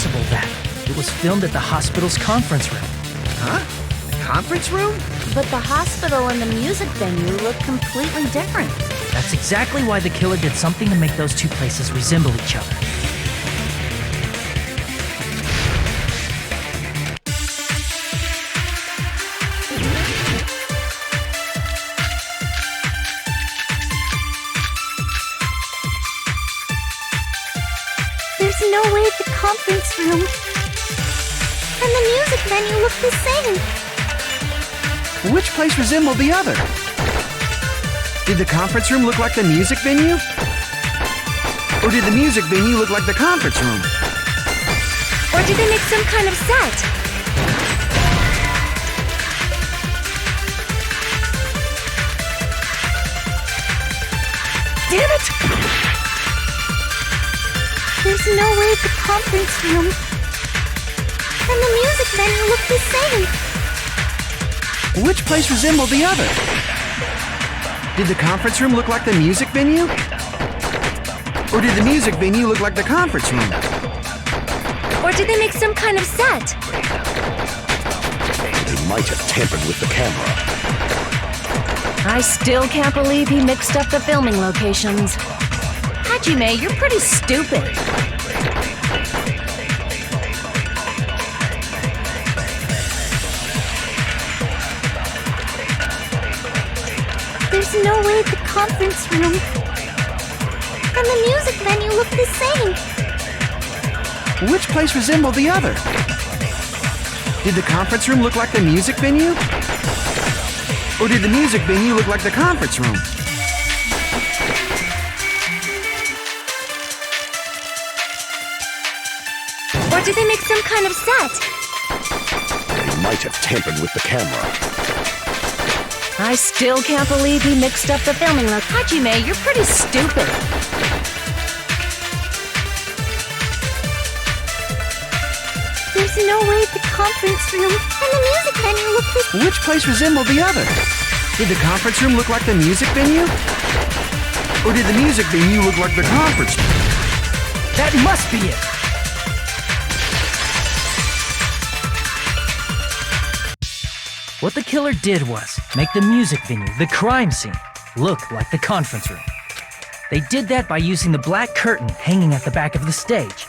possible that it was filmed at the hospital's conference room. Huh? The conference room? But the hospital and the music venue look completely different. That's exactly why the killer did something to make those two places resemble each other. There's no way the conference room and the music venue look the same. Which place resembled the other? Did the conference room look like the music venue? Or did the music venue look like the conference room? Or did they make some kind of set? Damn it! There's no way the conference room and the music venue look the same. Which place resembled the other? Did the conference room look like the music venue? Or did the music venue look like the conference room? Or did they make some kind of set? They might have tampered with the camera. I still can't believe he mixed up the filming locations. Hajime, you're pretty stupid. There's no way the conference room and the music venue look the same. Which place resembled the other? Did the conference room look like the music venue? Or did the music venue look like the conference room? Or did they make some kind of set? They might have tampered with the camera. I still can't believe he mixed up the filming location. Hajime, you're pretty stupid. There's no way the conference room and the music venue look the same. Which place resembled the other? Did the conference room look like the music venue? Or did the music venue look like the conference room? That must be it! What the killer did was make the music venue, the crime scene, look like the conference room. They did that by using the black curtain hanging at the back of the stage.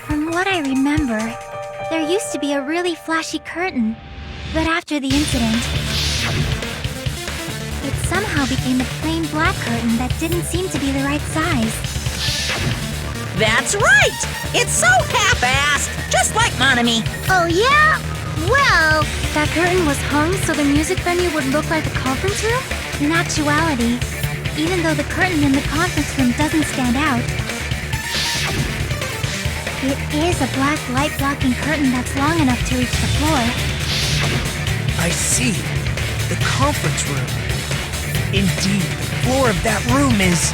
From what I remember, there used to be a really flashy curtain. But after the incident, it somehow became a plain black curtain that didn't seem to be the right size. That's right! It's so half-assed, just like Monami. Oh yeah? Well, That curtain was hung so the music venue would look like the conference room? in actuality, even though the curtain in the conference room doesn't stand out, it is a black light-blocking curtain that's long enough to reach the floor. I see. The conference room. Indeed, the floor of that room is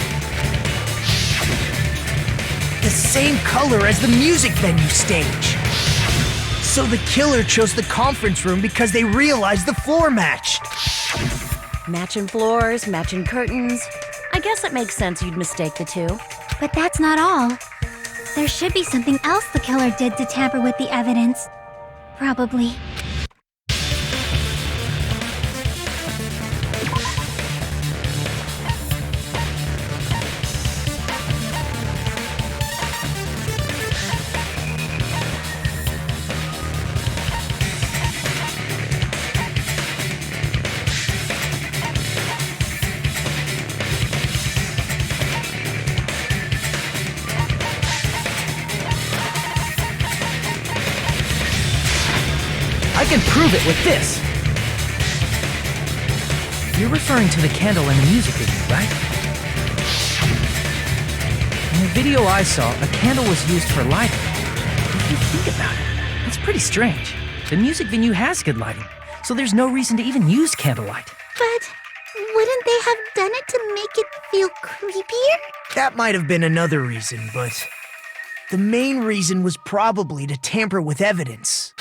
the same color as the music venue stage. So the killer chose the conference room because they realized the floor matched. Matching floors, matching curtains. I guess it makes sense you'd mistake the two. But that's not all. There should be something else the killer did to tamper with the evidence. Probably. I can prove it with this! You're referring to the candle in the music video, right? In the video I saw, a candle was used for lighting. If you think about it, that's pretty strange. The music venue has good lighting, so there's no reason to even use candlelight. But wouldn't they have done it to make it feel creepier? That might have been another reason, but the main reason was probably to tamper with evidence.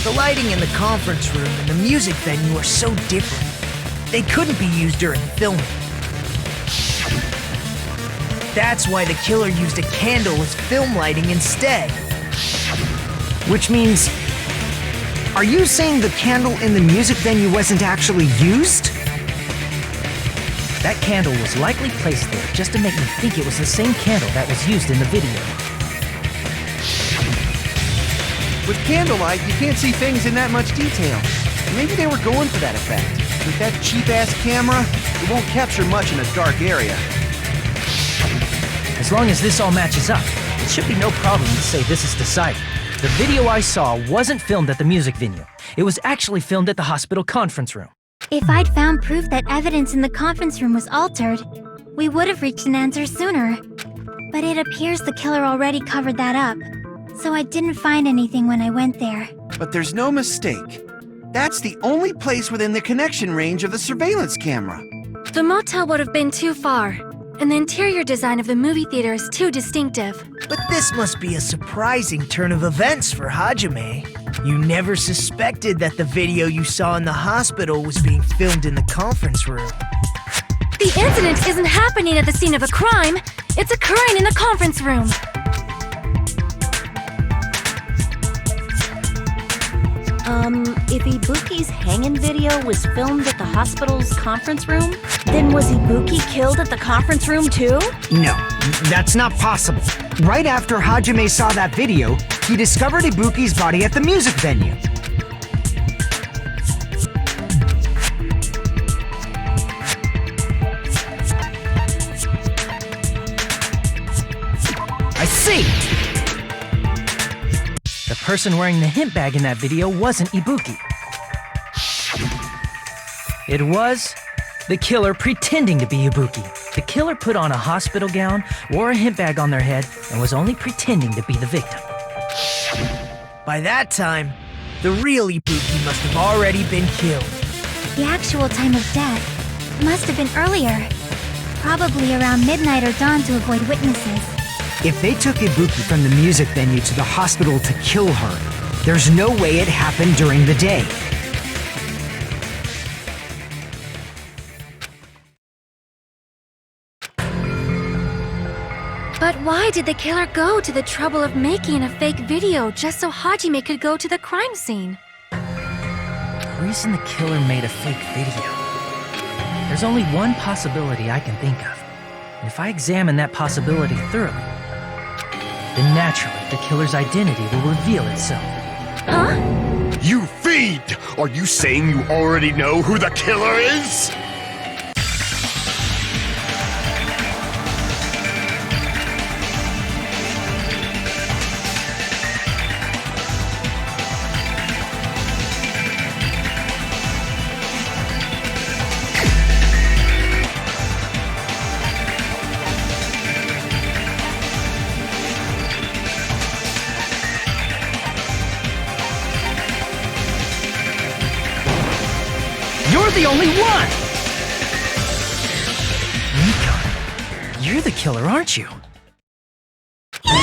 The lighting in the conference room and the music venue are so different. They couldn't be used during filming. that's why the killer used a candle as film lighting instead. Which means... Are you saying the candle in the music venue wasn't actually used? That candle was likely placed there just to make me think it was the same candle that was used in the video. With candlelight, you can't see things in that much detail. Maybe they were going for that effect. With that cheap-ass camera, it won't capture much in a dark area. As long as this all matches up, it should be no problem to say this is decided. The video I saw wasn't filmed at the music venue. It was actually filmed at the hospital conference room. If I'd found proof that evidence in the conference room was altered, we would have reached an answer sooner. But it appears the killer already covered that up, so I didn't find anything when I went there. But there's no mistake. That's the only place within the connection range of the surveillance camera. The motel would have been too far, and the interior design of the movie theater is too distinctive. But this must be a surprising turn of events for Hajime. You never suspected that the video you saw in the hospital was being filmed in the conference room. The incident isn't happening at the scene of a crime, it's occurring in the conference room. If Ibuki's hanging video was filmed at the hospital's conference room, then was Ibuki killed at the conference room too? No, that's not possible. Right after Hajime saw that video, he discovered Ibuki's body at the music venue. I see! The person wearing the hint bag in that video wasn't Ibuki. It was the killer pretending to be Ibuki. The killer put on a hospital gown, wore a hint bag on their head, and was only pretending to be the victim. By that time, the real Ibuki must have already been killed. The actual time of death must have been earlier. Probably around midnight or dawn to avoid witnesses. If they took Ibuki from the music venue to the hospital to kill her, there's no way it happened during the day. But why did the killer go to the trouble of making a fake video just so Hajime could go to the crime scene? The reason the killer made a fake video. There's only one possibility I can think of. And if I examine that possibility thoroughly, then naturally the killer's identity will reveal itself. Huh? You fiend! Are you saying you already know who the killer is? You're the only one! Mika, you're the killer, aren't you? What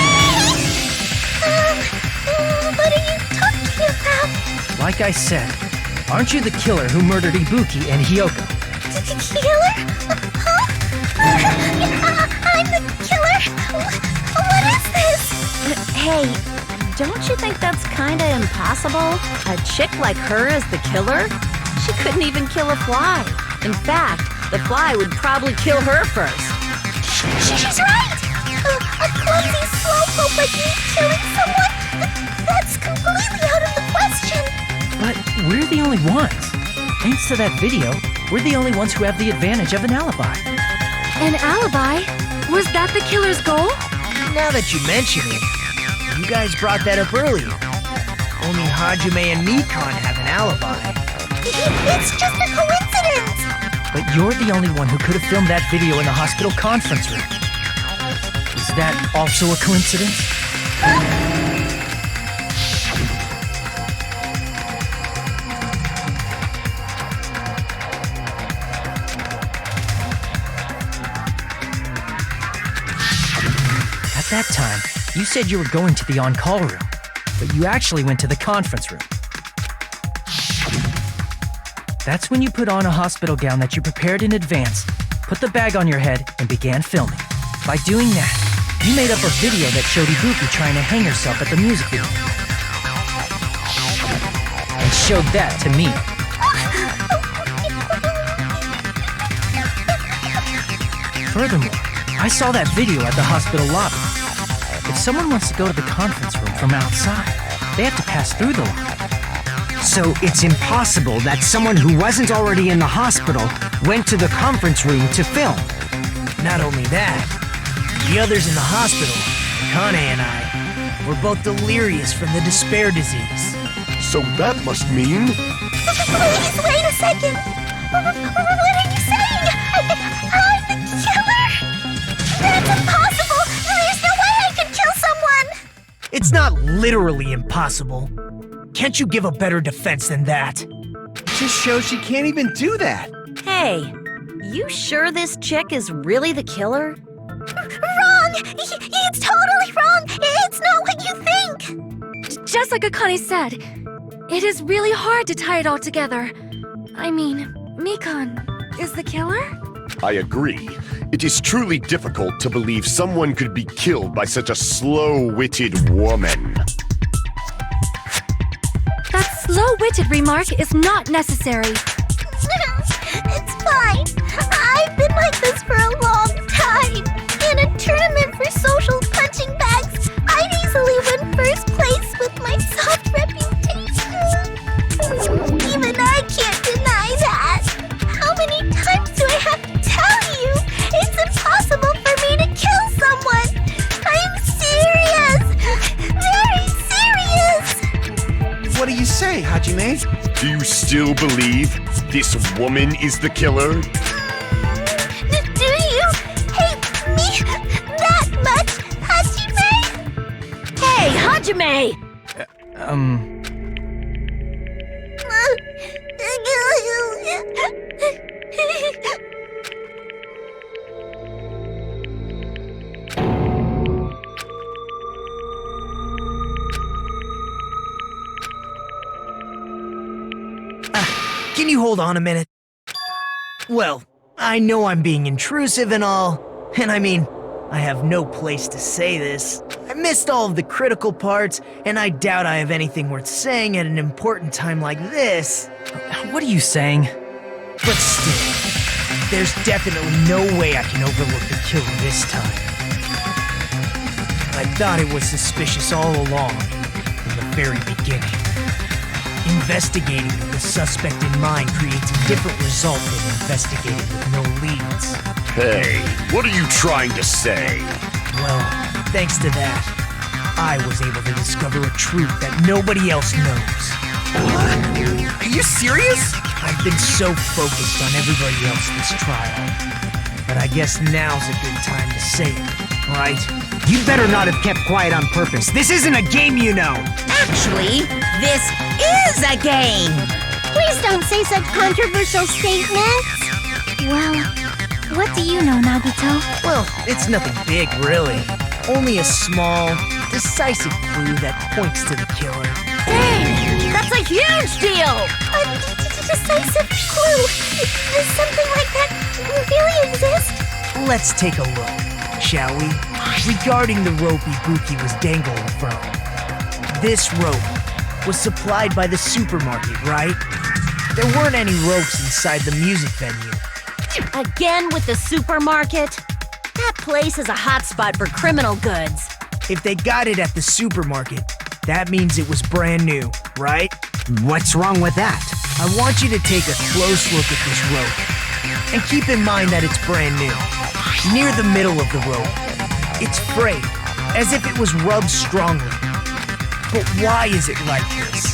are you talking about? Like I said, aren't you the killer who murdered Ibuki and Hyoko? Killer? Huh? I'm the killer? What is this? Hey, don't you think that's kinda impossible? A chick like her as the killer? She couldn't even kill a fly. In fact, the fly would probably kill her first. She's right! A clumsy slowpoke like me killing someone? That's completely out of the question! But we're the only ones. Thanks to that video, we're the only ones who have the advantage of an alibi. An alibi? Was that the killer's goal? Now that you mention it, you guys brought that up earlier. Only Hajime and Mikan have an alibi. It's just a coincidence! But you're the only one who could have filmed that video in the hospital conference room. Is that also a coincidence? At that time, you said you were going to the on-call room, but you actually went to the conference room. That's when you put on a hospital gown that you prepared in advance, put the bag on your head, and began filming. By doing that, you made up a video that showed Ibuki trying to hang herself at the music video. And showed that to me. Furthermore, I saw that video at the hospital lobby. If someone wants to go to the conference room from outside, they have to pass through the lobby. So it's impossible that someone who wasn't already in the hospital went to the conference room to film. Not only that, the others in the hospital, Kane and I, were both delirious from the despair disease. So that must mean... Please, wait a second. What are you saying? I'm the killer? That's impossible. There's no way I could kill someone. It's not literally impossible. Can't you give a better defense than that? Just shows she can't even do that. Hey, you sure this chick is really the killer? Wrong! It's totally wrong! It's not what you think! Just like Akane said, it is really hard to tie it all together. I mean, Mikan is the killer? I agree. It is truly difficult to believe someone could be killed by such a slow-witted woman. That slow-witted remark is not necessary. It's fine. I've been like this for a long time. In a tournament for social punching bags, I'd easily win first place with my soft reputation. Even I can't deny that. How many times do I have to tell you? It's impossible for me to kill someone. I'm serious. Very serious. What do you say, Hajime? Do you still believe this woman is the killer? Do you hate me that much, Hajime? Hey, Hajime! Can you hold on a minute? Well, I know I'm being intrusive and all, and I mean, I have no place to say this. I missed all of the critical parts, and I doubt I have anything worth saying at an important time like this. What are you saying? But still, there's definitely no way I can overlook the killer this time. I thought it was suspicious all along, from the very beginning. Investigating with the suspect in mind creates a different result than investigating with no leads. Hey, what are you trying to say? Well, thanks to that, I was able to discover a truth that nobody else knows. What? Are you serious? I've been so focused on everybody else this trial, but I guess now's a good time to say it, right? You'd better not have kept quiet on purpose. This isn't a game, you know. Actually, this is a game! Please don't say such controversial statements. Well, what do you know, Nagito? Well, it's nothing big, really. Only a small, decisive clue that points to the killer. Dang! That's a huge deal! A decisive clue? Does something like that really exist? Let's take a look, shall we? Regarding the rope Ibuki was dangling from. This rope was supplied by the supermarket, right? There weren't any ropes inside the music venue. Again with the supermarket? That place is a hotspot for criminal goods. If they got it at the supermarket, that means it was brand new, right? What's wrong with that? I want you to take a close look at this rope. And keep in mind that it's brand new. Near the middle of the rope, it's frayed, as if it was rubbed strongly. But why is it like this?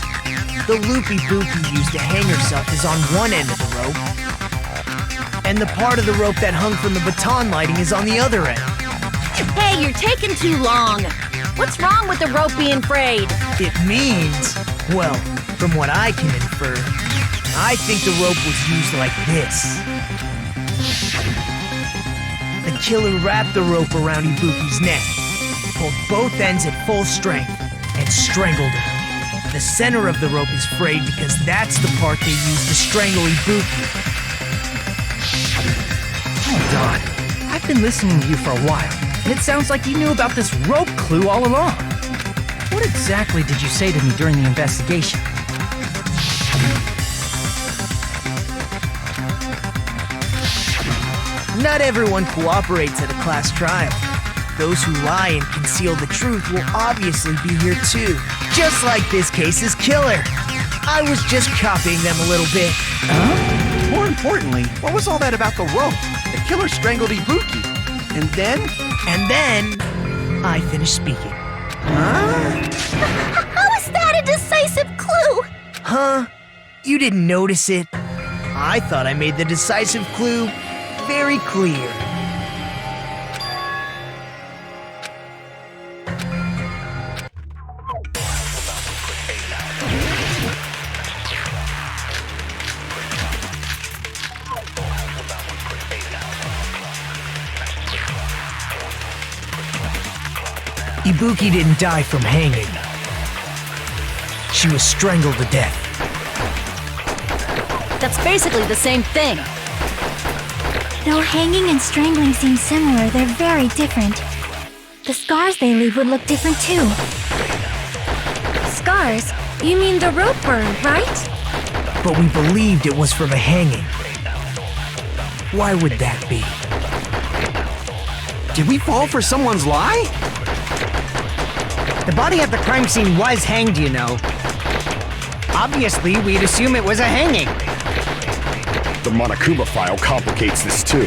The loop Ibuki used to hang herself is on one end of the rope, and the part of the rope that hung from the baton lighting is on the other end. Hey, you're taking too long. What's wrong with the rope being frayed? It means, well, from what I can infer, I think the rope was used like this. The killer wrapped the rope around Ibuki's neck, pulled both ends at full strength, and strangled her. The center of the rope is frayed because that's the part they used to strangle Ibuki. Hold on. I been listening to you for a while, and it sounds like you knew about this rope clue all along. What exactly did you say to me during the investigation? Not everyone cooperates at a class trial. Those who lie and conceal the truth will obviously be here too. Just like this case's killer. I was just copying them a little bit. Huh? More importantly, what was all that about the rope? The killer strangled Ibuki. And then? And then, I finished speaking. Huh? How is that a decisive clue? Huh? You didn't notice it? I thought I made the decisive clue very clear. Ibuki didn't die from hanging. She was strangled to death. That's basically the same thing. Though hanging and strangling seem similar, they're very different. The scars they leave would look different too. Scars? You mean the rope burn, right? But we believed it was from a hanging. Why would that be? Did we fall for someone's lie? The body at the crime scene was hanged, you know. Obviously, we'd assume it was a hanging. The Monokuma file complicates this too.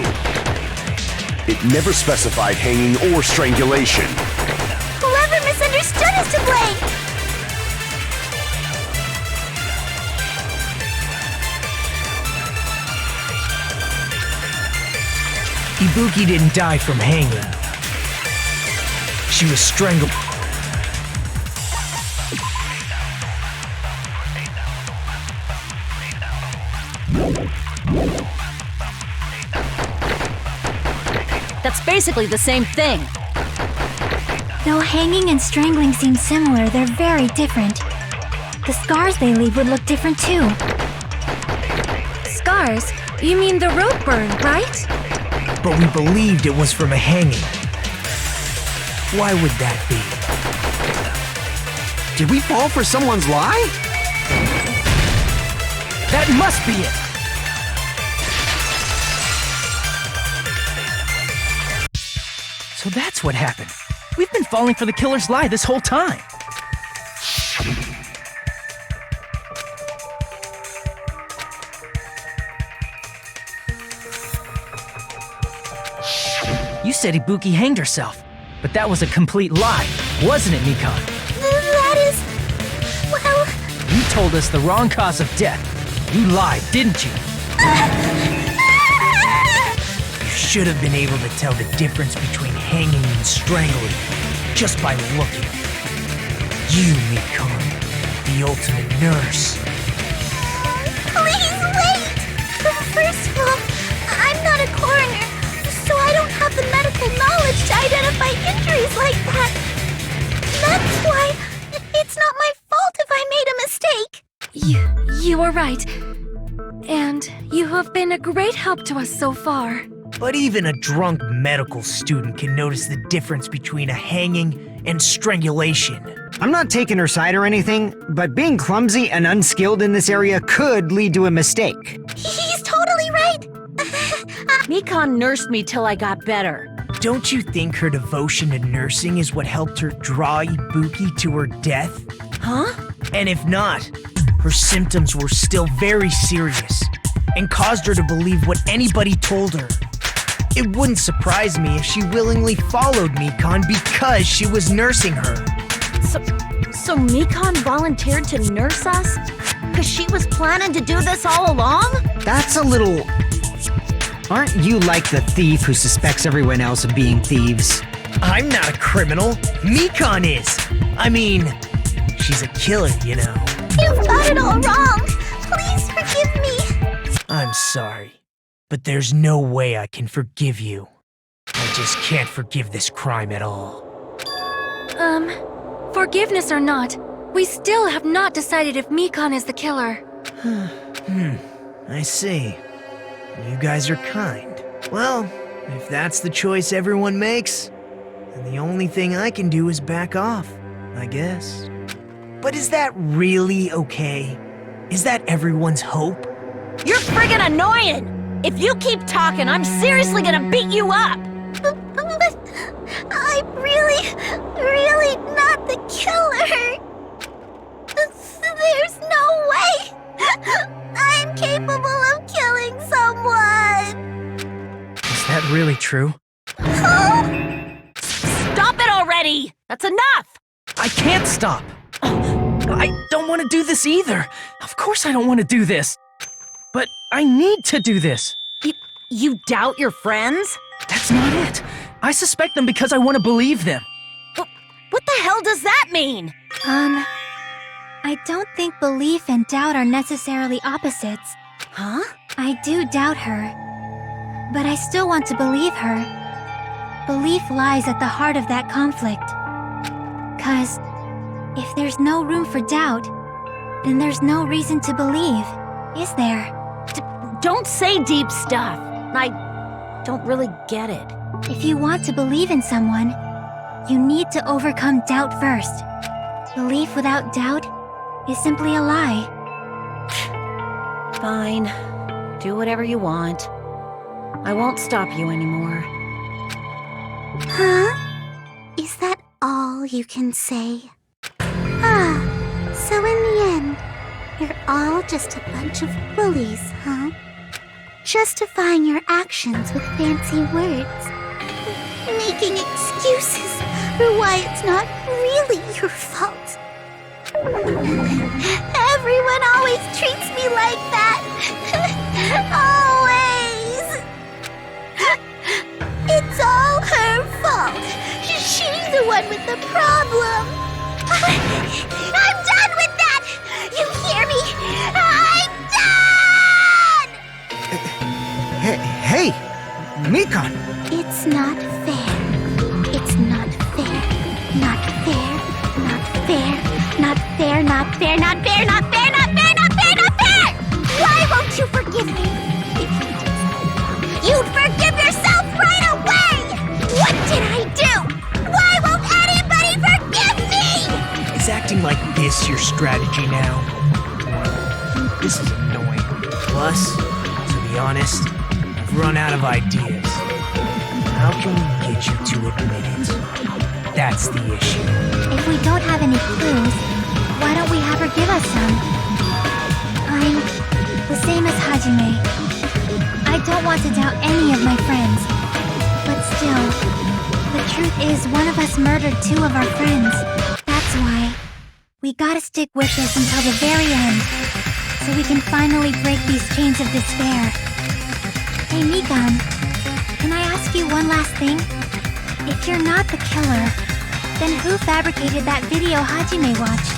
It never specified hanging or strangulation. Whoever misunderstood is to blame! Ibuki didn't die from hanging. She was strangled. That's basically the same thing. Though hanging and strangling seem similar, they're very different. The scars they leave would look different too. Scars? You mean the rope burn, right? But we believed it was from a hanging. Why would that be? Did we fall for someone's lie? That must be it! So that's what happened. We've been falling for the killer's lie this whole time. You said Ibuki hanged herself, but that was a complete lie, wasn't it, Mikan? That is... well... You told us the wrong cause of death. You lied, didn't you? You should have been able to tell the difference between hanging and strangling just by looking. You, Mikan, the ultimate nurse. Please wait! First of all, I'm not a coroner, so I don't have the medical knowledge to identify injuries like that. That's why it's not my fault if I made a mistake. You are right. And you have been a great help to us so far. But even a drunk medical student can notice the difference between a hanging and strangulation. I'm not taking her side or anything, but being clumsy and unskilled in this area could lead to a mistake. He's totally right. Mikan nursed me till I got better. Don't you think her devotion to nursing is what helped her draw Ibuki to her death? Huh? And if not, her symptoms were still very serious and caused her to believe what anybody told her. It wouldn't surprise me if she willingly followed Mikan because she was nursing her. So Mikan volunteered to nurse us? Because she was planning to do this all along? That's a little... Aren't you like the thief who suspects everyone else of being thieves? I'm not a criminal. Mikan is. I mean, she's a killer, you know. You've got it all wrong. Please forgive me. I'm sorry, but there's no way I can forgive you. I just can't forgive this crime at all. Forgiveness or not, we still have not decided if Mikan is the killer. I see. You guys are kind. Well, If that's the choice everyone makes, then the only thing I can do is back off, I guess. But is that really okay? Is that everyone's hope? You're friggin' annoying! If you keep talking, I'm seriously gonna beat you up! But I'm really not the killer. There's no way I'm capable of killing someone. Is that really true? Stop it already! That's enough! I can't stop! I don't want to do this either! Of course I don't want to do this! But I need to do this! You doubt your friends? That's not it! I suspect them because I want to believe them! What the hell does that mean? I don't think belief and doubt are necessarily opposites. Huh? I do doubt her, but I still want to believe her. Belief lies at the heart of that conflict. 'Cause if there's no room for doubt, then there's no reason to believe, is there? Don't say deep stuff. I don't really get it. If you want to believe in someone, you need to overcome doubt first. Belief without doubt is simply a lie. Fine. Do whatever you want. I won't stop you anymore. Huh? Is that all you can say? So in the end, you're all just a bunch of bullies, huh? Justifying your actions with fancy words. Making excuses for why it's not really your fault. Everyone always treats me like that. Always. It's all her fault. She's the one with the problem. I'm done with that! You hear me? I'm done! Hey, Mikan! It's not fair. It's not fair. Not fair. Not fair. Not fair. Not fair. Not fair. Not fair. Not fair. Not fair. Not fair! Why won't you forgive me? If you did something wrong, you'd forgive yourself right away! What did I do? Why won't anybody forgive me? Is acting like this your strategy now? This is annoying. Plus, to be honest, I've run out of ideas. How can we get you to admit it? That's the issue. If we don't have any clues, why don't we have her give us some? I'm the same as Hajime. I don't want to doubt any of my friends. But still, the truth is one of us murdered two of our friends. That's why we gotta stick with this until the very end, so we can finally break these chains of despair. Hey, Mikan, can I ask you one last thing? If you're not the killer, then who fabricated that video Hajime watched?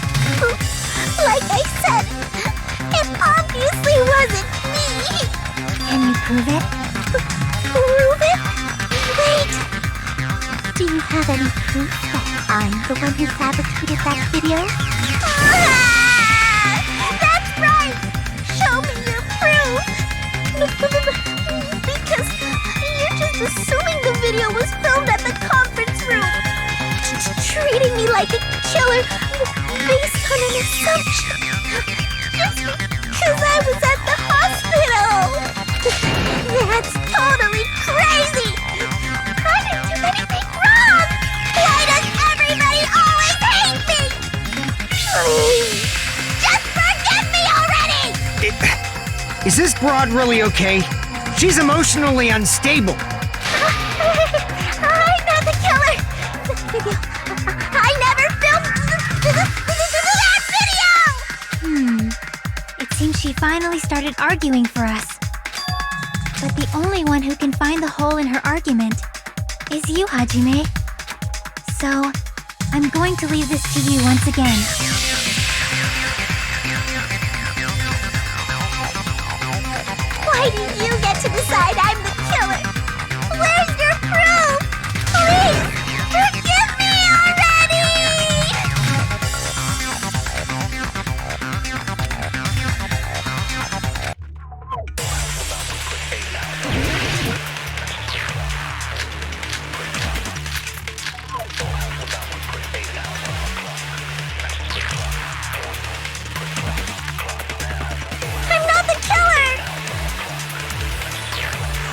Like I said, it obviously wasn't me. Can you prove it? Prove it? Wait. Do you have any proof that I'm the one who fabricated that video? That's right! Show me your proof! Because you're just assuming the video was filmed at the conference room. Treating me like a killer based on an assumption. Just because I was at the hospital. That's totally crazy! I didn't do anything wrong! Why does everybody always hate me? Please, just forgive me already! Is this broad really okay? She's emotionally unstable. I'm not the killer! The video... I never filmed that video! It seems she finally started arguing for us. But the only one who can find the hole in her argument is you, Hajime. So, I'm going to leave this to you once again. Why do you get to decide I'm the killer? Where's your proof? Please, forgive me already!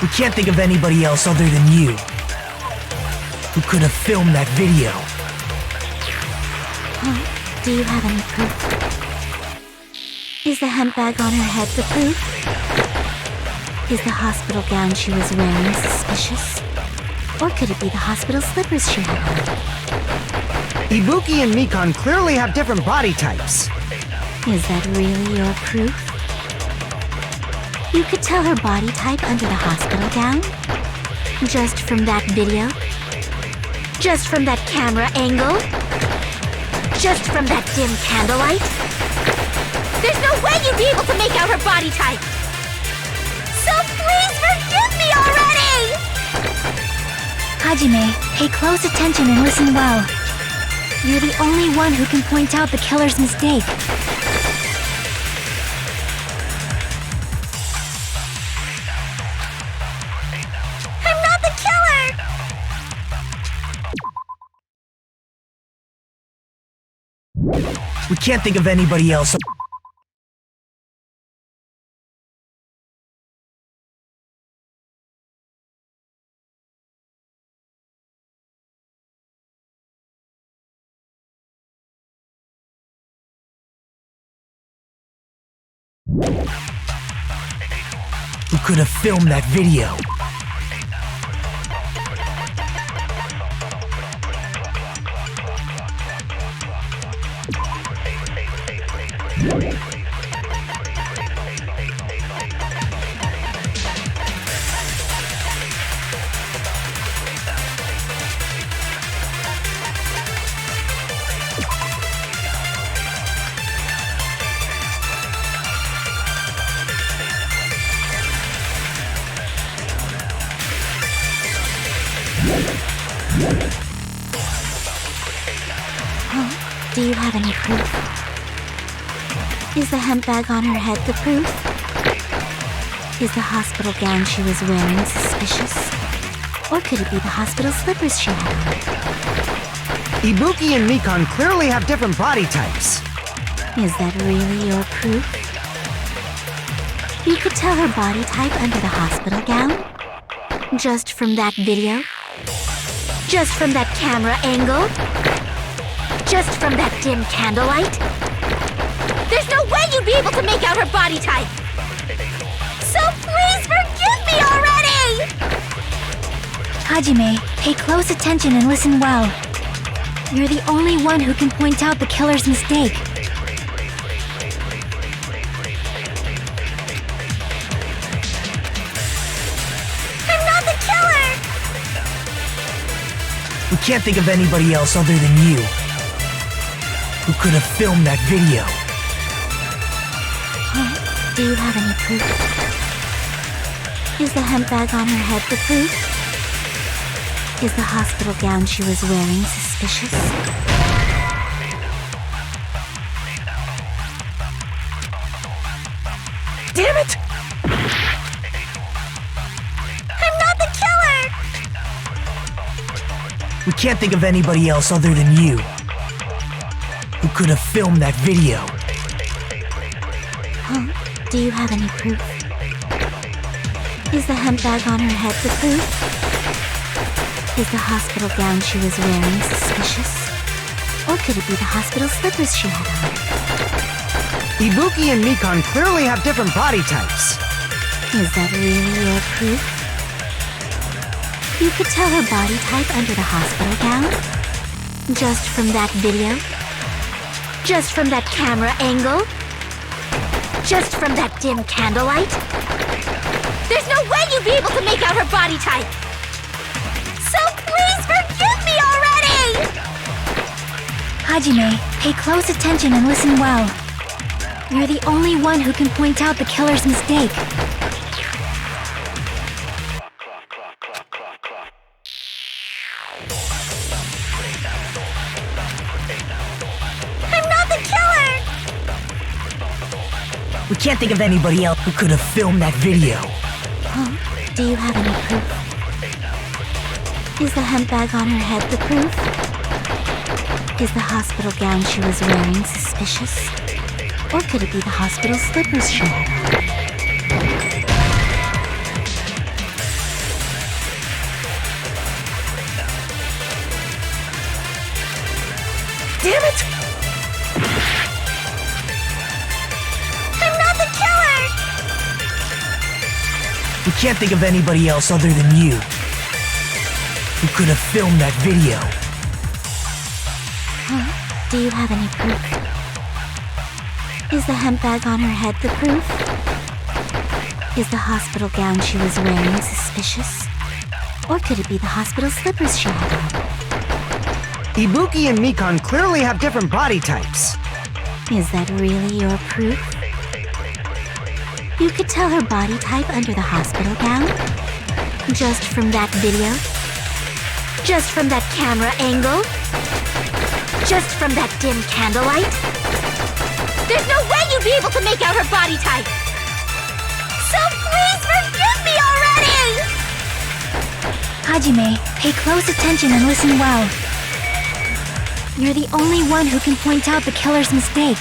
We can't think of anybody else other than you who could have filmed that video. Do you have any proof? Is the hemp bag on her head the proof? Is the hospital gown she was wearing suspicious? Or could it be the hospital slippers she had on? Ibuki and Mikan clearly have different body types. Is that really your proof? You could tell her body type under the hospital gown? Just from that video? Just from that camera angle? Just from that dim candlelight? There's no way you'd be able to make out her body type! So please forgive me already! Hajime, pay close attention and listen well. You're the only one who can point out the killer's mistake. I'm not the killer! We can't think of anybody else. Who could have filmed that video? Do you have any proof? Is the hemp bag on her head the proof? Is the hospital gown she was wearing suspicious? Or could it be the hospital slippers she had on? Ibuki and Mikan clearly have different body types. Is that really your proof? You could tell her body type under the hospital gown? Just from that video? Just from that camera angle? Just from that dim candlelight? There's no way you'd be able to make out her body type! So please forgive me already! Hajime, pay close attention and listen well. You're the only one who can point out the killer's mistake. I'm not the killer! We can't think of anybody else other than you who could have filmed that video. Do you have any proof? Is the hemp bag on her head the proof? Is the hospital gown she was wearing suspicious? Damn it! I'm not the killer! We can't think of anybody else other than you who could have filmed that video. Do you have any proof? Is the hemp bag on her head the proof? Is the hospital gown she was wearing suspicious? Or could it be the hospital slippers she had on? Ibuki and Mikan clearly have different body types. Is that really your proof? You could tell her body type under the hospital gown? Just from that video? Just from that camera angle? Just from that dim candlelight? There's no way you'd be able to make out her body type! So please forgive me already! Hajime, pay close attention and listen well. You're the only one who can point out the killer's mistake. I'm not the killer! We can't think of anybody else who could have filmed that video. Do you have any proof? Is the hemp bag on her head the proof? Is the hospital gown she was wearing suspicious? Or could it be the hospital slippers she had on? Damn it! I'm not the killer! We can't think of anybody else other than you who could have filmed that video. Huh? Do you have any proof? Is the hemp bag on her head the proof? Is the hospital gown she was wearing suspicious? Or could it be the hospital slippers she had on? Ibuki and Mikan clearly have different body types. Is that really your proof? You could tell her body type under the hospital gown? Just from that video? Just from that camera angle? Just from that dim candlelight? There's no way you'd be able to make out her body type! So please forgive me already! Hajime, pay close attention and listen well. You're the only one who can point out the killer's mistake.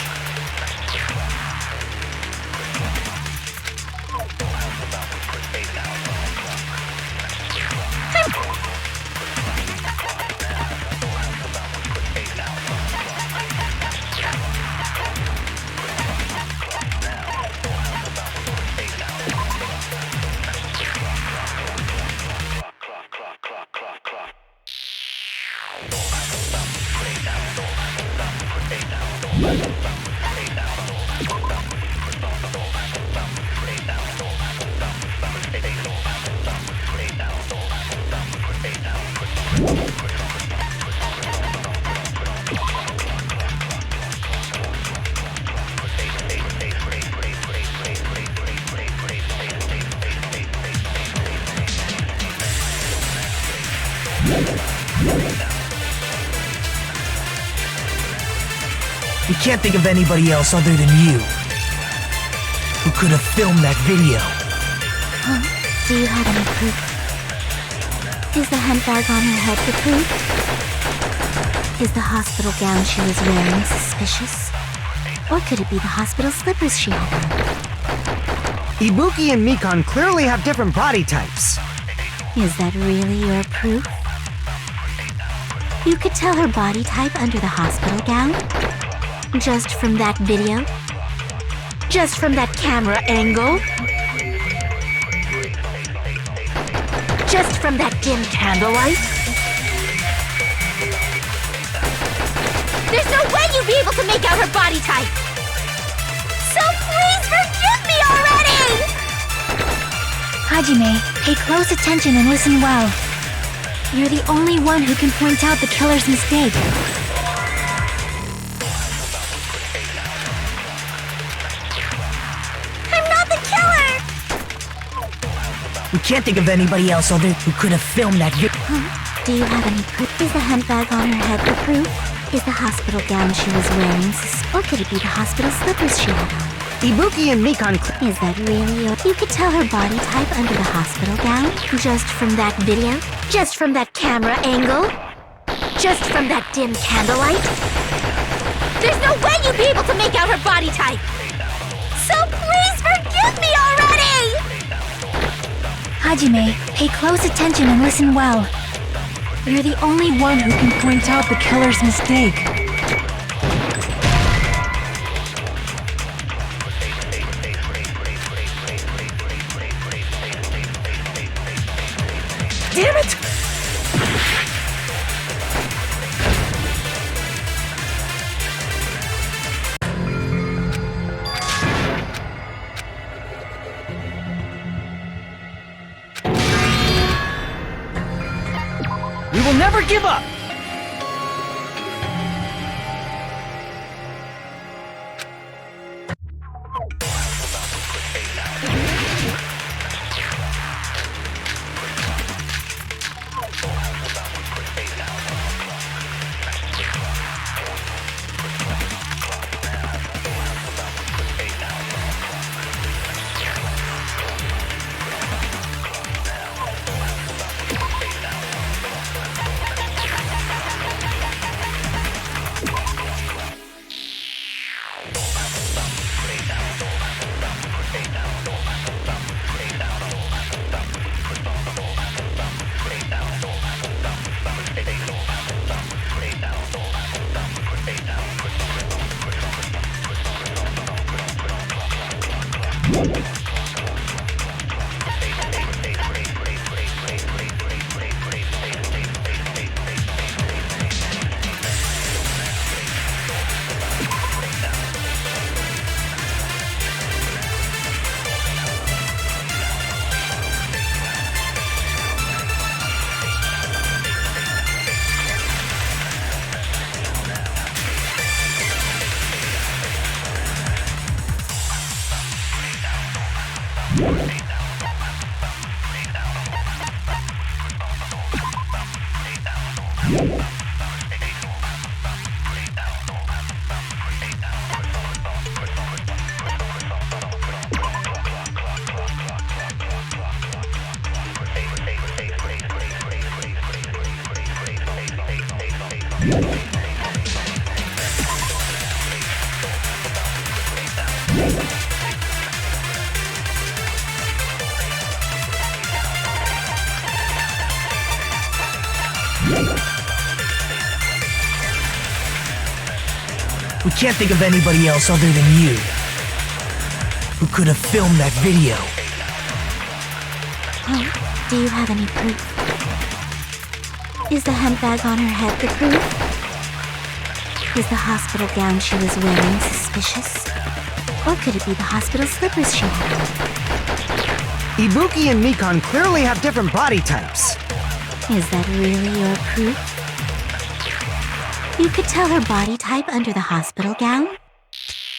We can't think of anybody else other than you who could have filmed that video. Huh? Do you have any proof? Is the hemp bag on her head the proof? Is the hospital gown she was wearing suspicious? Or could it be the hospital slippers she had on? Ibuki and Mikan clearly have different body types. Is that really your proof? You could tell her body type under the hospital gown? Just from that video? Just from that camera angle? Just from that dim candlelight? There's no way you'd be able to make out her body type! So please forgive me already! Hajime, pay close attention and listen well. You're the only one who can point out the killer's mistake. We can't think of anybody else other who could have filmed that video. Huh? Do you have any proof? Is the hemp bag on her head the proof? Is the hospital gown she was wearing or could it be the hospital slippers she had on? Ibuki and Mikan Is that really your... You could tell her body type under the hospital gown? Just from that video? Just from that camera angle? Just from that dim candlelight? There's no way you'd be able to make out her body type! So please forgive me already! Hajime, pay close attention and listen well. You're the only one who can point out the killer's mistake. Damn it! We will never give up! We can't think of anybody else other than you who could have filmed that video. Do you have any proof? Is the hemp bag on her head the proof? Is the hospital gown she was wearing suspicious? Or could it be the hospital slippers she had on? Ibuki and Mikan clearly have different body types. Is that really your proof? You could tell her body type under the hospital gown?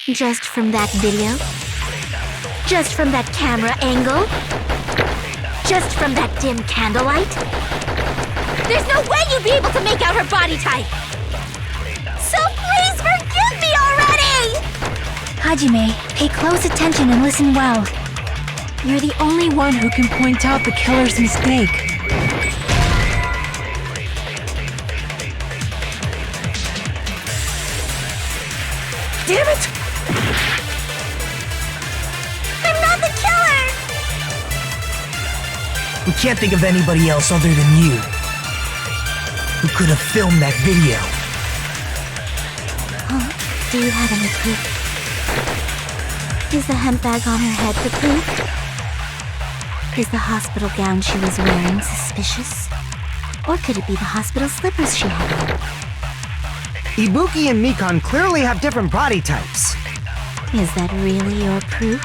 Just from that video? Just from that camera angle? Just from that dim candlelight? There's no way you'd be able to make out her body type! So please forgive me already! Hajime, pay close attention and listen well. You're the only one who can point out the killer's mistake. Damn it! I'm not the killer! We can't think of anybody else other than you who could have filmed that video. Do you have any proof? Is the hemp bag on her head the proof? Is the hospital gown she was wearing suspicious? Or could it be the hospital slippers she had on? Ibuki and Mikan clearly have different body types. Is that really your proof?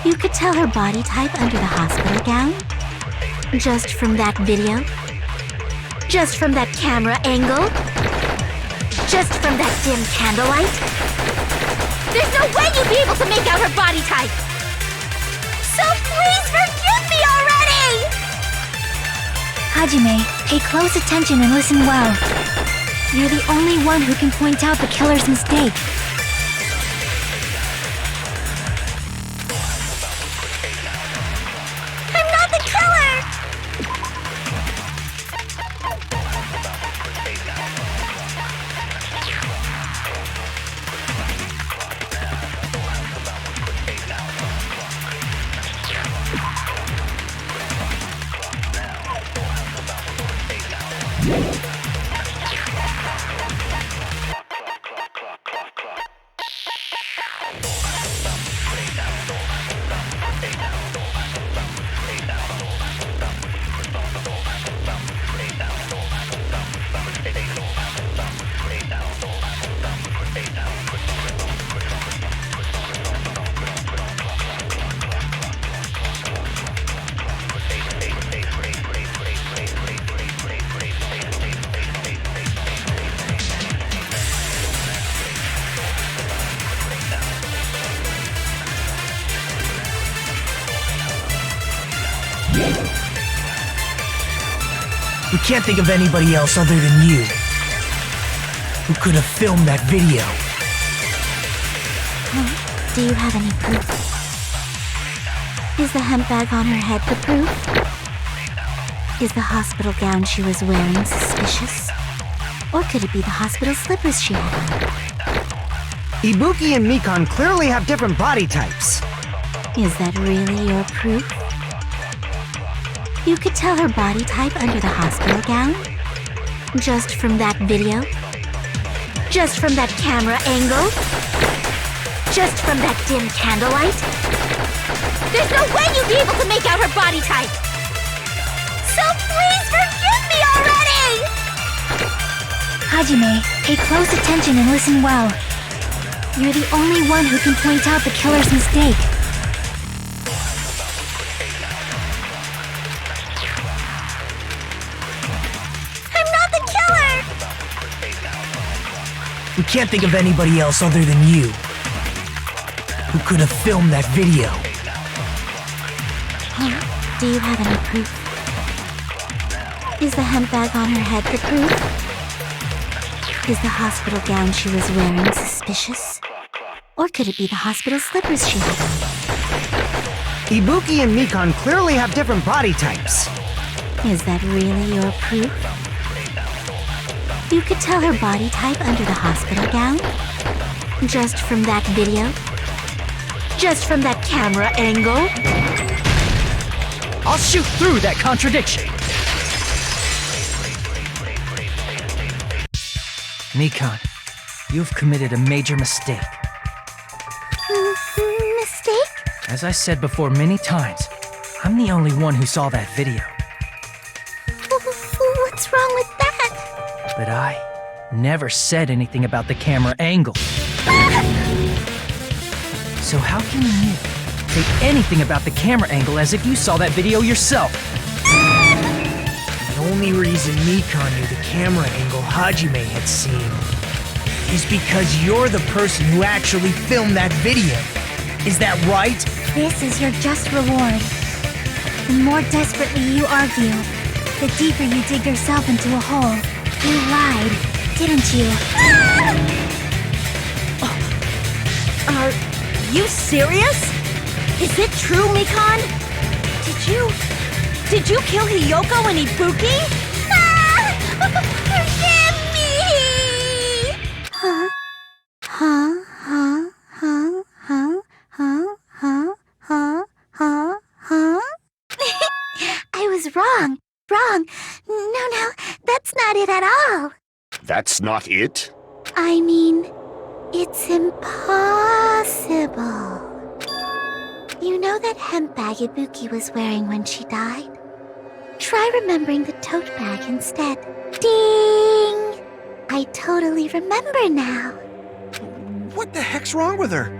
You could tell her body type under the hospital gown? Just from that video? Just from that camera angle? Just from that dim candlelight? There's no way you'd be able to make out her body type! So please forgive me already! Hajime, pay close attention and listen well. You're the only one who can point out the killer's mistake. I'm not the killer! We can't think of anybody else other than you who could have filmed that video. Do you have any proof? Is the hemp bag on her head the proof? Is the hospital gown she was wearing suspicious? Or could it be the hospital slippers she had on? Ibuki and Mikan clearly have different body types. Is that really your proof? You could tell her body type under the hospital gown? Just from that video? Just from that camera angle? Just from that dim candlelight? There's no way you'd be able to make out her body type! So please forgive me already! Hajime, pay close attention and listen well. You're the only one who can point out the killer's mistake. I'm not the killer! We can't think of anybody else other than you who could have filmed that video. Do you have any proof? Is the hemp bag on her head the proof? Is the hospital gown she was wearing suspicious? Or could it be the hospital slippers she had on? Ibuki and Mikan clearly have different body types. Is that really your proof? You could tell her body type under the hospital gown? Just from that video? Just from that camera angle? I'll shoot through that contradiction! Mikan, You've committed a major mistake. Mistake? As I said before many times, I'm the only one who saw that video. What's wrong with that? But I never said anything about the camera angle. So how can you say anything about the camera angle as if you saw that video yourself? The only reason Mikan knew the camera angle Hajime had seen is because you're the person who actually filmed that video. Is that right? This is your just reward. The more desperately you argue, the deeper you dig yourself into a hole. You lied, didn't you? Are you serious? Is it true, Mikan? Did you kill Hiyoko and Ibuki? Forgive me! I was wrong. No, that's not it at all. That's not it? I mean, it's impossible. You know that hemp bag Ibuki was wearing when she died? Try remembering the tote bag instead. Ding! I totally remember now. What the heck's wrong with her?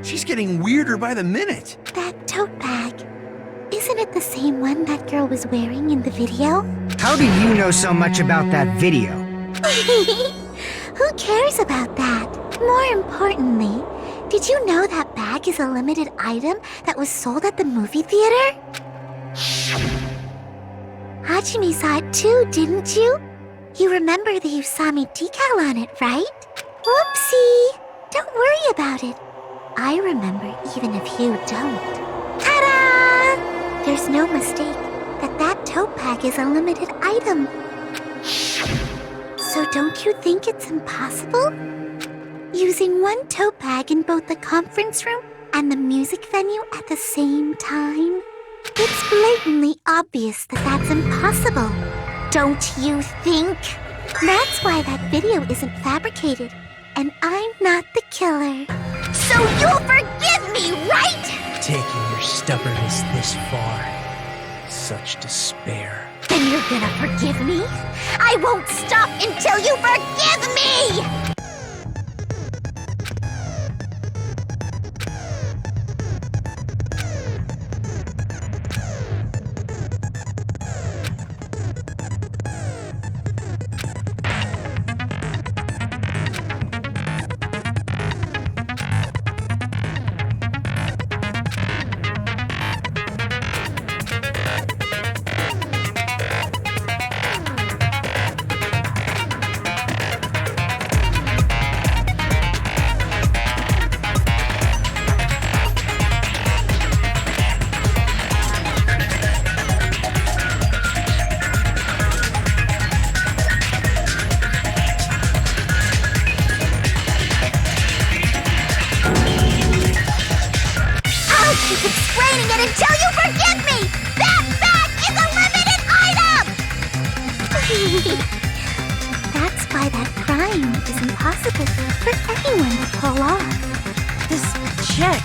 She's getting weirder by the minute. That tote bag. Isn't it the same one that girl was wearing in the video? How do you know so much about that video? Who cares about that? More importantly, did you know that bag is a limited item that was sold at the movie theater? Hajime saw it too, didn't you? You remember the Usami decal on it, right? Whoopsie! Don't worry about it. I remember even if you don't. Ta-da! There's no mistake that tote bag is a limited item. So don't you think it's impossible? Using one tote bag in both the conference room and the music venue at the same time? It's blatantly obvious that that's impossible. Don't you think? That's why that video isn't fabricated, and I'm not the killer. So you'll forgive me, right? Taking your stubbornness this far. Such despair. Then you're gonna forgive me? I won't stop until you forgive me! Explaining it until you forgive me! That bag is a limited item! That's why that crime is impossible for anyone to pull off. This check.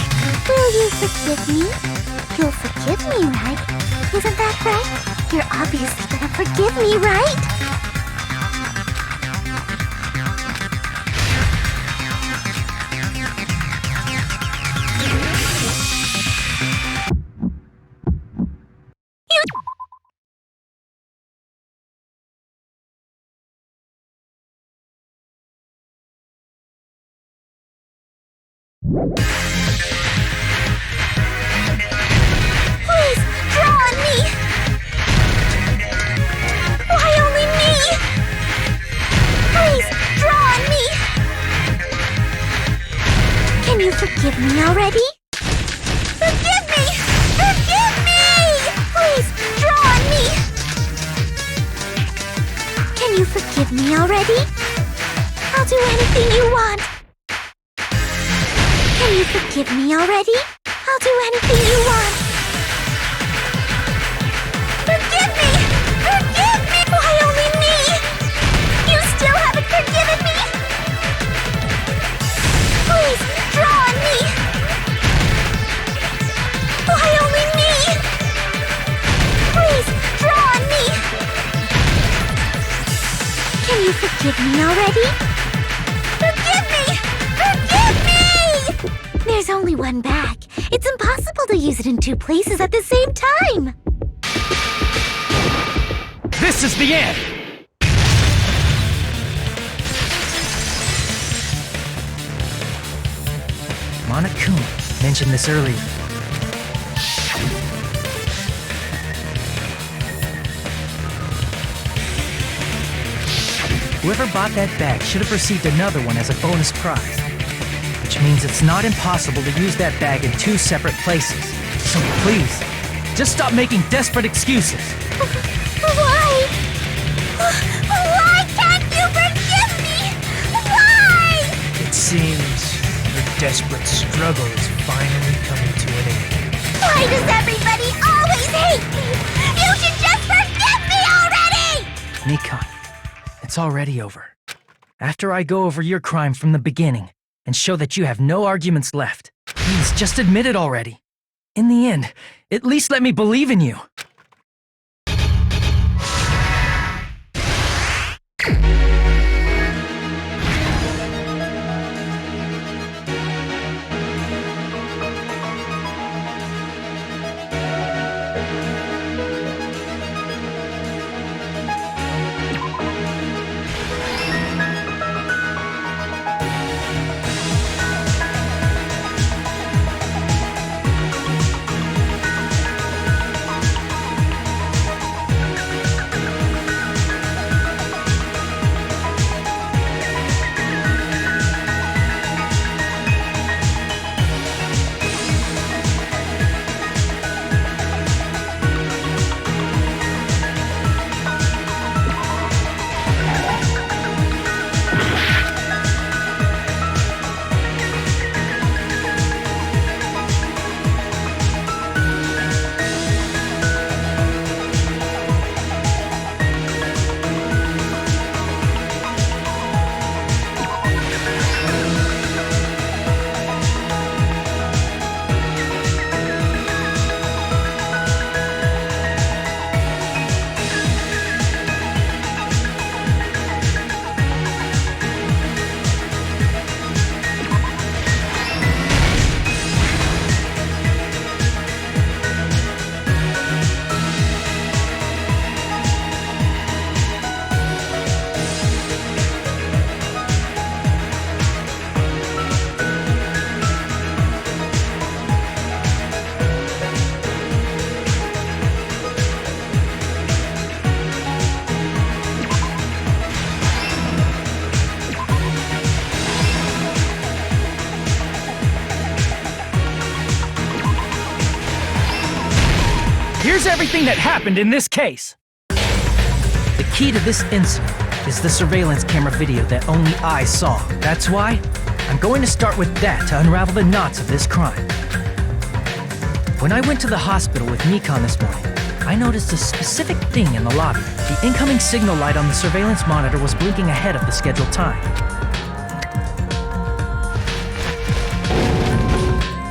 Will you forgive me? You'll forgive me, right? Isn't that right? You're obviously gonna forgive me, right? Please, draw on me! Why only me? Please, draw on me! Can you forgive me already? Forgive me! Forgive me! Please, draw on me! Can you forgive me already? I'll do anything you want. Can you forgive me already? I'll do anything you want. Forgive me! Forgive me! Why only me? You still haven't forgiven me? already? Forgive me! Forgive me! There's only one bag. It's impossible to use it in two places at the same time. This is the end! Monokuma mentioned this earlier. Whoever bought that bag should have received another one as a bonus prize. Which means it's not impossible to use that bag in two separate places. So please, just stop making desperate excuses. Why? Why can't you forgive me? Why? It seems your desperate struggle is finally coming to an end. Why does everybody always hate me? You should just forgive me already! Nikon, it's already over. After I go over your crime from the beginning and show that you have no arguments left, please just admit it already. In the end, at least let me believe in you. Here's everything that happened in this case. The key to this incident is the surveillance camera video that only I saw. That's why I'm going to start with that to unravel the knots of this crime. When I went to the hospital with Nikon this morning, I noticed a specific thing in the lobby. The incoming signal light on the surveillance monitor was blinking ahead of the scheduled time.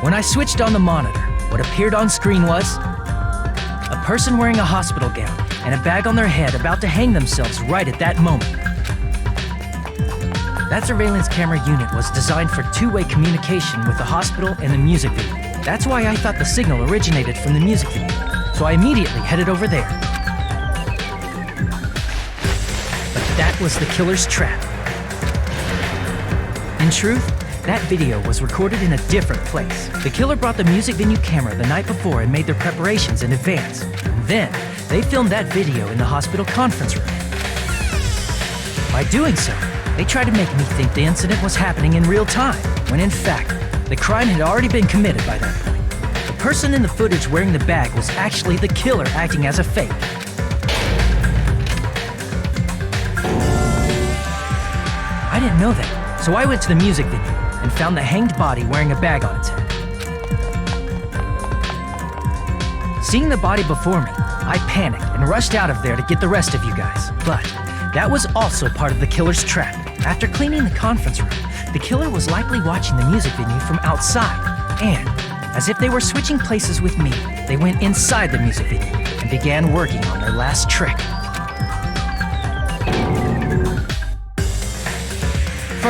When I switched on the monitor, what appeared on screen was a person wearing a hospital gown and a bag on their head about to hang themselves right at that moment. That surveillance camera unit was designed for two-way communication with the hospital and the music video. That's why I thought the signal originated from the music video, so I immediately headed over there. But that was the killer's trap. In truth, that video was recorded in a different place. The killer brought the music venue camera the night before and made their preparations in advance. And then, they filmed that video in the hospital conference room. By doing so, they tried to make me think the incident was happening in real time, when in fact, the crime had already been committed by that point. The person in the footage wearing the bag was actually the killer acting as a fake. I didn't know that, so I went to the music venue and found the hanged body wearing a bag on its head. Seeing the body before me, I panicked and rushed out of there to get the rest of you guys. But that was also part of the killer's trap. After cleaning the conference room, the killer was likely watching the music venue from outside. And, as if they were switching places with me, they went inside the music venue and began working on their last trick.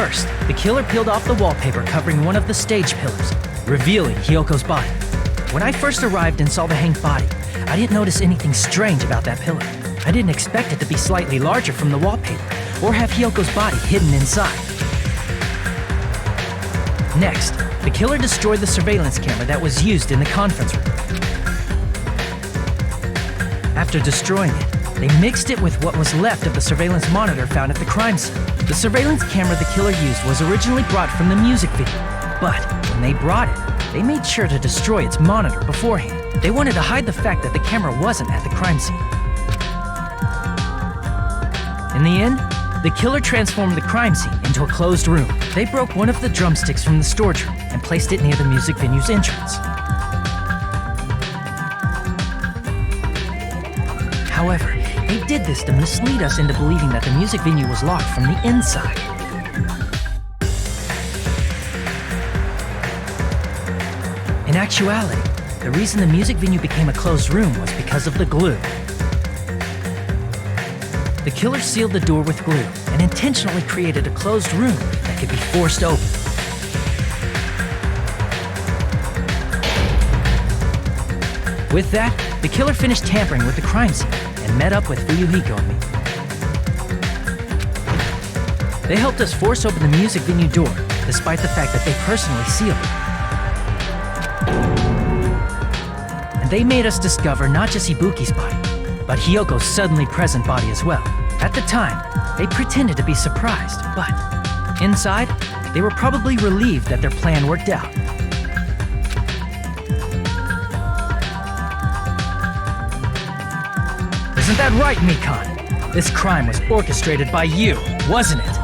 First, the killer peeled off the wallpaper covering one of the stage pillars, revealing Hyoko's body. When I first arrived and saw the hanged body, I didn't notice anything strange about that pillar. I didn't expect it to be slightly larger from the wallpaper, or have Hyoko's body hidden inside. Next, the killer destroyed the surveillance camera that was used in the conference room. After destroying it, they mixed it with what was left of the surveillance monitor found at the crime scene. The surveillance camera the killer used was originally brought from the music video, but when they brought it, they made sure to destroy its monitor beforehand. They wanted to hide the fact that the camera wasn't at the crime scene. In the end, the killer transformed the crime scene into a closed room. They broke one of the drumsticks from the storage room and placed it near the music venue's entrance. However, they did this to mislead us into believing that the music venue was locked from the inside. In actuality, the reason the music venue became a closed room was because of the glue. The killer sealed the door with glue and intentionally created a closed room that could be forced open. With that, the killer finished tampering with the crime scene and met up with Fuyuhiko and me. They helped us force open the music venue door, despite the fact that they personally sealed it. And they made us discover not just Ibuki's body, but Hyoko's suddenly present body as well. At the time, they pretended to be surprised, but inside, they were probably relieved that their plan worked out. Isn't that right, Mikan? This crime was orchestrated by you, wasn't it?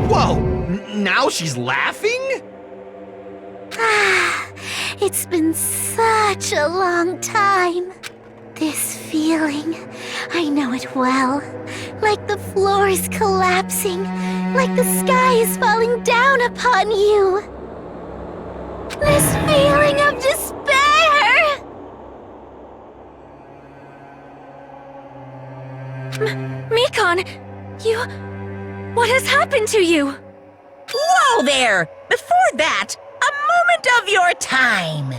Whoa! Now she's laughing? It's been such a long time. This feeling, I know it well. Like the floor is collapsing, like the sky is falling down upon you. This feeling of despair! Mikan, you... What has happened to you? Whoa there! Before that, a moment of your time!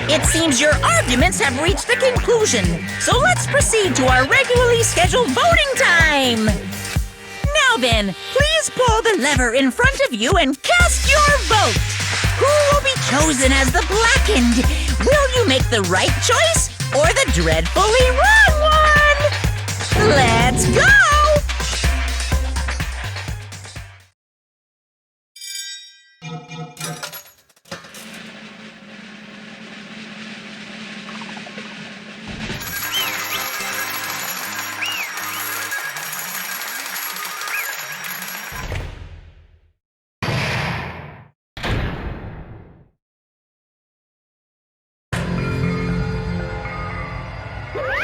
It seems your arguments have reached a conclusion, so let's proceed to our regularly scheduled voting time! Now then, please pull the lever in front of you and cast your vote! Who will be chosen as the blackened? Will you make the right choice or the dreadfully wrong one? Let's go!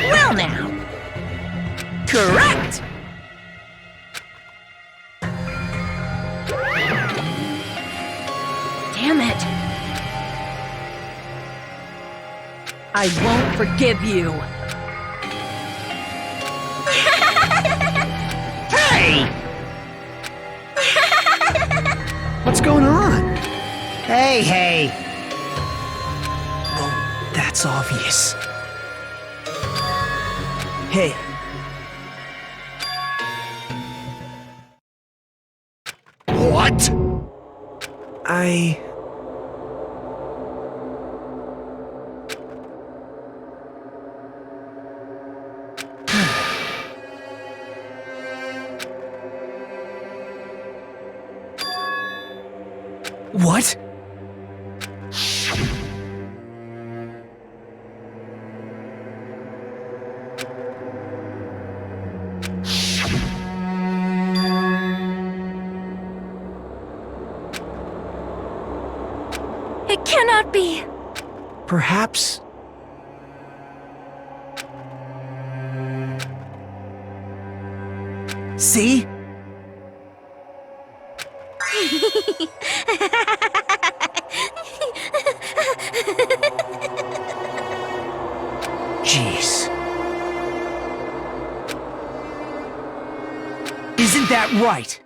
Well now. Correct! Damn it. I won't forgive you. Hey! What's going on? Hey! Oh, that's obvious. Hey. What? What? It cannot be. Perhaps... See? Jeez. Isn't that right?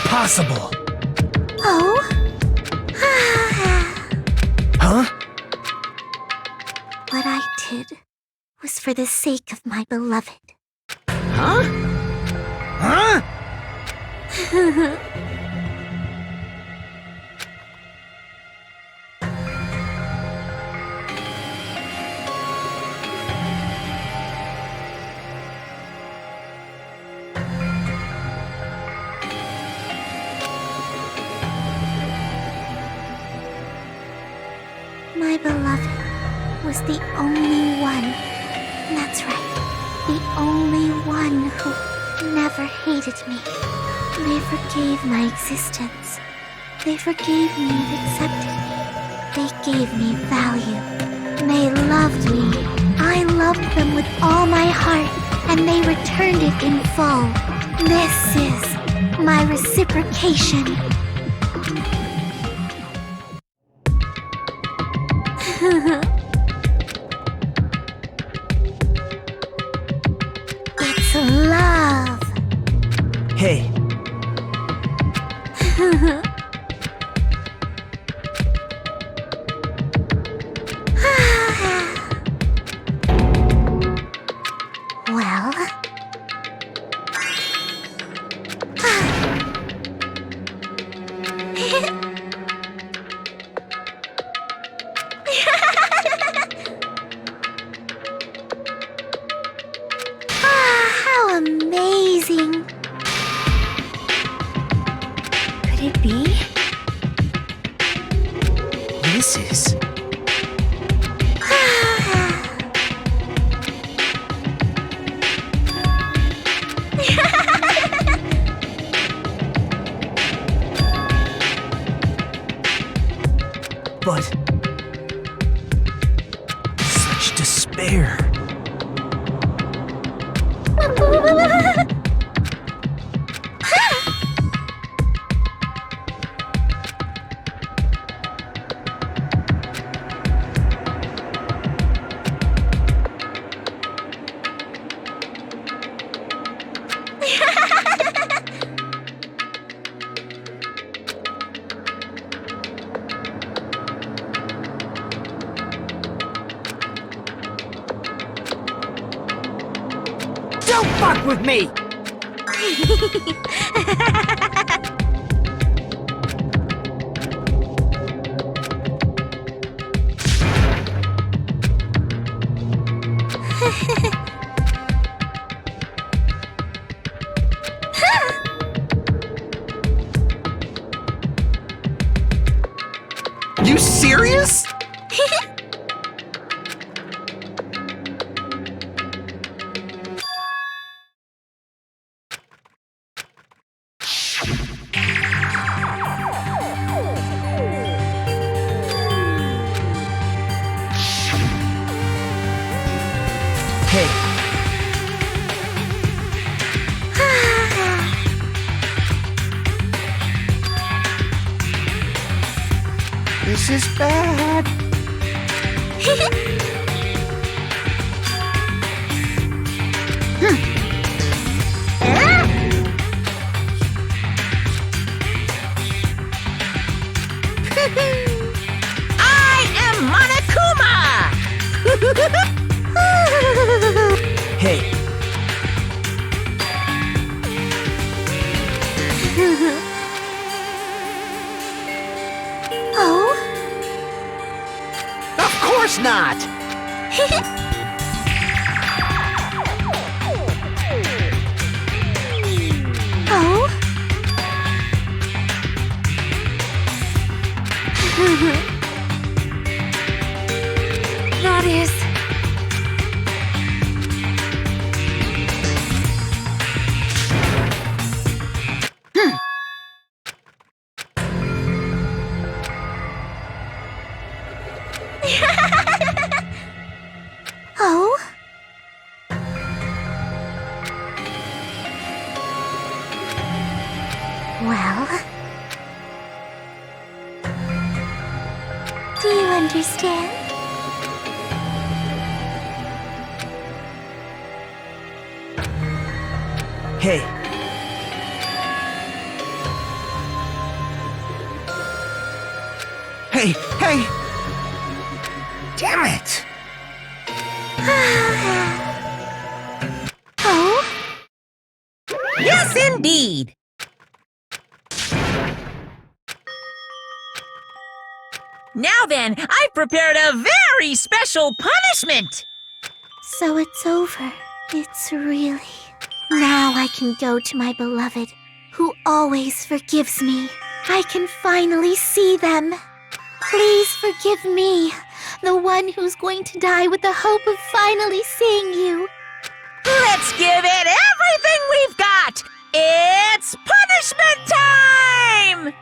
Impossible. Oh? Huh? What I did was for the sake of my beloved. Huh? Huh? My beloved was the only one. That's right. The only one who never hated me. They forgave my existence. They forgave me and accepted me. They gave me value. They loved me. I loved them with all my heart, and they returned it in full. This is my reciprocation. It's love. Hey. Well... How amazing! Could it be? This is... But... such despair. Don't fuck with me! You serious? Hey. This is bad. I am Monokuma! Hey. Oh? Of course not! Oh? that is... Oh? Well... Do you understand? Hey. Hey, hey! Damn it! Oh? Yes, indeed. Now then, I've prepared a very special punishment. So it's over. It's really... Now I can go to my beloved, who always forgives me. I can finally see them. Please forgive me, the one who's going to die with the hope of finally seeing you. Let's give it everything we've got. It's punishment time!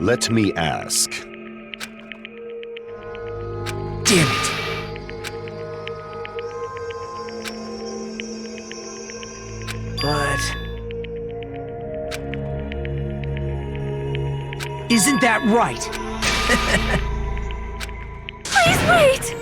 Let me ask. Damn it! But... Isn't that right? Please wait!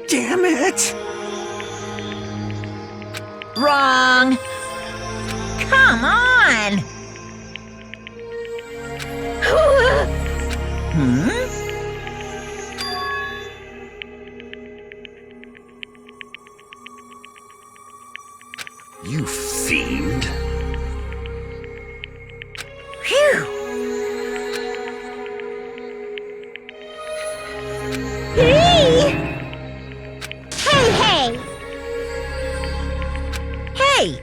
Damn it! Wrong. Come on. You fiend. Phew. Hey! Hey,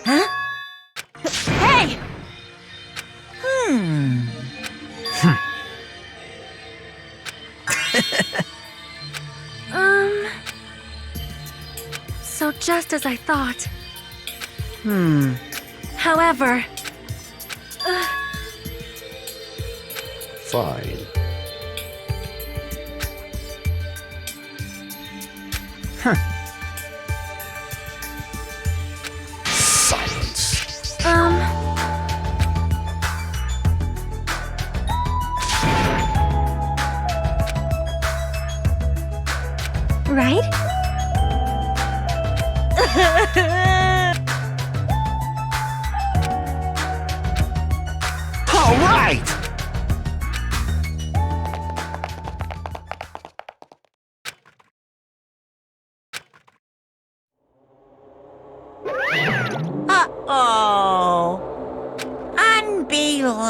Huh? Hey! So just as I thought. However... Fine. Silence. Right? All right!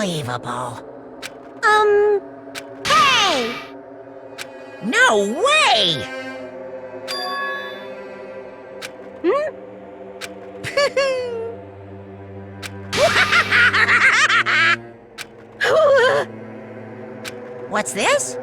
Unbelievable. Hey! No way! What's this?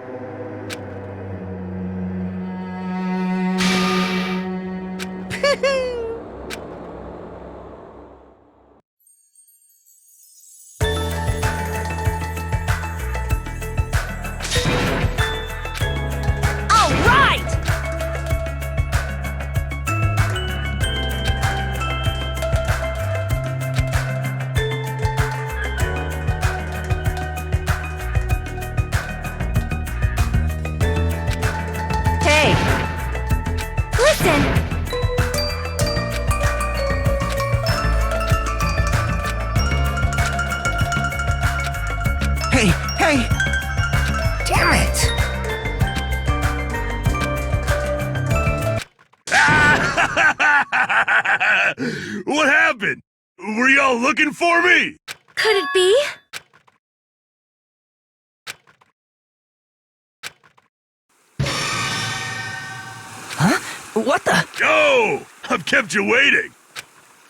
All right! Hey, Listen! Hey, hey! Damn it! What happened? Were y'all looking for me? could it be? What the? Yo! I've kept you waiting.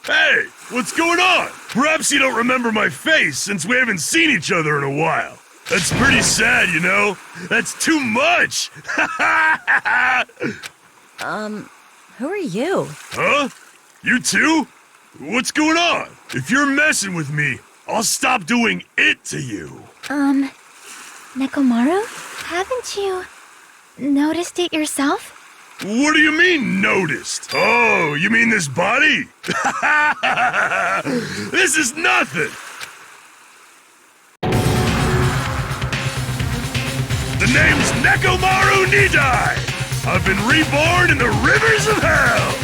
Hey, what's going on? Perhaps you don't remember my face since we haven't seen each other in a while. That's pretty sad, you know? That's too much! Who are you? Huh? You too? What's going on? If you're messing with me, I'll stop doing it to you. Nekomaru? Haven't you noticed it yourself? What do you mean, noticed? Oh, you mean this body? This is nothing! The name's Nekomaru Nidai! I've been reborn in the rivers of hell!